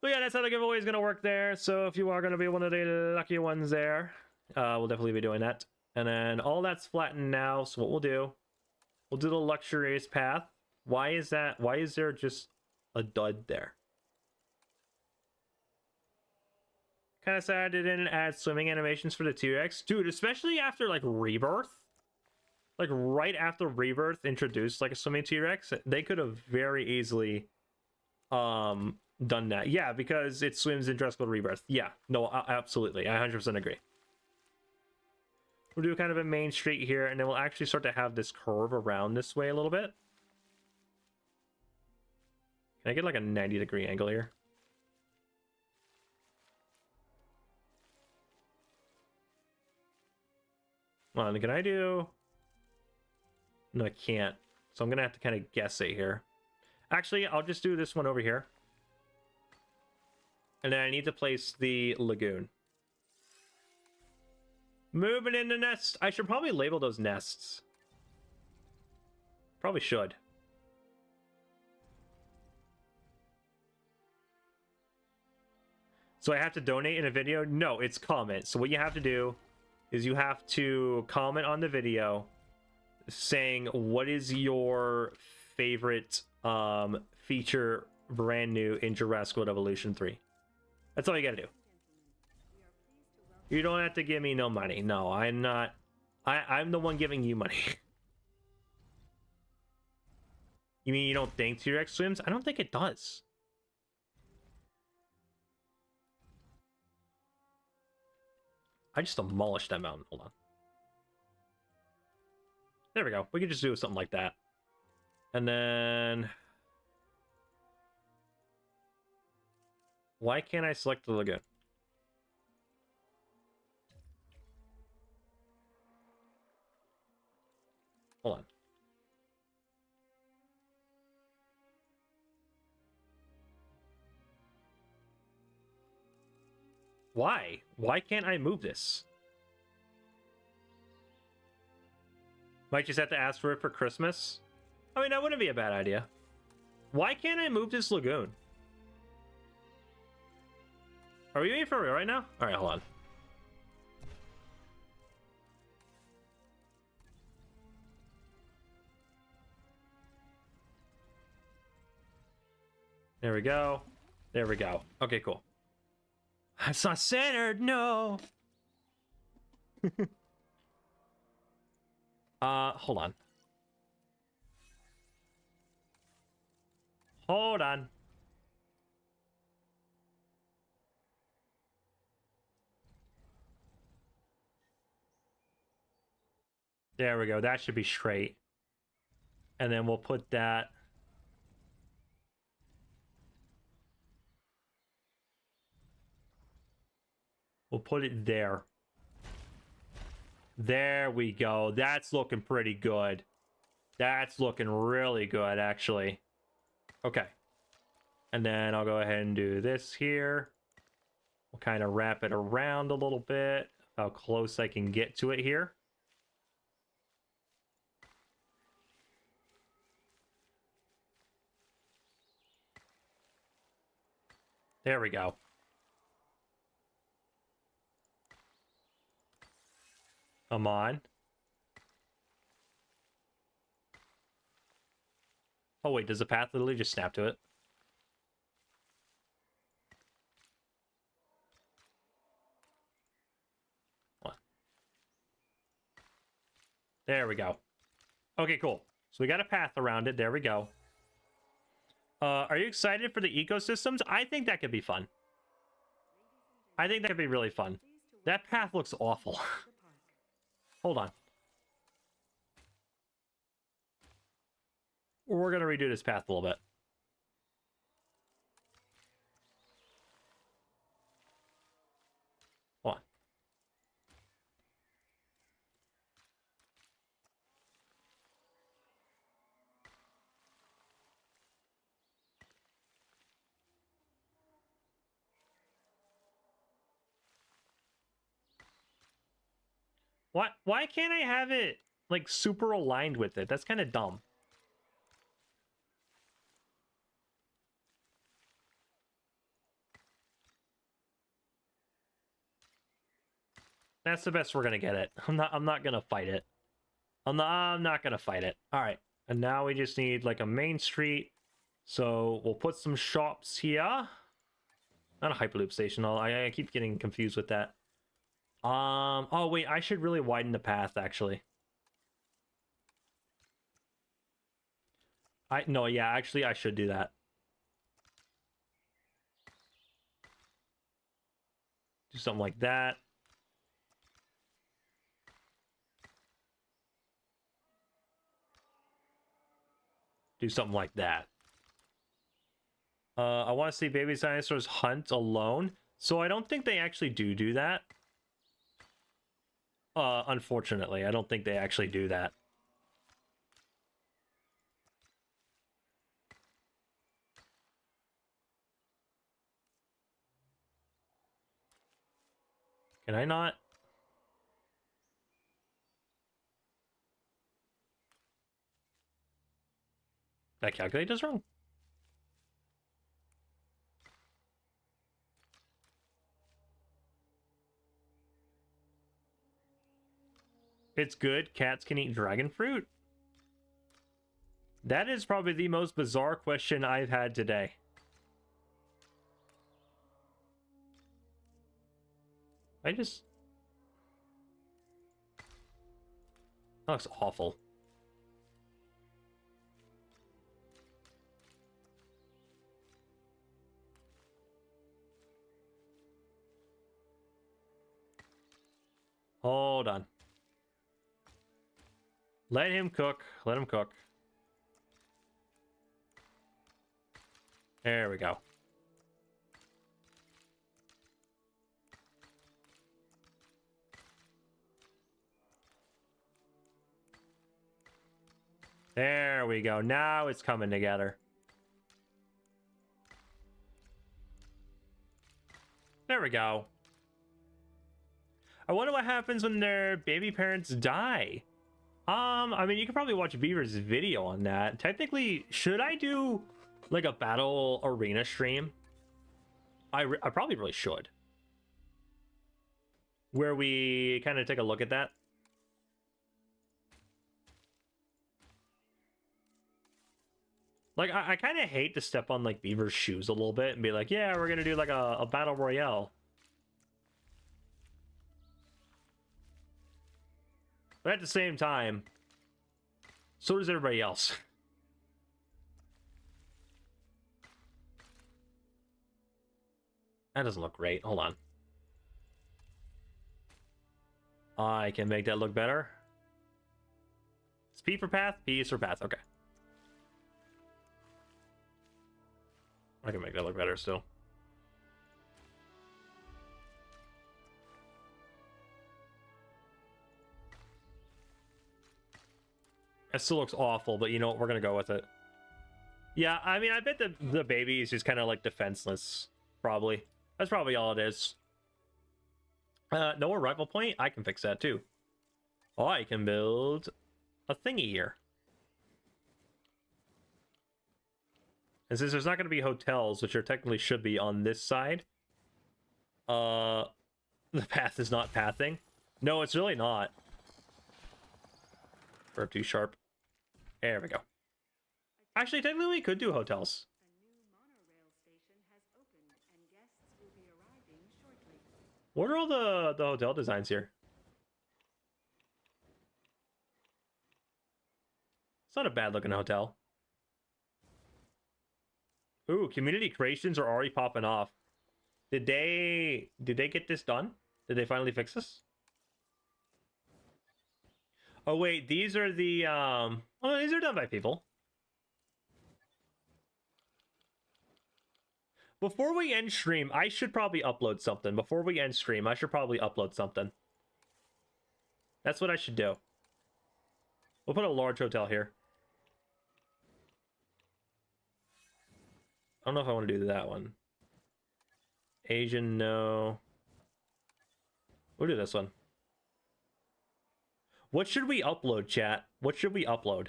But yeah, that's how the giveaway is going to work there. So if you are going to be one of the lucky ones there, we'll definitely be doing that. And then all that's flattened now. So what we'll do the luxurious path. Why is that? Why is there just a dud there? Kind of sad they didn't add swimming animations for the T-Rex. Dude, especially after, like, Rebirth. Like, right after Rebirth introduced, like, a swimming T-Rex. They could have very easily done that. Yeah, because it swims in Jurassic World Rebirth. Yeah, no, absolutely. I 100% agree. We'll do kind of a main street here, and then we'll actually start to have this curve around this way a little bit. Can I get, like, a 90-degree angle here? Come on, can I do... No, I can't. So I'm going to have to kind of guess it here. Actually, I'll just do this one over here. And then I need to place the lagoon. Moving in the nest. I should probably label those nests. Probably should. So I have to donate in a video? No, it's comment. So what you have to do is you have to comment on the video saying what is your favorite feature brand new in Jurassic World Evolution 3. That's all you gotta do. You don't have to give me no money. No, I'm not. I'm the one giving you money. You mean you don't think T-Rex swims? I don't think it does. I just demolished that mountain. Hold on. There we go. We could just do something like that. And then... Why can't I select the lagoon? Hold on. Why? Why can't I move this? Might just have to ask for it for Christmas. I mean, that wouldn't be a bad idea. Why can't I move this lagoon? Are we waiting for real right now? All right, hold on. There we go. There we go. Okay, cool. It's not centered, no. Hold on. Hold on. There we go. That should be straight. And then we'll put that. We'll put it there. There we go. That's looking pretty good. That's looking really good, actually. Okay. And then I'll go ahead and do this here. We'll kind of wrap it around a little bit. How close I can get to it here. There we go. Come on. Oh wait, does the path literally just snap to it? What? There we go. Okay, cool. So we got a path around it. There we go. Are you excited for the ecosystems? I think that could be fun. I think that could be really fun. That path looks awful. Hold on. We're going to redo this path a little bit. Hold on. Why can't I have it, like, super aligned with it? That's kind of dumb. That's the best we're gonna get it. I'm not gonna fight it. I'm not gonna fight it. All right, and now we just need like a main street. So we'll put some shops here. Not a hyperloop station. I keep getting confused with that. Oh wait, I should really widen the path actually. No, yeah, actually I should do that. Do something like that. Do something like that. I want to see baby dinosaurs hunt alone. So I don't think they actually do that. Unfortunately, I don't think they actually do that. Can I not? That calculator's wrong. It's good. Cats can eat dragon fruit. That is probably the most bizarre question I've had today. That looks awful. Hold on. Let him cook. Let him cook. There we go. There we go. Now it's coming together. There we go. I wonder what happens when their baby parents die. I mean, you could probably watch Beaver's video on that. Technically, should I do like a battle arena stream? I probably really should. Where we kind of take a look at that. Like, I kind of hate to step on like Beaver's shoes a little bit and be like, yeah, we're gonna do like a battle royale. But at the same time, so does everybody else. That doesn't look great. Hold on. I can make that look better. It's P for path, P is for path. Okay. I can make that look better still. It still looks awful, but you know what? We're going to go with it. Yeah, I mean, I bet the baby is just kind of like defenseless, probably. That's probably all it is. No arrival point? I can fix that too. Oh, I can build a thingy here. And since there's not going to be hotels, which there technically should be on this side, the path is not pathing. No, it's really not. Or too sharp. There we go. Actually, technically, we could do hotels. A new monorail station has opened and guests will be arriving shortly. What are all the hotel designs here? It's not a bad looking hotel. Ooh, community creations are already popping off. Did they get this done? Did they finally fix this? Oh wait, these are the oh, these are done by people. Before we end stream, I should probably upload something. Before we end stream, I should probably upload something. That's what I should do. We'll put a large hotel here. I don't know if I want to do that one. Asian, no. We'll do this one. What should we upload, chat? What should we upload?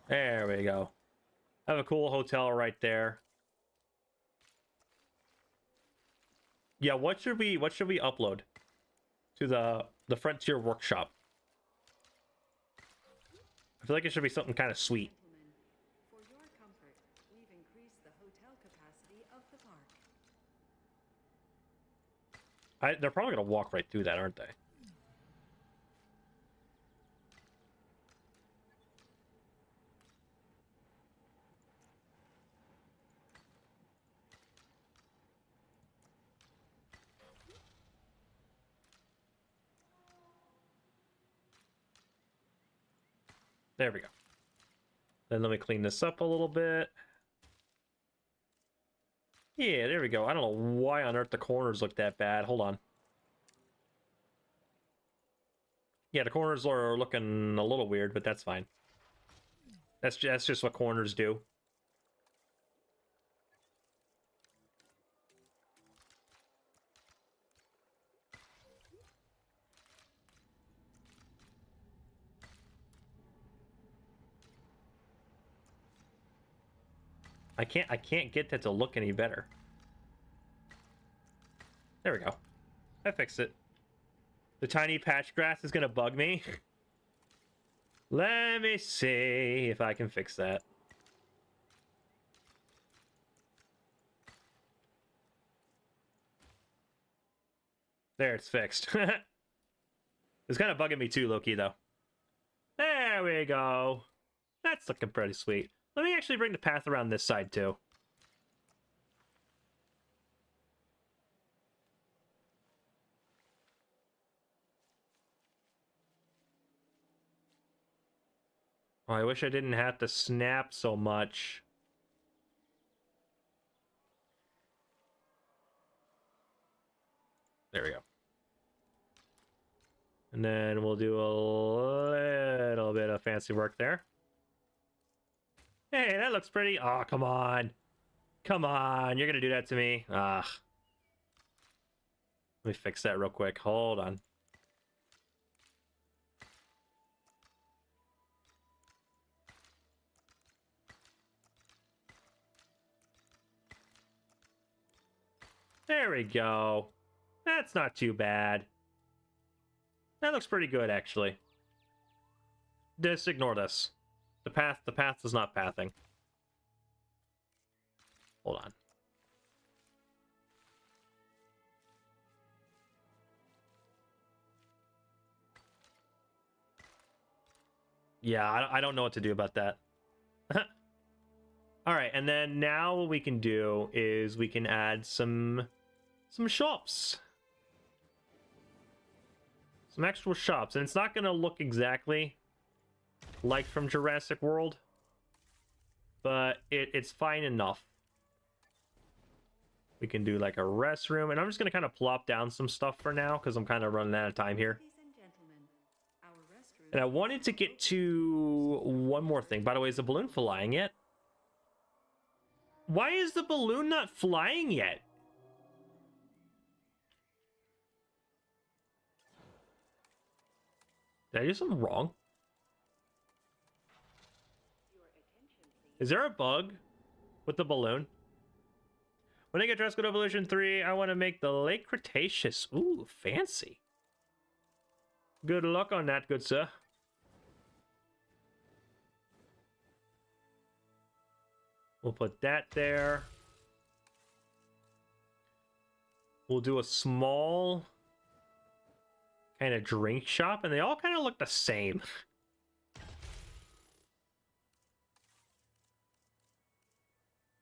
There we go. Have a cool hotel right there. Yeah, what should we upload to the Frontier Workshop? I feel like it should be something kind of sweet. Gentlemen, for your comfort, we've increased the hotel capacity of the park. They're probably gonna walk right through that, aren't they? There we go. Then let me clean this up a little bit. Yeah, there we go. I don't know why on earth the corners look that bad. Hold on. Yeah, the corners are looking a little weird, but that's fine. That's just what corners do. I can't get that to look any better. There we go. I fixed it. The tiny patch grass is gonna bug me. Let me see if I can fix that. There, it's fixed. It's kind of bugging me too, Loki, though. There we go. That's looking pretty sweet. Let me actually bring the path around this side, too. Oh, I wish I didn't have to snap so much. There we go. And then we'll do a little bit of fancy work there. Hey, that looks pretty. Oh, come on. Come on. You're going to do that to me. Ah. Let me fix that real quick. Hold on. There we go. That's not too bad. That looks pretty good, actually. Just ignore this. The path is not pathing. Hold on. Yeah, I don't know what to do about that. All right, and then now what we can do is we can add some shops. Some actual shops, and it's not going to look exactly like from Jurassic World, but it's fine enough. We can do like a restroom, and I'm just going to kind of plop down some stuff for now because I'm kind of running out of time here. Ladies and gentlemen, our restroom. And I wanted to get to one more thing. By the way, is the balloon flying yet? Why is the balloon not flying yet? Did I do something wrong? Is there a bug with the balloon? When I get Jurassic World Evolution 3, I want to make the Late Cretaceous. Ooh, fancy. Good luck on that, good sir. We'll put that there. We'll do a small kind of drink shop, and they all kind of look the same.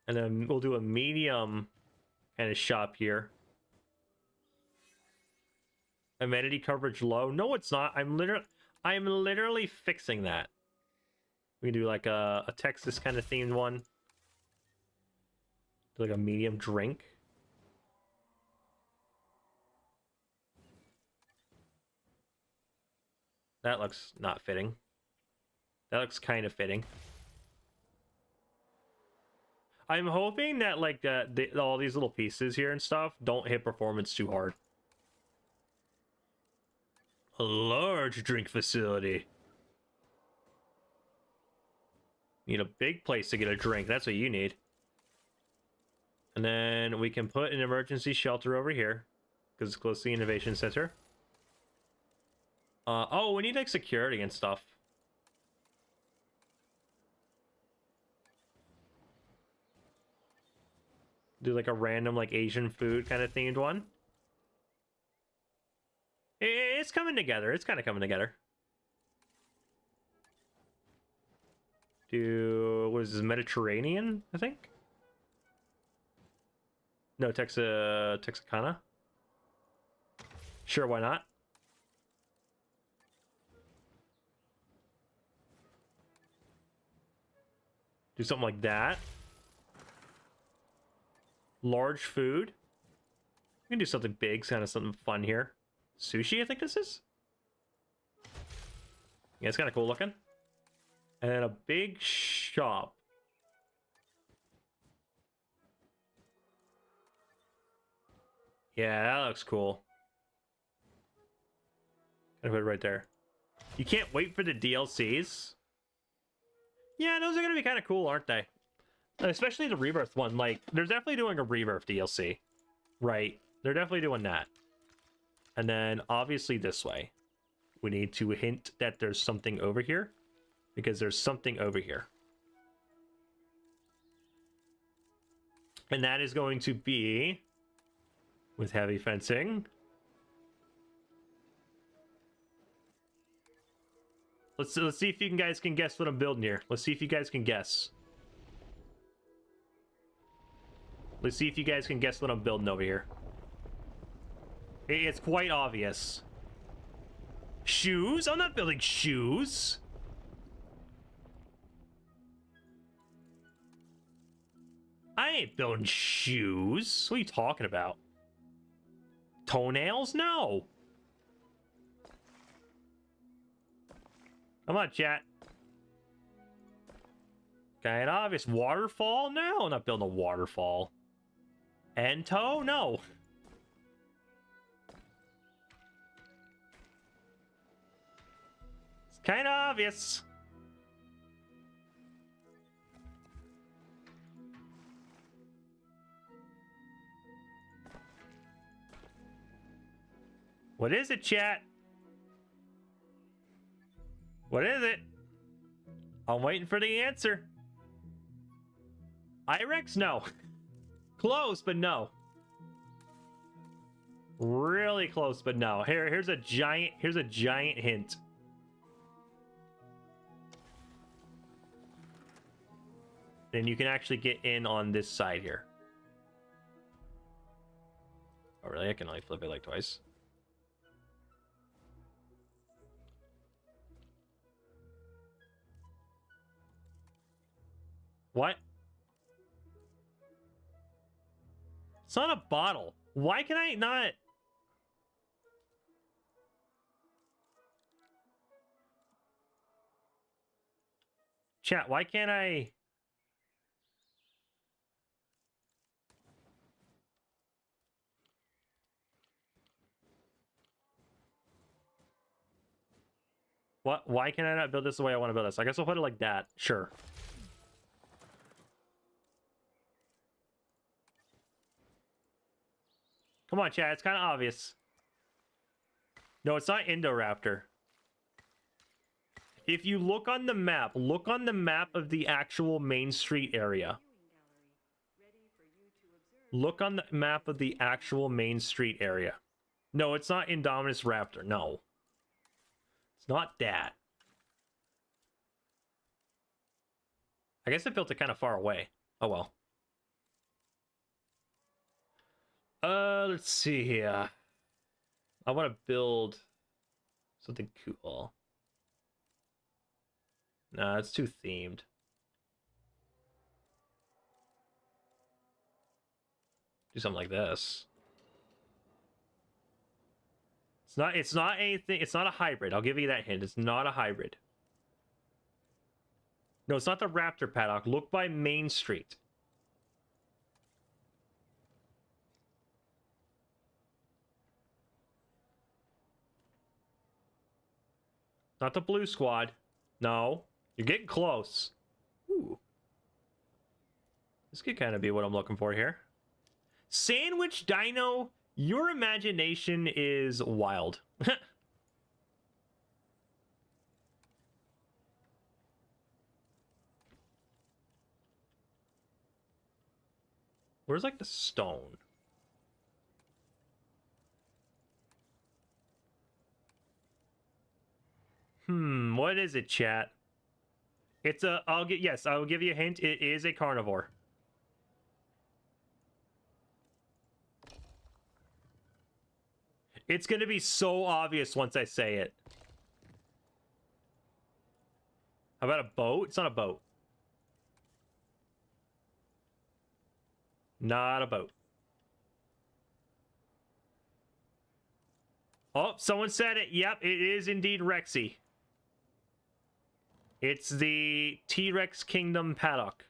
And then we'll do a medium kind of shop here. Amenity coverage low. No, it's not. I'm literally fixing that. We can do like a Texas kind of themed one. Do like a medium drink. That looks not fitting. That looks kind of fitting. I'm hoping that like all these little pieces here and stuff don't hit performance too hard. A large drink facility. Need a big place to get a drink. That's what you need. And then we can put an emergency shelter over here because it's close to the innovation center. Oh, we need like security and stuff. Do like a random like Asian food kind of themed one. It's coming together. It's kind of coming together. What is this, Mediterranean, I think? No, Texarkana. Sure, why not? Do something like that. Large food. We can do something big, kind of something fun here. Sushi, I think this is? Yeah, it's kind of cool looking. And then a big shop. Yeah, that looks cool. Gonna put it right there. You can't wait for the DLCs. Yeah, those are gonna be kind of cool, aren't they? Especially the Rebirth one. Like, they're definitely doing a Rebirth DLC. Right. They're definitely doing that. And then, obviously, this way. We need to hint that there's something over here. Because there's something over here. And that is going to be... with heavy fencing. Let's see if you guys can guess what I'm building here. Let's see if you guys can guess. Let's see if you guys can guess what I'm building over here. It's quite obvious. Shoes? I'm not building shoes. I ain't building shoes. What are you talking about? Toenails? No. Come on, chat. Kind of obvious. Waterfall? No, I'm not building a waterfall. Ento? No. It's kind of obvious. What is it, chat? What is it? I'm waiting for the answer. Irex? No. Close, but no. Really close, but no. Here's a giant hint. Then you can actually get in on this side here. Oh, really? I can only flip it like twice. What? It's not a bottle. Why can I not? Chat, why can't I? What? Why can I not build this the way I want to build this? I guess I'll put it like that. Sure. Come on, chat. It's kind of obvious. No, it's not Indoraptor. If you look on the map of the actual Main Street area. Look on the map of the actual Main Street area. No, it's not Indominus Raptor. No. It's not that. I guess I built it kind of far away. Oh well. Let's see here. I want to build something cool. Nah, it's too themed. Do something like this. It's not anything, it's not a hybrid. I'll give you that hint. It's not a hybrid. No, it's not the Raptor paddock. Look by Main Street. Not the blue squad. No. You're getting close. Ooh. This could kind of be what I'm looking for here. Sandwich Dino, your imagination is wild. Where's like the stone? What is it, chat? It's a, yes, I will give you a hint. It is a carnivore. It's going to be so obvious once I say it. How about a boat? It's not a boat. Not a boat. Oh, someone said it. Yep, it is indeed Rexy. It's the T-Rex Kingdom paddock.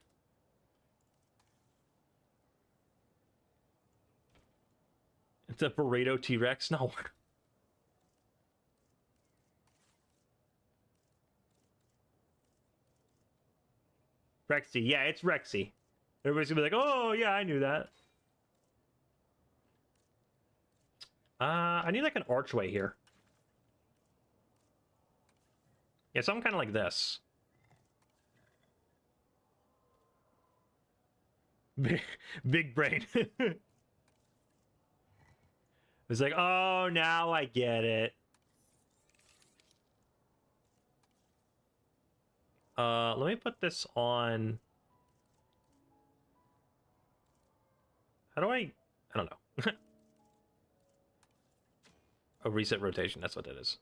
It's a burrito T-Rex? No. Rexy. Yeah, it's Rexy. Everybody's gonna be like, oh, yeah, I knew that. I need like an archway here. Yeah, something kind of like this. Big brain. It's like, oh, now I get it. Let me put this on. How do I don't know. A reset rotation, that's what it is.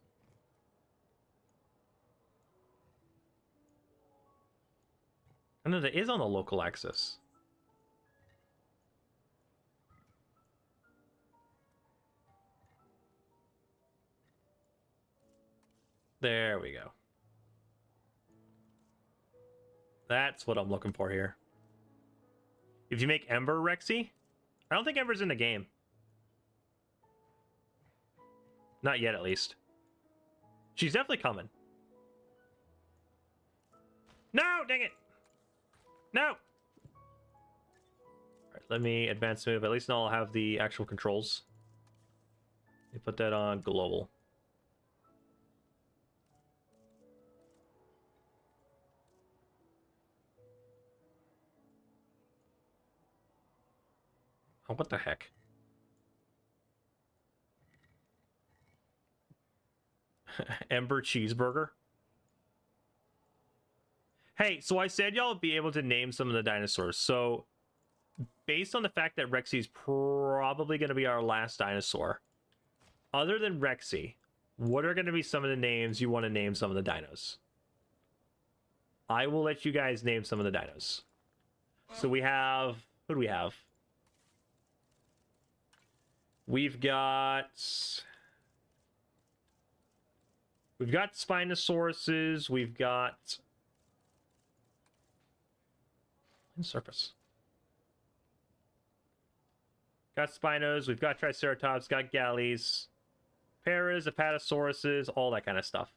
I know that is on the local axis. There we go. That's what I'm looking for here. If you make Ember Rexy, I don't think Ember's in the game. Not yet, at least. She's definitely coming. No, dang it. No. All right, let me advance move. At least now I'll have the actual controls. Let me put that on global. Oh, what the heck? Ember cheeseburger. Hey, so I said y'all would be able to name some of the dinosaurs. So, based on the fact that Rexy's probably going to be our last dinosaur, other than Rexy, what are going to be some of the names you want to name some of the dinos? I will let you guys name some of the dinos. So we have... Who do we have? We've got Spinosauruses. We've got surface. Got Spinos. We've got Triceratops. Got Galleys, Paras, Apatosauruses, all that kind of stuff.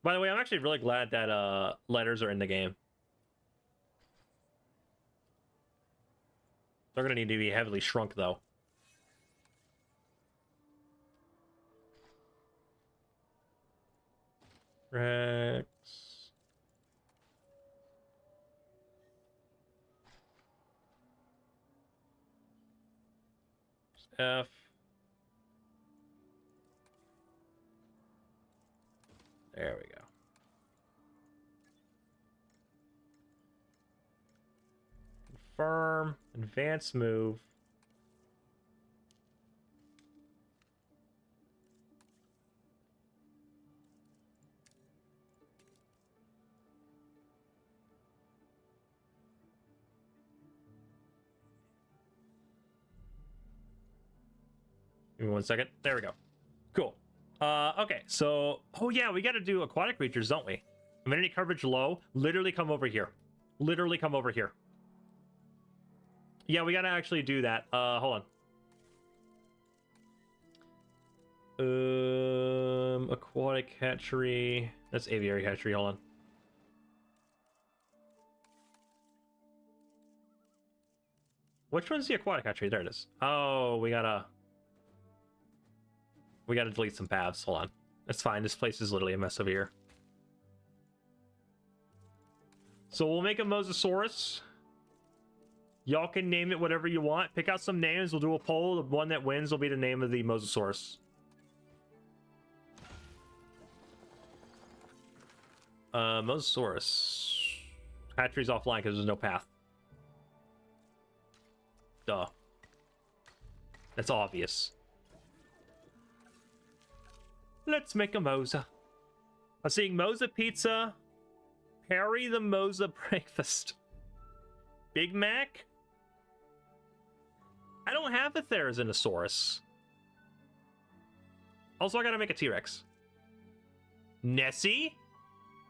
By the way, I'm actually really glad that letters are in the game. They're going to need to be heavily shrunk, though. Rex. F. There we go. Confirm. Advance move. Give me 1 second. There we go. Cool. Okay, so... Oh, yeah, we got to do aquatic creatures, don't we? Amenity coverage low. Literally come over here. Literally come over here. Yeah, we got to actually do that. Hold on. Aquatic hatchery. That's aviary hatchery. Hold on. Which one's the aquatic hatchery? There it is. Oh, we gotta delete some paths. Hold on. That's fine. This place is literally a mess over here. So we'll make a Mosasaurus. Y'all can name it whatever you want. Pick out some names. We'll do a poll. The one that wins will be the name of the Mosasaurus. Mosasaurus. Hatchery's offline because there's no path. Duh. That's obvious. Let's make a Mosa. I'm seeing Mosa Pizza. Harry the Mosa Breakfast. Big Mac? I don't have a Therizinosaurus. Also, I gotta make a T-Rex. Nessie?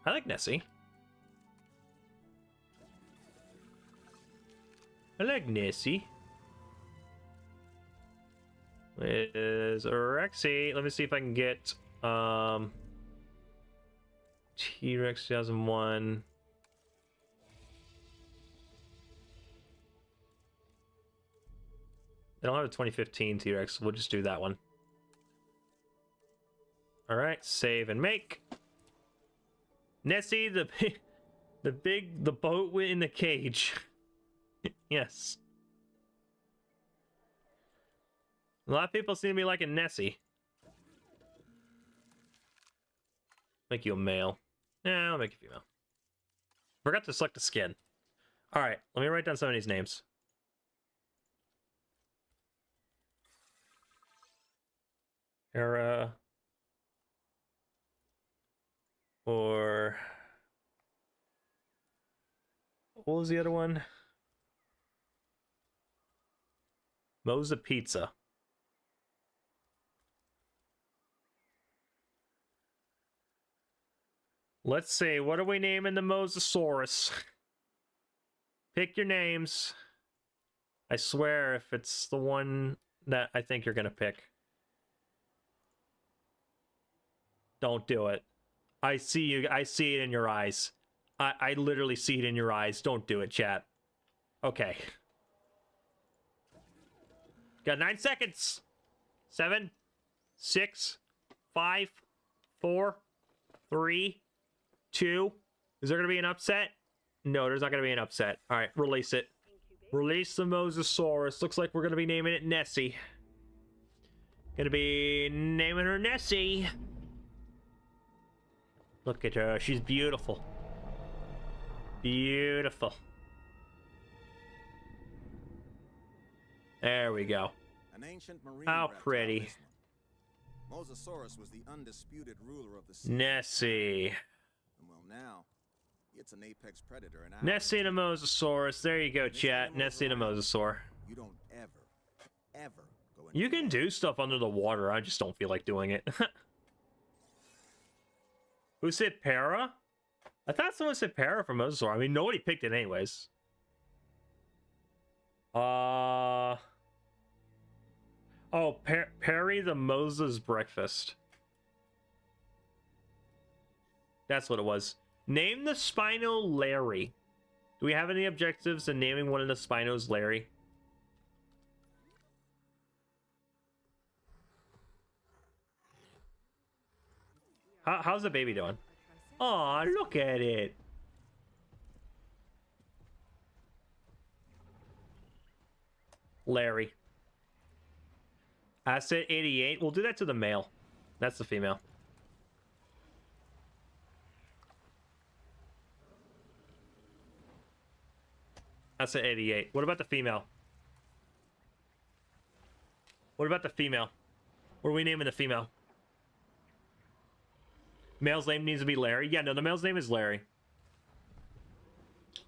I like Nessie. I like Nessie. Is Rexy. Let me see if I can get T-Rex 2001. I don't have a 2015 T-Rex. We'll just do that one. All right, save and make. Nessie, the boat in the cage. Yes. A lot of people seem to be liking Nessie. Make you a male. Nah, I'll make you female. Forgot to select the skin. All right, let me write down some of these names. Era. Or what was the other one? Mosa Pizza. Let's see, what are we naming the Mosasaurus? Pick your names. I swear if it's the one that I think you're gonna pick. Don't do it. I see you. I see it in your eyes. I literally see it in your eyes. Don't do it, chat. Okay. Got 9 seconds. 7, 6, 5, 4, 3, 2. Is there going to be an upset? No, there's not going to be an upset. All right, release it. Release the Mosasaurus. Looks like we're going to be naming it Nessie. Going to be naming her Nessie. Look at her. She's beautiful. Beautiful. There we go. An ancient marine How reptile, pretty. this one. Mosasaurus was the undisputed ruler of the sea. Nessie. And well, now it's an apex predator. And Nessie and a Mosasaurus. There you go, chat. Nessie and a Mosasaur. You don't ever go. You can do stuff under the water. I just don't feel like doing it. Who said Para? I thought someone said Para for Mosasaur. I mean, nobody picked it anyways. Oh, Perry the Mosa's Breakfast. That's what it was. Name the Spino Larry. Do we have any objectives in naming one of the Spinos Larry? How's the baby doing? Aw, look at it. Larry. Asset 88. We'll do that to the male. That's the female. Asset 88. What about the female? What about the female? What are we naming the female? Male's name needs to be Larry. Yeah, no, the male's name is Larry.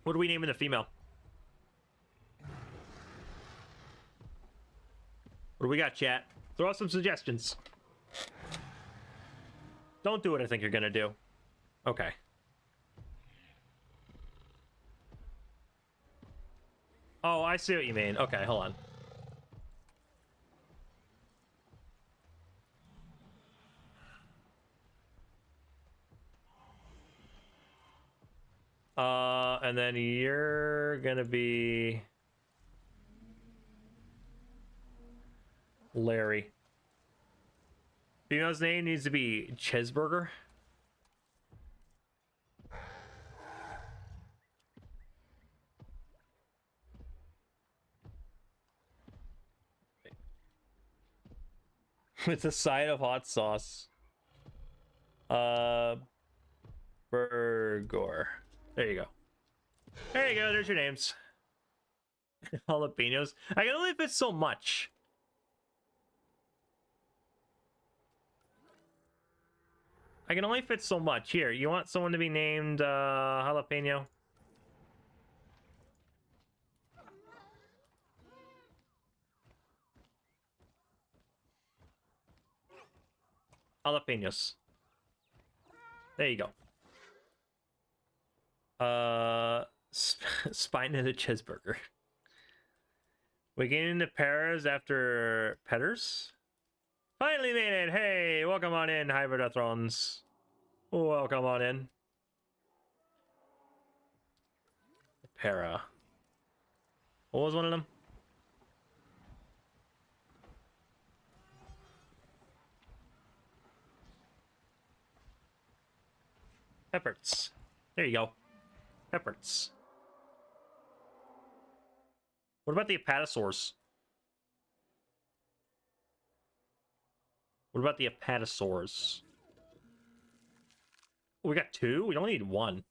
What are we naming the female? What do we got, chat? Throw out some suggestions. Don't do what I think you're gonna do. Okay. Oh, I see what you mean. Okay, hold on. And then you're gonna be Larry. Female's name needs to be Chesburger. With a side of hot sauce. Burgor. There you go. There you go. There's your names. Jalapenos. I can only fit so much. I can only fit so much. Here, you want someone to be named Jalapeno? Jalapenos. There you go. Spine and a cheeseburger. We get into Paris after Petters. Finally made it! Hey, welcome on in, Hybridathrons. Welcome on in. Para. What was one of them? Pepperts. There you go. Pepperts. What about the apatosaurs? What about the apatosaurs? Oh, we got two? We only need one.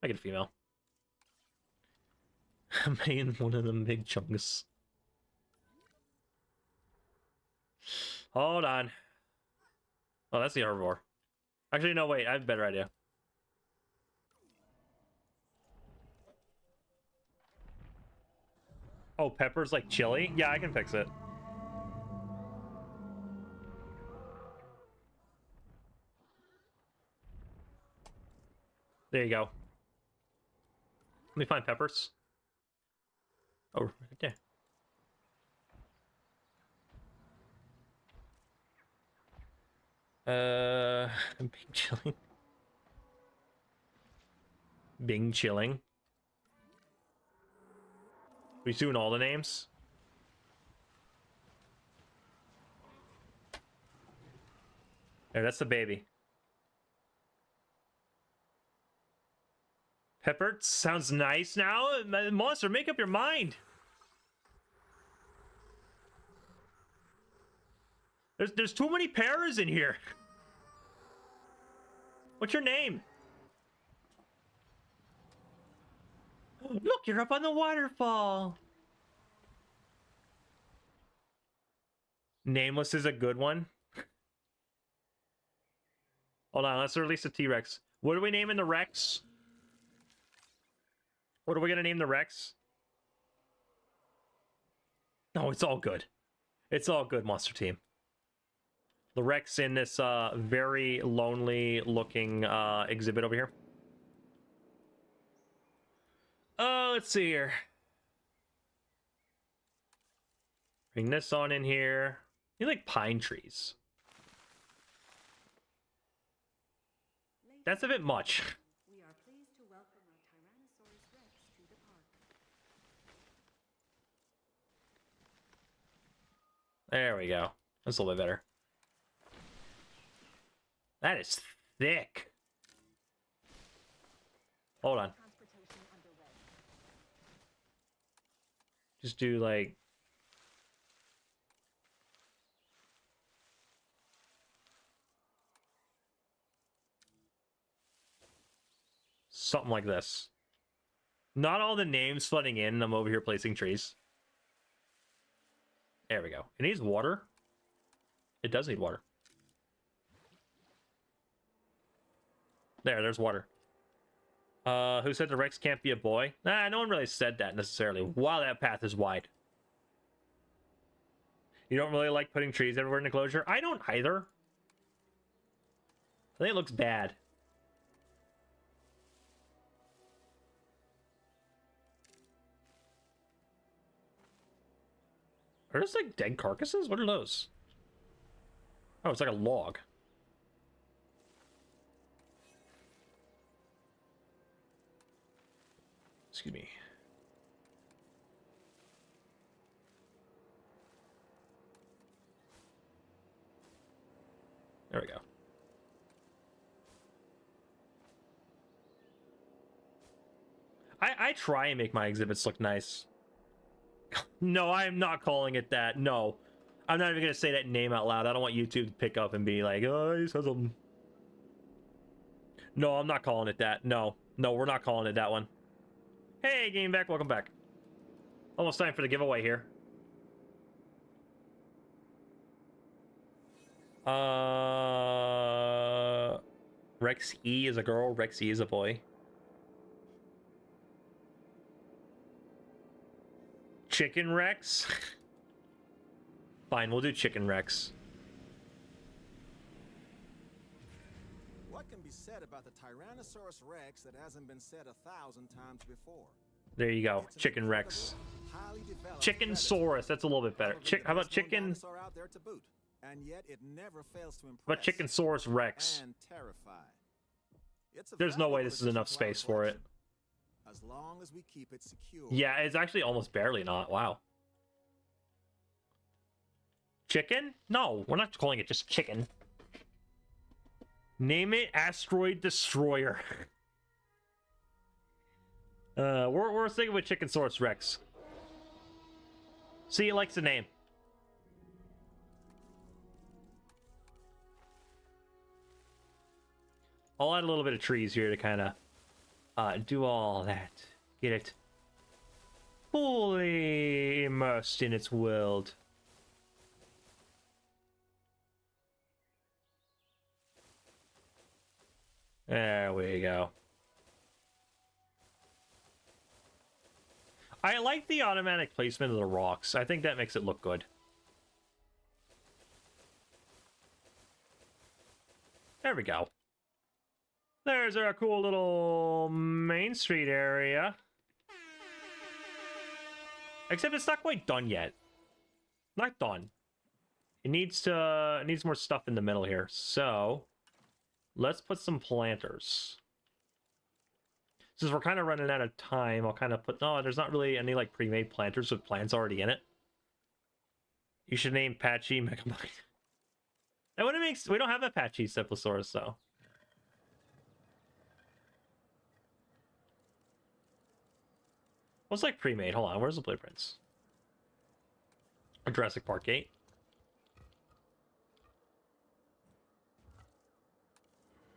I get a female. I'm making one of them big chunks. Hold on. Oh, that's the herbivore. Actually, no, wait. I have a better idea. Oh, pepper's like chili? Yeah, I can fix it. There you go. Let me find peppers. Oh, right there. Bing chilling. Bing chilling. We doing all the names? There, that's the baby. Pepper sounds nice now. Monster, make up your mind. There's too many pairs in here. What's your name? Look, you're up on the waterfall. Nameless is a good one. Hold on, let's release the T-Rex. What are we naming the Rex? What are we gonna name the Rex? No, it's all good. It's all good, Monster Team. The Rex in this very lonely looking exhibit over here. Oh, let's see here. Bring this on in here. You like pine trees. That's a bit much. We are pleased to welcome our Tyrannosaurus Rex to the park. There we go. That's a little bit better. That is thick. Hold on. Transportation underway. Just do like... something like this. Not all the names flooding in. I'm over here placing trees. There we go. It needs water. It does need water. There's water. Who said the Rex can't be a boy? Nah, no one really said that necessarily. Wow, that path is wide. You don't really like putting trees everywhere in the enclosure? I don't either. I think it looks bad. Are those like dead carcasses? What are those? Oh, it's like a log. Excuse me. There we go. I try and make my exhibits look nice. No, I am not calling it that. No. I'm not even going to say that name out loud. I don't want YouTube to pick up and be like, oh, he says something. No, I'm not calling it that. No. No, we're not calling it that one. Hey, Game Back. Welcome back. Almost time for the giveaway here. Rex E is a girl. Rex E is a boy. Chicken Rex? Fine, we'll do Chicken Rex. What can be said about the Tyrannosaurus Rex that hasn't been said 1,000 times before? There you go. It's an Chicken incredible, Rex. highly developed Chicken predator. Saurus. That's a little bit better. Probably the How about best known Chicken? dinosaur out there to boot. And yet it never fails to impress. How about Chicken Saurus Rex? And terrify. It's a There's no way valuable this is enough addition to our space for it. collection, as long as we keep it secure. Yeah, it's actually almost barely not. Wow. Chicken? No, we're not calling it just chicken. Name it Asteroid Destroyer. We're sticking with Chicken Saurus Rex. See, he likes the name. I'll add a little bit of trees here to kind of do all that. Get it fully immersed in its world. There we go. I like the automatic placement of the rocks. I think that makes it look good. There we go. There's our cool little Main Street area. Except it's not quite done yet. Not done. It needs more stuff in the middle here. So let's put some planters. Since we're kind of running out of time, I'll kind of put... No, there's not really any, like, pre-made planters with plants already in it. You should name Patchy Megamite. That wouldn't make... We don't have a Patchy Cephalosaurus, though. What's, like, pre-made? Hold on, where's the blueprints? A Jurassic Park gate.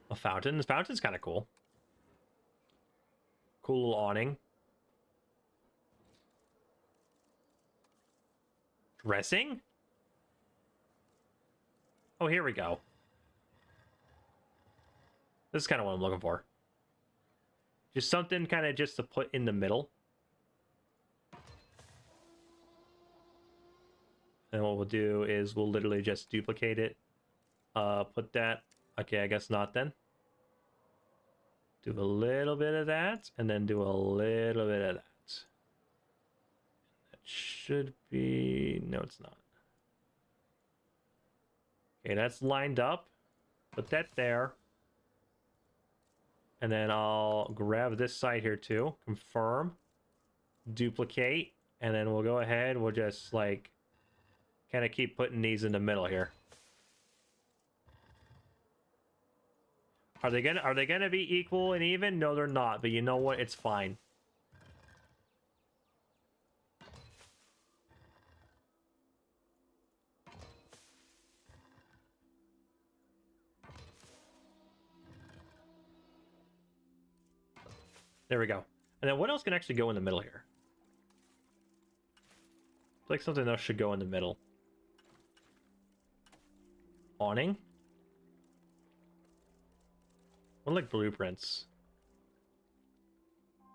A fountain. This fountain's kind of cool. Cool little awning. Dressing? Oh, here we go. This is kind of what I'm looking for. Just something kind of just to put in the middle. And what we'll do is we'll literally just duplicate it. Put that. Okay, I guess not then. Do a little bit of that, and then do a little bit of that. That should be... No, it's not. Okay, that's lined up. Put that there. And then I'll grab this side here too. Confirm. Duplicate. And then we'll go ahead. We'll just, like, kind of keep putting these in the middle here. Are they gonna be equal and even? No, they're not, but you know what? It's fine. There we go. And then what else can actually go in the middle here? Like something else should go in the middle. Awning? What, like, blueprints?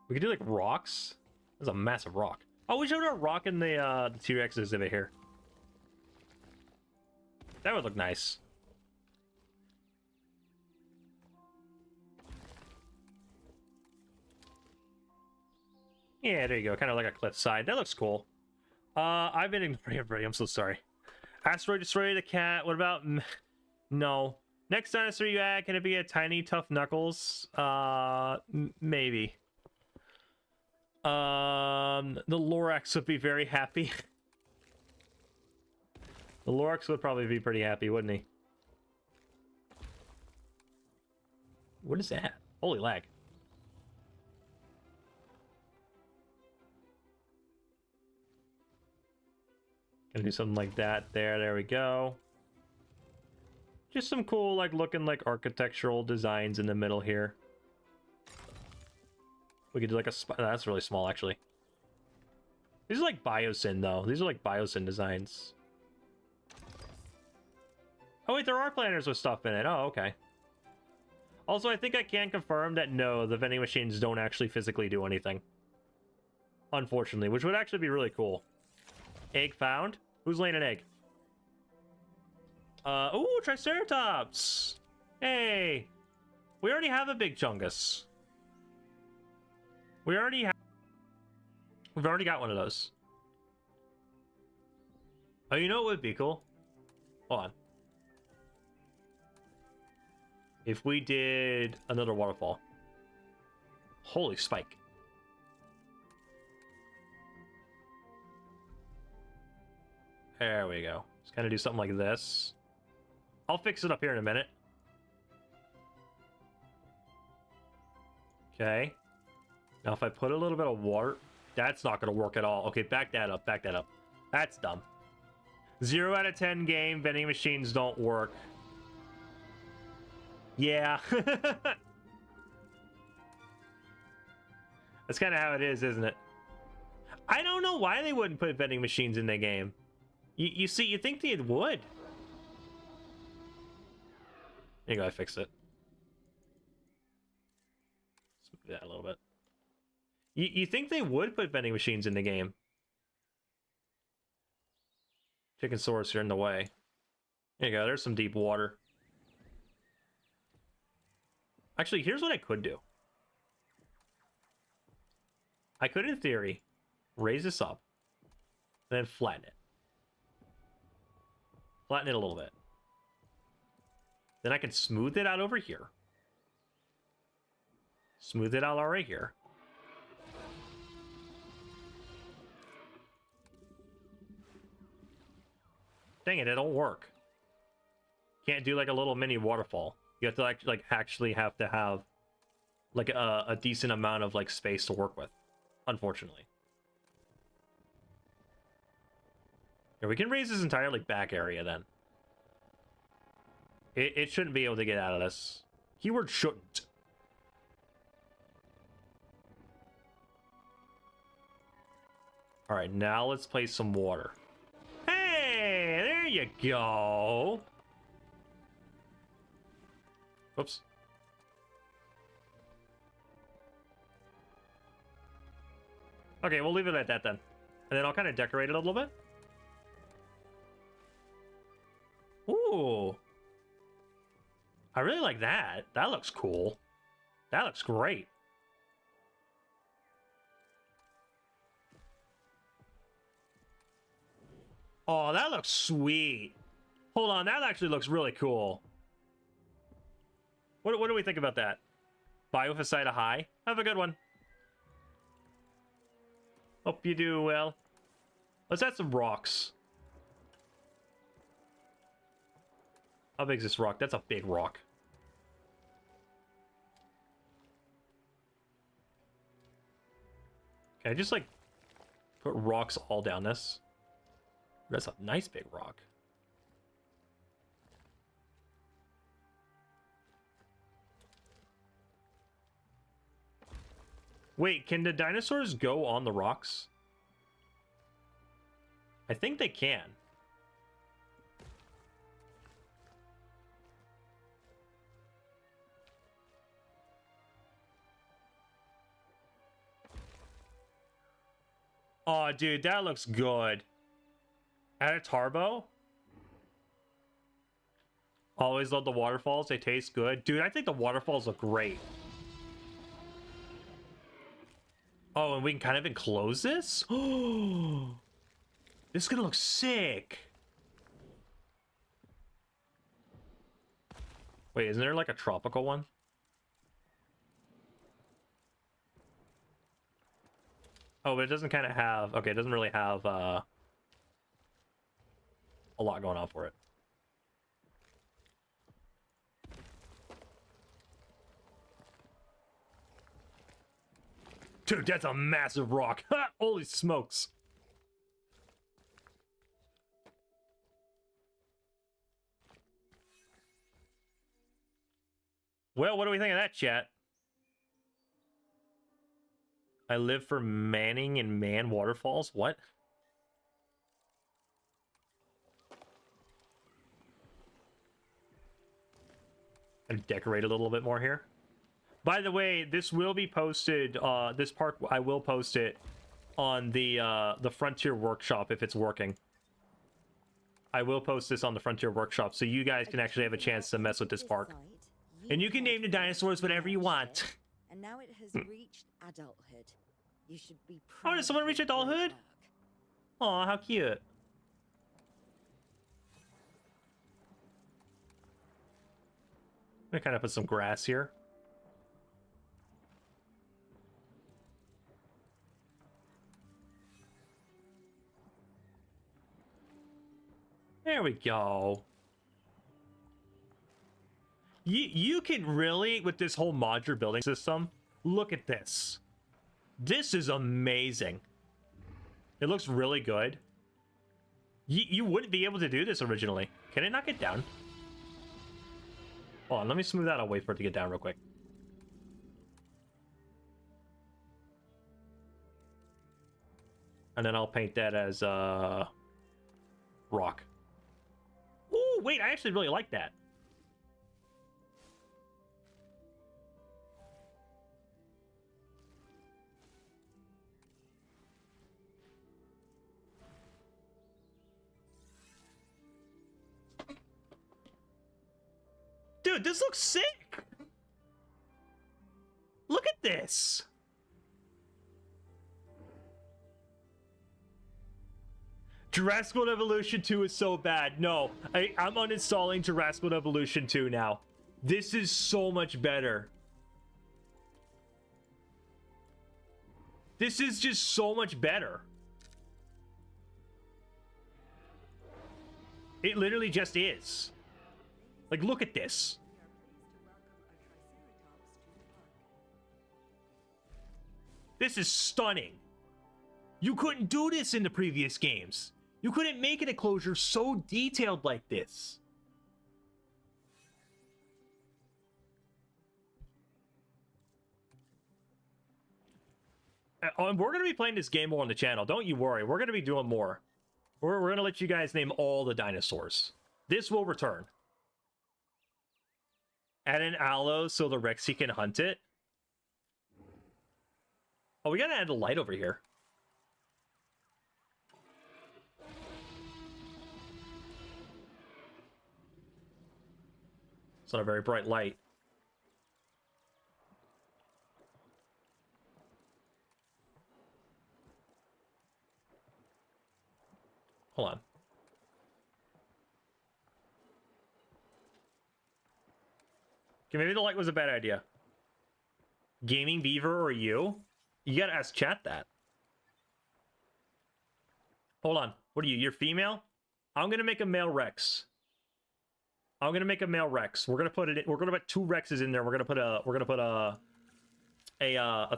We could do, like, rocks. There's a massive rock. Oh, we showed a rock in the T-Rex exhibit here. That would look nice. Yeah, there you go. Kind of like a cliffside. That looks cool. I've been ignoring everybody. I'm so sorry. Asteroid Destroyer the cat. What about... No. Next dinosaur you add, can it be a tiny, tough Knuckles? Maybe. The Lorax would be very happy. The Lorax would probably be pretty happy, wouldn't he? What is that? Holy lag. Gonna do something like that there. There we go. Just some cool, like, looking like architectural designs in the middle here. We could do like a that's really small, actually. These are like biosyn, though. These are like biosyn designs. Oh, wait, there are planners with stuff in it. Oh, okay. Also, I think I can confirm that no, the vending machines don't actually physically do anything. Unfortunately, which would actually be really cool. Egg found? Who's laying an egg? Ooh, Triceratops! Hey! We already have a big Chungus. We've already got one of those. Oh, you know what would be cool? Hold on. If we did another waterfall. Holy spike. There we go. Just kind of do something like this. I'll fix it up here in a minute. Okay. Now if I put a little bit of water, that's not going to work at all. Okay, back that up, back that up. That's dumb. 0 out of 10 game, vending machines don't work. Yeah. That's kind of how it is, isn't it? I don't know why they wouldn't put vending machines in the game. You see, you think they would. There you go, I fixed it. Smooth that a little bit. You think they would put vending machines in the game? Chicken source, you're in the way. There you go, there's some deep water. Actually, here's what I could do. I could, in theory, raise this up, and then flatten it. Flatten it a little bit. Then I can smooth it out over here. Smooth it out all right here. Dang it, it don't work. Can't do like a little mini waterfall. You have to actually have to have like a decent amount of like space to work with, unfortunately. Here, we can raise this entire like back area then. It shouldn't be able to get out of this. Keyword shouldn't. All right, now let's place some water. Hey, there you go. Oops. Okay, we'll leave it at that then. And then I'll kind of decorate it a little bit. Ooh. I really like that. That looks cool. That looks great. Oh, that looks sweet. Hold on, that actually looks really cool. What do we think about that? Biophycita high. Have a good one. Hope you do well. Let's add some rocks. How big is this rock? That's a big rock. Okay, just like put rocks all down this. That's a nice big rock. Wait, can the dinosaurs go on the rocks? I think they can. Oh, dude, that looks good. Add a turbo. Always love the waterfalls. They taste good. Dude, I think the waterfalls look great. Oh, and we can kind of enclose this? Oh, this is gonna look sick. Wait, isn't there like a tropical one? Oh, but it doesn't kind of have... Okay, it doesn't really have a lot going on for it. Dude, that's a massive rock. Holy smokes. Well, what do we think of that, chat? I live for Manning and Man waterfalls. What? And decorate a little bit more here. By the way, this will be posted. This part, I will post it on the Frontier Workshop if it's working. I will post this on the Frontier Workshop so you guys can actually have a chance to mess with this park. And you can name the dinosaurs whatever you want. And now it has reached adulthood. You should be Oh, proud. did someone reach of your adulthood? work. Aw, how cute. I'm gonna kind of put some grass here. There we go. You can really, with this whole modular building system, look at this. This is amazing. It looks really good. You wouldn't be able to do this originally. Can it not get down? Hold on, let me smooth that. I'll wait for it to get down real quick. And then I'll paint that as rock. Ooh, wait, I actually really like that. Dude, this looks sick! Look at this! Jurassic World Evolution 2 is so bad. No, I'm uninstalling Jurassic World Evolution 2 now. This is so much better. This is just so much better. It literally just is. Like, look at this. This is stunning. You couldn't do this in the previous games. You couldn't make an enclosure so detailed like this. And we're going to be playing this game more on the channel. Don't you worry. We're going to be doing more. We're going to let you guys name all the dinosaurs. This will return. Add an aloe so the Rexy can hunt it. Oh, we got to add a light over here. It's not a very bright light. Hold on. Okay, maybe the light was a bad idea. Gaming Beaver or you? You gotta ask chat that. Hold on. What are you? You're female? I'm gonna make a male Rex. I'm gonna make a male Rex. We're gonna put it in, we're gonna put 2 Rexes in there. We're gonna put a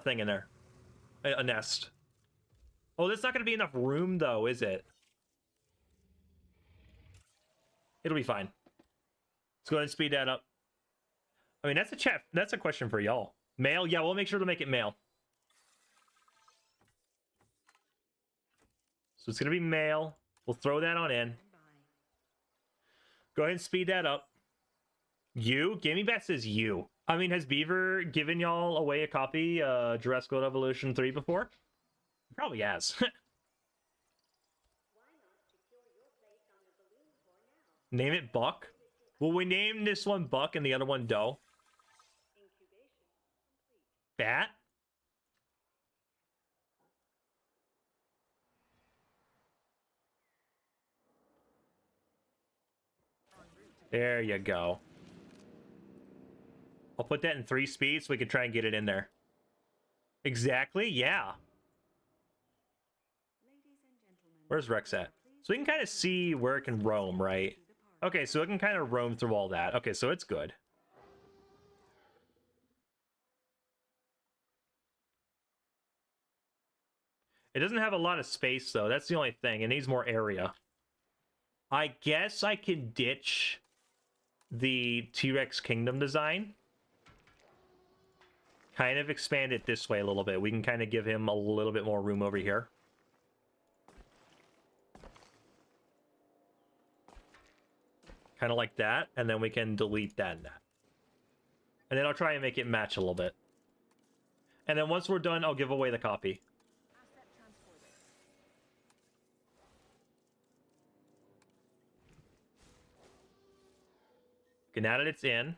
thing in there. A nest. Oh, that's not gonna be enough room though, is it? It'll be fine. Let's go ahead and speed that up. I mean, that's a chat. That's a question for y'all. Male? Yeah, we'll make sure to make it male. So it's going to be male. We'll throw that on in. Go ahead and speed that up. You? Gaming Bat says you. I mean, has Beaver given y'all away a copy Jurassic World Evolution 3 before? He probably has. Name it Buck. Will we name this one Buck and the other one Doe? Bat? There you go. I'll put that in 3 speeds so we can try and get it in there. Exactly, yeah. Where's Rex at? So we can kind of see where it can roam, right? Okay, so it can kind of roam through all that. Okay, so it's good. It doesn't have a lot of space, though. That's the only thing. It needs more area. I guess I can ditch the T-Rex Kingdom design. Kind of expand it this way a little bit. We can kind of give him a little bit more room over here. Kind of like that. And then we can delete that and that. And then I'll try and make it match a little bit. And then once we're done, I'll give away the copy. Asset transported. Okay, now that it's in. Ladies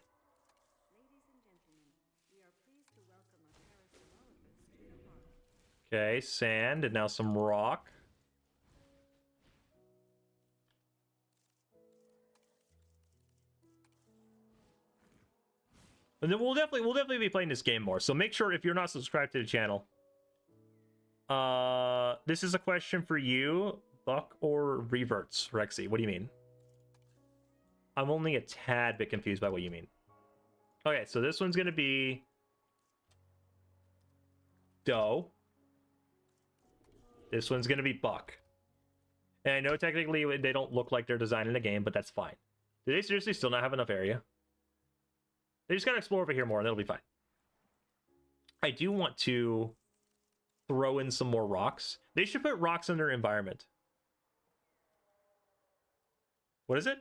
and gentlemen, we are pleased to welcome a Paris of elephants to the park. Okay, sand and now some rock. And then we'll definitely be playing this game more. So make sure if you're not subscribed to the channel. This is a question for you, Buck or Reverts, Rexy. What do you mean? I'm only a tad bit confused by what you mean. Okay, so this one's gonna be Doe. This one's gonna be Buck. And I know technically they don't look like they're designed in the game, but that's fine. Do they seriously still not have enough area? They just gotta explore over here more and it'll be fine. I do want to throw in some more rocks. They should put rocks in their environment. What is it?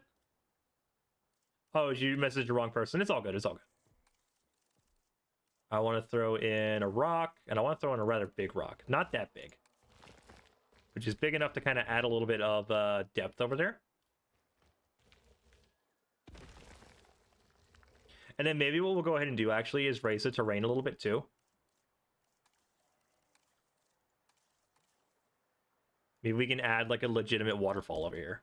Oh, you messaged the wrong person. It's all good. It's all good. I want to throw in a rock, and I want to throw in a rather big rock. Not that big. Which is big enough to kind of add a little bit of depth over there. And then maybe what we'll go ahead and do actually is raise the terrain a little bit too. Maybe we can add like a legitimate waterfall over here.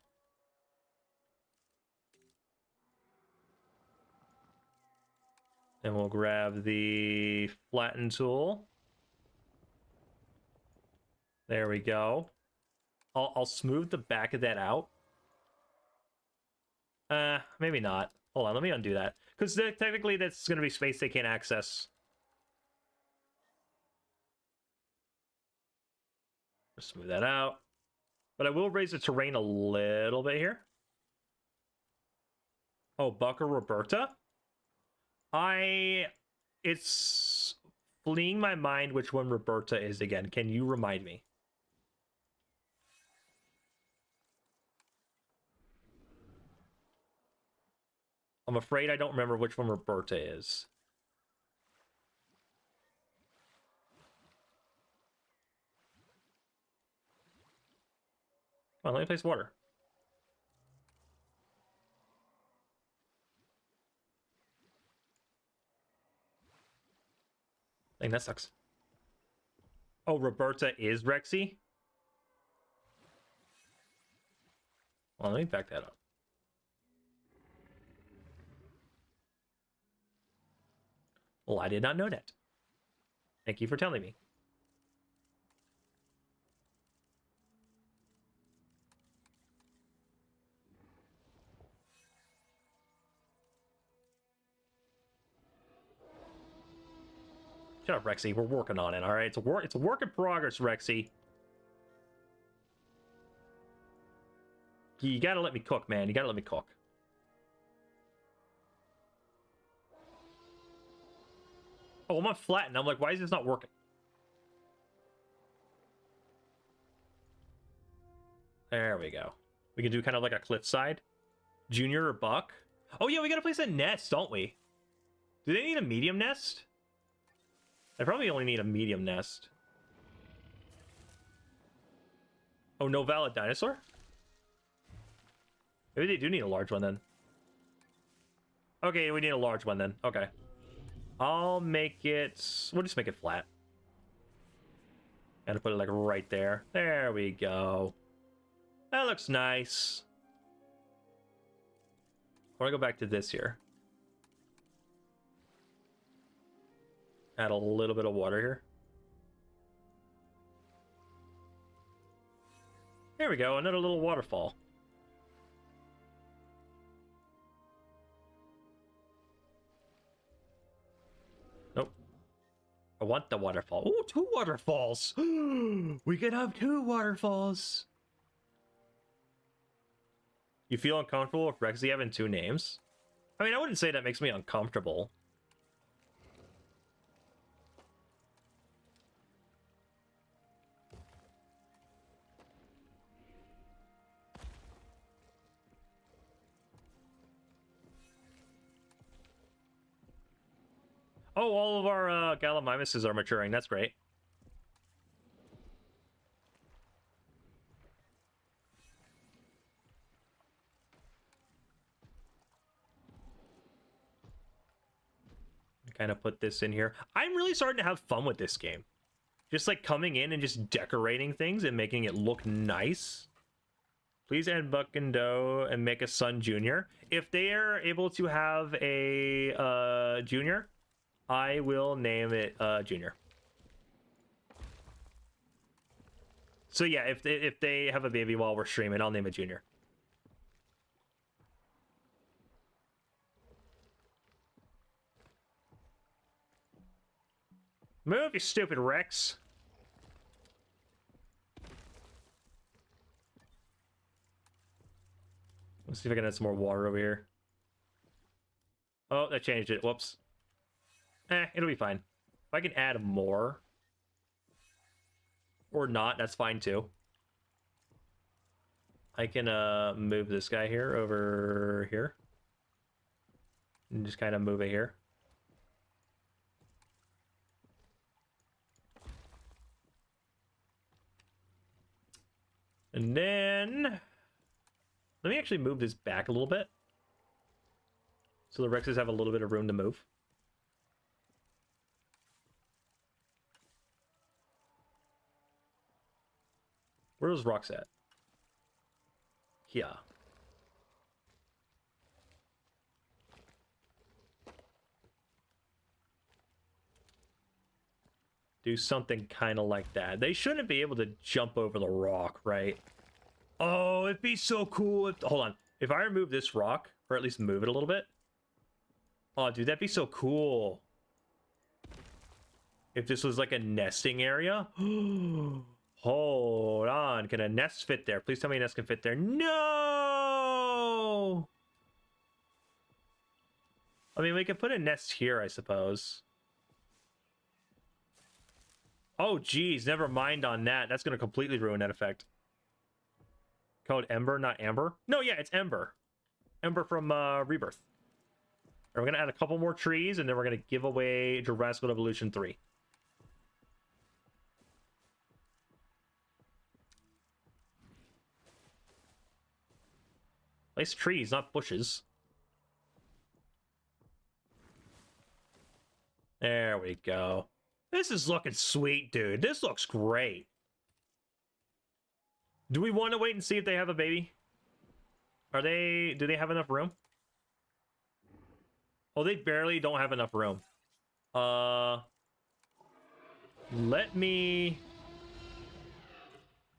Then we'll grab the flatten tool. There we go. I'll smooth the back of that out. Maybe not. Hold on, let me undo that. Because technically that's going to be space they can't access. Smooth that out. But I will raise the terrain a little bit here. Oh, Buck or Roberta? It's fleeing my mind which one Roberta is again. Can you remind me? I'm afraid I don't remember which one Roberta is. Come on, let me place water. Dang, that sucks. Oh, Roberta is Rexy? Well, let me back that up. Well, I did not know that. Thank you for telling me. Shut up, Rexy. We're working on it, all right? It's a work in progress, Rexy. You gotta let me cook, man. You gotta let me cook. Oh, I'm on flatten. I'm like, why is this not working? There we go. We can do kind of like a cliffside. Junior or Buck? Oh, yeah, we gotta place a nest, don't we? Do they need a medium nest? I probably only need a medium nest. Oh, no valid dinosaur? Maybe they do need a large one then. Okay, we need a large one then. Okay. I'll make it... We'll just make it flat. Gotta put it like right there. There we go. That looks nice. I want to go back to this here. Add a little bit of water here. There we go, another little waterfall. Nope. I want the waterfall. Oh, 2 waterfalls. We can have 2 waterfalls. You feel uncomfortable with Rexy having 2 names? I mean, I wouldn't say that makes me uncomfortable. Oh, all of our Gallimimuses are maturing. That's great. Kind of put this in here. I'm really starting to have fun with this game. Just like coming in and just decorating things and making it look nice. Please add Buck and Doe and make a Sun Junior. If they are able to have a Junior, I will name it Junior. So yeah, if they have a baby while we're streaming, I'll name it Junior. Move, you stupid Rex. Let's see if I can add some more water over here. Oh, that changed it. Whoops. It'll be fine. If I can add more or not, that's fine too. I can move this guy here over here and just kind of move it here. And then let me actually move this back a little bit so the Rexes have a little bit of room to move. Where's Rox at? Yeah. Do something kind of like that. They shouldn't be able to jump over the rock, right? Oh, it'd be so cool if... Hold on. If I remove this rock, or at least move it a little bit. Oh, dude, that'd be so cool. If this was like a nesting area. Hold on. Can a nest fit there? Please tell me a nest can fit there. No! I mean, we could put a nest here, I suppose. Oh, geez. Never mind on that. That's going to completely ruin that effect. Called Ember, not Amber? No, yeah, it's Ember. Ember from Rebirth. We're going to add a couple more trees, and then we're going to give away Jurassic World Evolution 3. Place trees, not bushes. There we go. This is looking sweet, dude. This looks great. Do we want to wait and see if they have a baby? Do they have enough room? Oh, they barely don't have enough room. Let me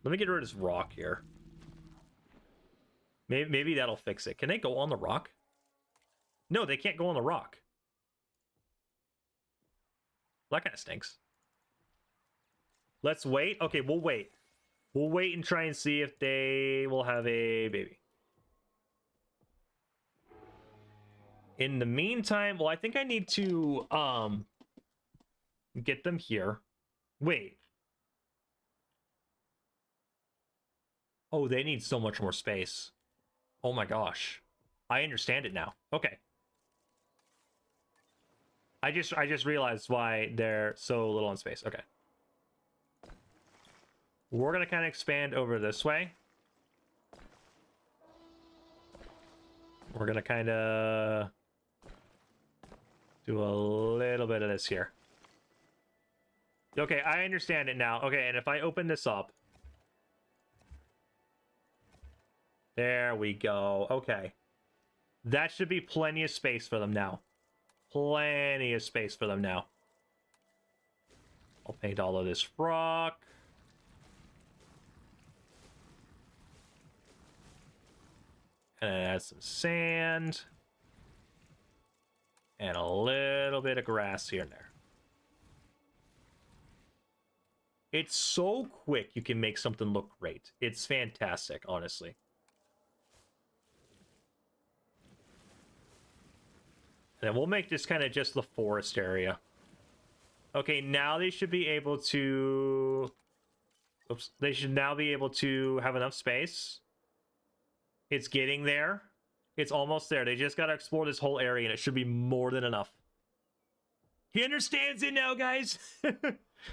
get rid of this rock here. Maybe that'll fix it. Can they go on the rock? No, they can't go on the rock. Well, that kind of stinks. Let's wait. Okay, we'll wait. We'll wait and try and see if they will have a baby. In the meantime, well, I think I need to get them here. Wait. Oh, they need so much more space. Oh my gosh. I understand it now. Okay. I just realized why they're so little on space. Okay. We're going to kind of expand over this way. We're going to kind of do a little bit of this here. Okay, I understand it now. Okay, and if I open this up. There we go. Okay. That should be plenty of space for them now. Plenty of space for them now. I'll paint all of this rock. And add some sand. And a little bit of grass here and there. It's so quick you can make something look great. It's fantastic, honestly. And then we'll make this kind of just the forest area. Okay, now they should be able to... Oops. They should now be able to have enough space. It's getting there. It's almost there. They just got to explore this whole area, and it should be more than enough. He understands it now, guys.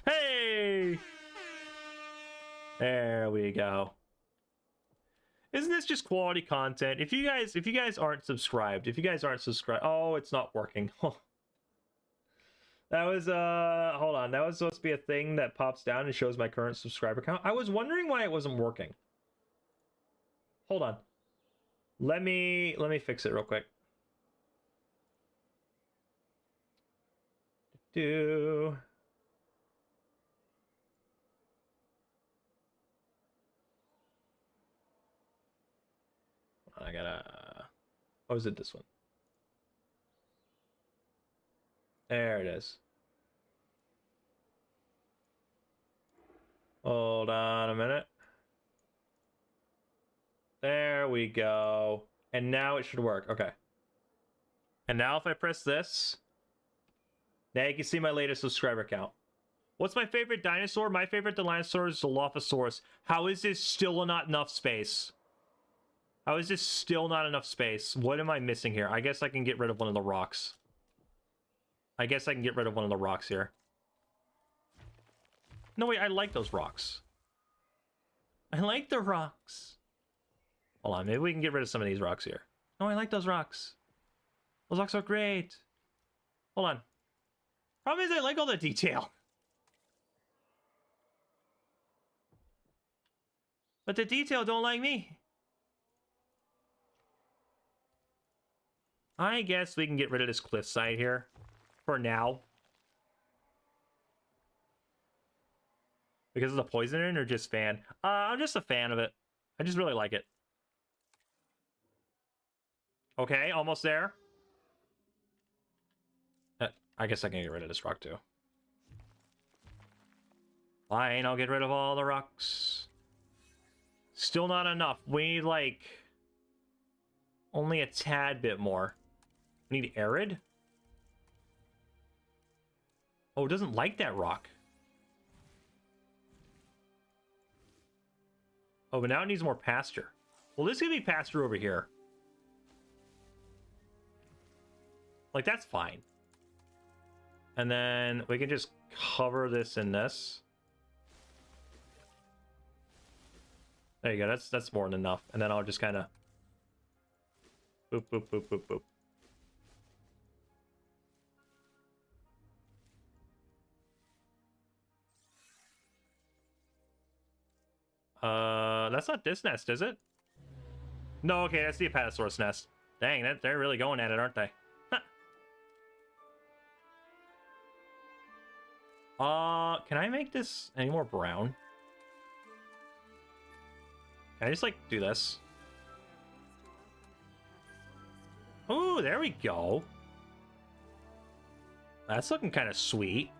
Hey! There we go. Isn't this just quality content? If you guys aren't subscribed, oh, it's not working. That was hold on. That was supposed to be a thing that pops down and shows my current subscriber count. I was wondering why it wasn't working. Hold on. Let me fix it real quick. I gotta... Oh, is it this one? There it is. Hold on a minute. There we go. And now it should work. Okay. And now if I press this, now you can see my latest subscriber count. What's my favorite dinosaur? My favorite dinosaur is the Dilophosaurus. How is this still not enough space? How is this still not enough space? What am I missing here? I guess I can get rid of one of the rocks. Here. No, wait, I like those rocks. I like the rocks. Hold on, maybe we can get rid of some of these rocks here. No, I like those rocks. Those rocks are great. Hold on. Problem is I like all the detail. But the detail don't like me. I guess we can get rid of this cliffside here. For now. Because of the poisoning or just fan? I'm just a fan of it. I just really like it. Okay, almost there. I guess I can get rid of this rock too. Fine, I'll get rid of all the rocks. Still not enough. We need like... only a tad bit more. We need arid? Oh, it doesn't like that rock. Oh, but now it needs more pasture. Well, this could be pasture over here. Like, that's fine. And then we can just cover this in this. There you go. That's more than enough. And then I'll just kind of... boop, boop, boop, boop, boop. That's not this nest, is it? No, okay, that's the Apatosaurus nest. Dang, they're really going at it, aren't they? Can I make this any more brown? Can I just, like, do this? Ooh, there we go. That's looking kind of sweet.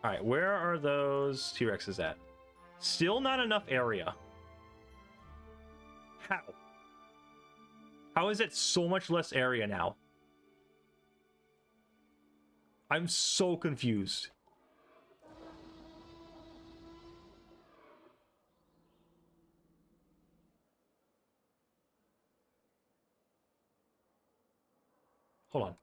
Alright, where are those T-Rexes at? Still not enough area. How? How is it so much less area now? I'm so confused. Hold on.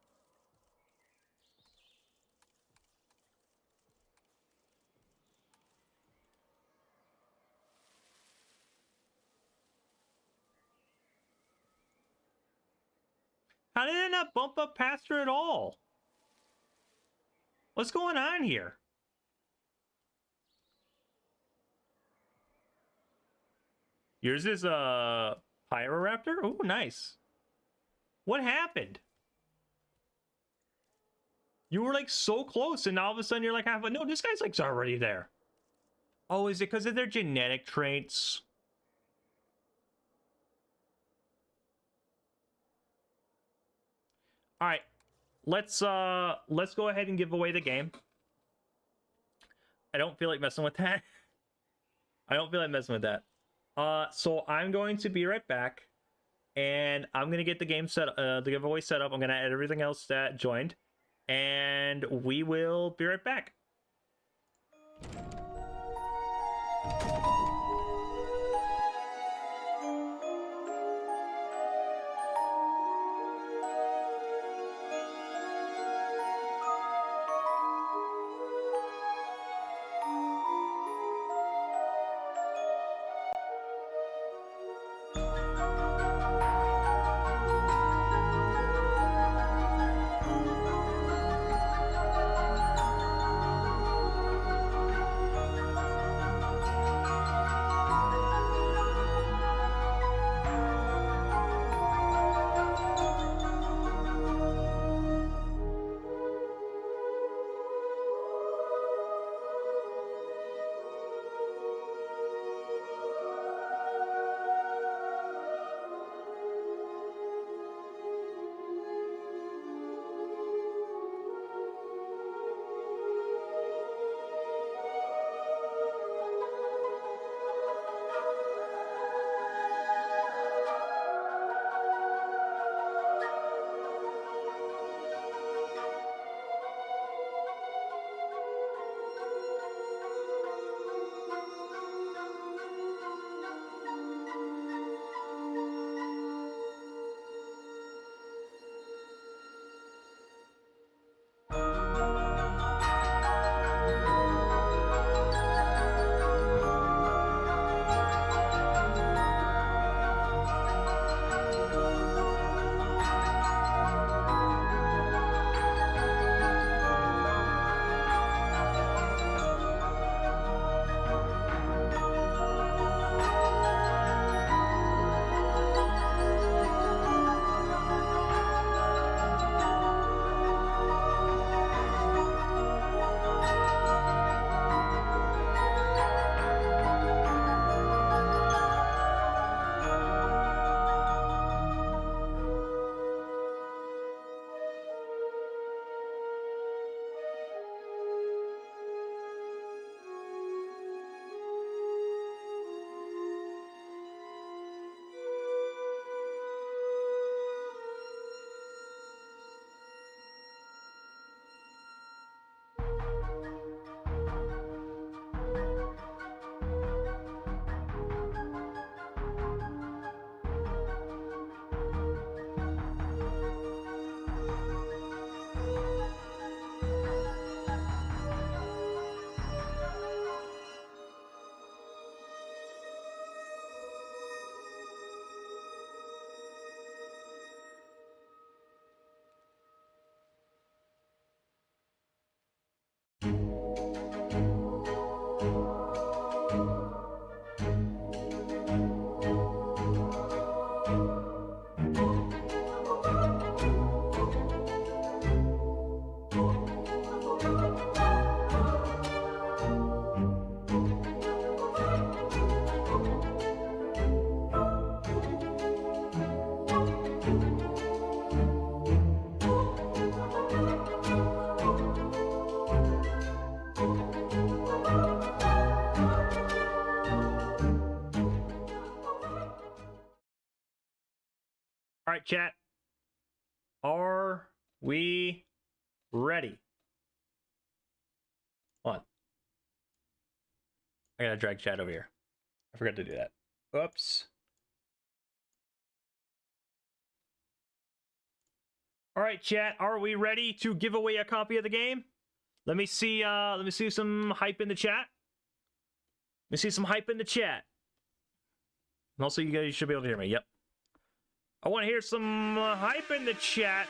How did it not bump up pasture at all? What's going on here? Yours is a Pyroraptor? Oh, nice. What happened? You were like so close and all of a sudden you're like half, no, this guy's like already there. Oh, is it because of their genetic traits? All right, let's go ahead and give away the game. I don't feel like messing with that. I don't feel like messing with that. So I'm going to be right back, and I'm gonna get the game set, the giveaway set up. I'm gonna add everything else that joined, and we will be right back. All right, chat. Are we ready? Hold on. I gotta drag chat over here. I forgot to do that. Oops. All right, chat. Are we ready to give away a copy of the game? Let me see some hype in the chat. Let me see some hype in the chat. And also, you guys should be able to hear me. Yep. I want to hear some hype in the chat.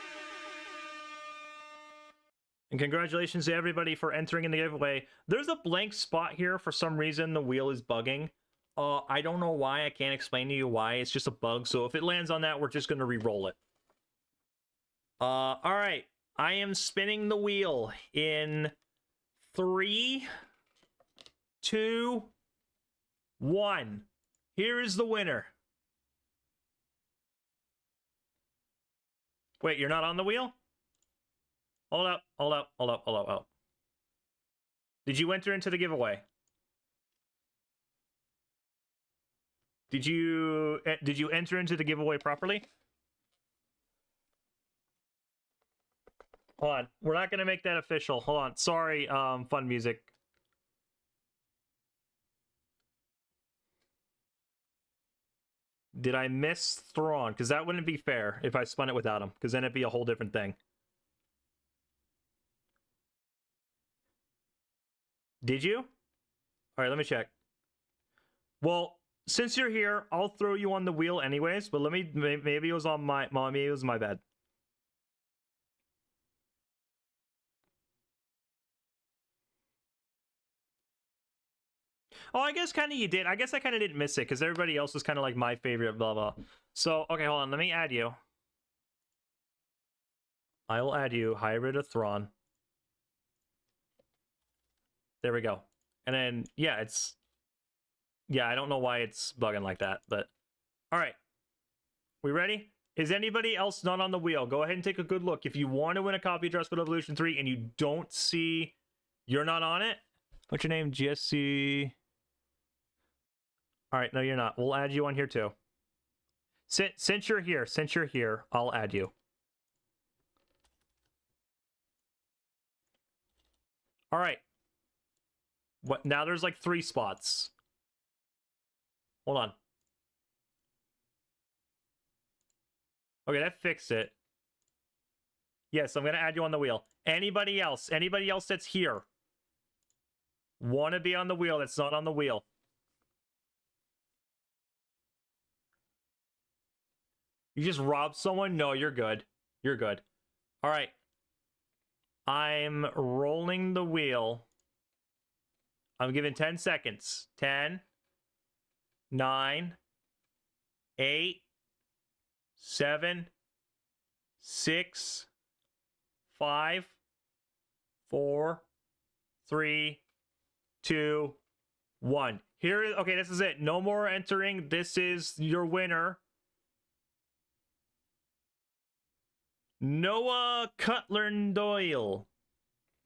And congratulations to everybody for entering in the giveaway. There's a blank spot here. For some reason, the wheel is bugging. I don't know why. I can't explain to you why. It's just a bug. So if it lands on that, we're just going to re-roll it. All right. I am spinning the wheel in 3, 2, 1. Here is the winner. Wait, you're not on the wheel? Hold up. Did you enter into the giveaway? Did you enter into the giveaway properly? Hold on. We're not gonna make that official. Hold on. Sorry, fun music. Did I miss Thrawn? Because that wouldn't be fair if I spun it without him, because then it'd be a whole different thing. Did you? All right, let me check. Well, since you're here, I'll throw you on the wheel anyways, but let me, maybe it was on my, maybe it was my bad. Oh, I guess kind of you did. I guess I kind of didn't miss it because everybody else was kind of like my favorite, blah, blah. So, okay, hold on. Let me add you. I will add you, Hybrid of Thrawn. There we go. And then, yeah, it's... Yeah, I don't know why it's bugging like that, but... Alright. We ready? Is anybody else not on the wheel? Go ahead and take a good look. If you want to win a copy of Jurassic World Evolution 3 and you don't see... You're not on it? What's your name? Jesse... Alright, no, you're not. We'll add you on here, too. Since you're here, I'll add you. Alright. What? Now there's like 3 spots. Hold on. Okay, that fixed it. Yes, I'm going to add you on the wheel. Anybody else that's here want to be on the wheel that's not on the wheel? You just robbed someone? No, you're good. You're good. All right. I'm rolling the wheel. I'm giving 10 seconds. 10, 9, 8, 7, 6, 5, 4, 3, 2, 1. Here, okay, this is it. No more entering. This is your winner. Noah Cutler Doyle.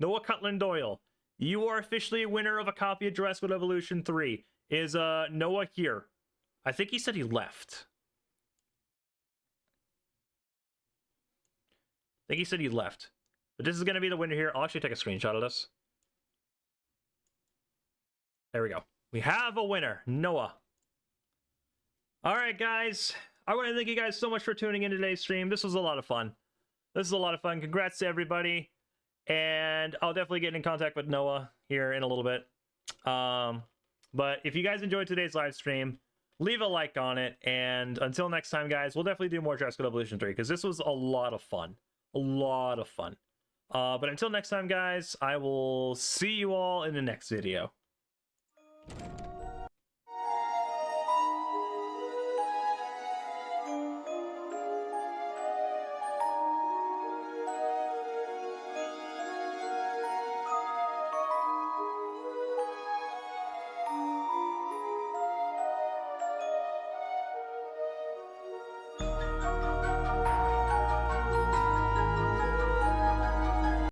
Noah Cutler Doyle. You are officially a winner of a copy of Jurassic World Evolution 3. Is Noah here? I think he said he left. I think he said he left. But this is going to be the winner here. I'll actually take a screenshot of this. There we go. We have a winner, Noah. All right, guys. I want to thank you guys so much for tuning in today's stream. This was a lot of fun. This is a lot of fun. Congrats to everybody. And I'll definitely get in contact with Noah here in a little bit. But if you guys enjoyed today's live stream, leave a like on it. And until next time, guys, we'll definitely do more Jurassic World Evolution 3 because this was a lot of fun. A lot of fun. But until next time, guys, I will see you all in the next video.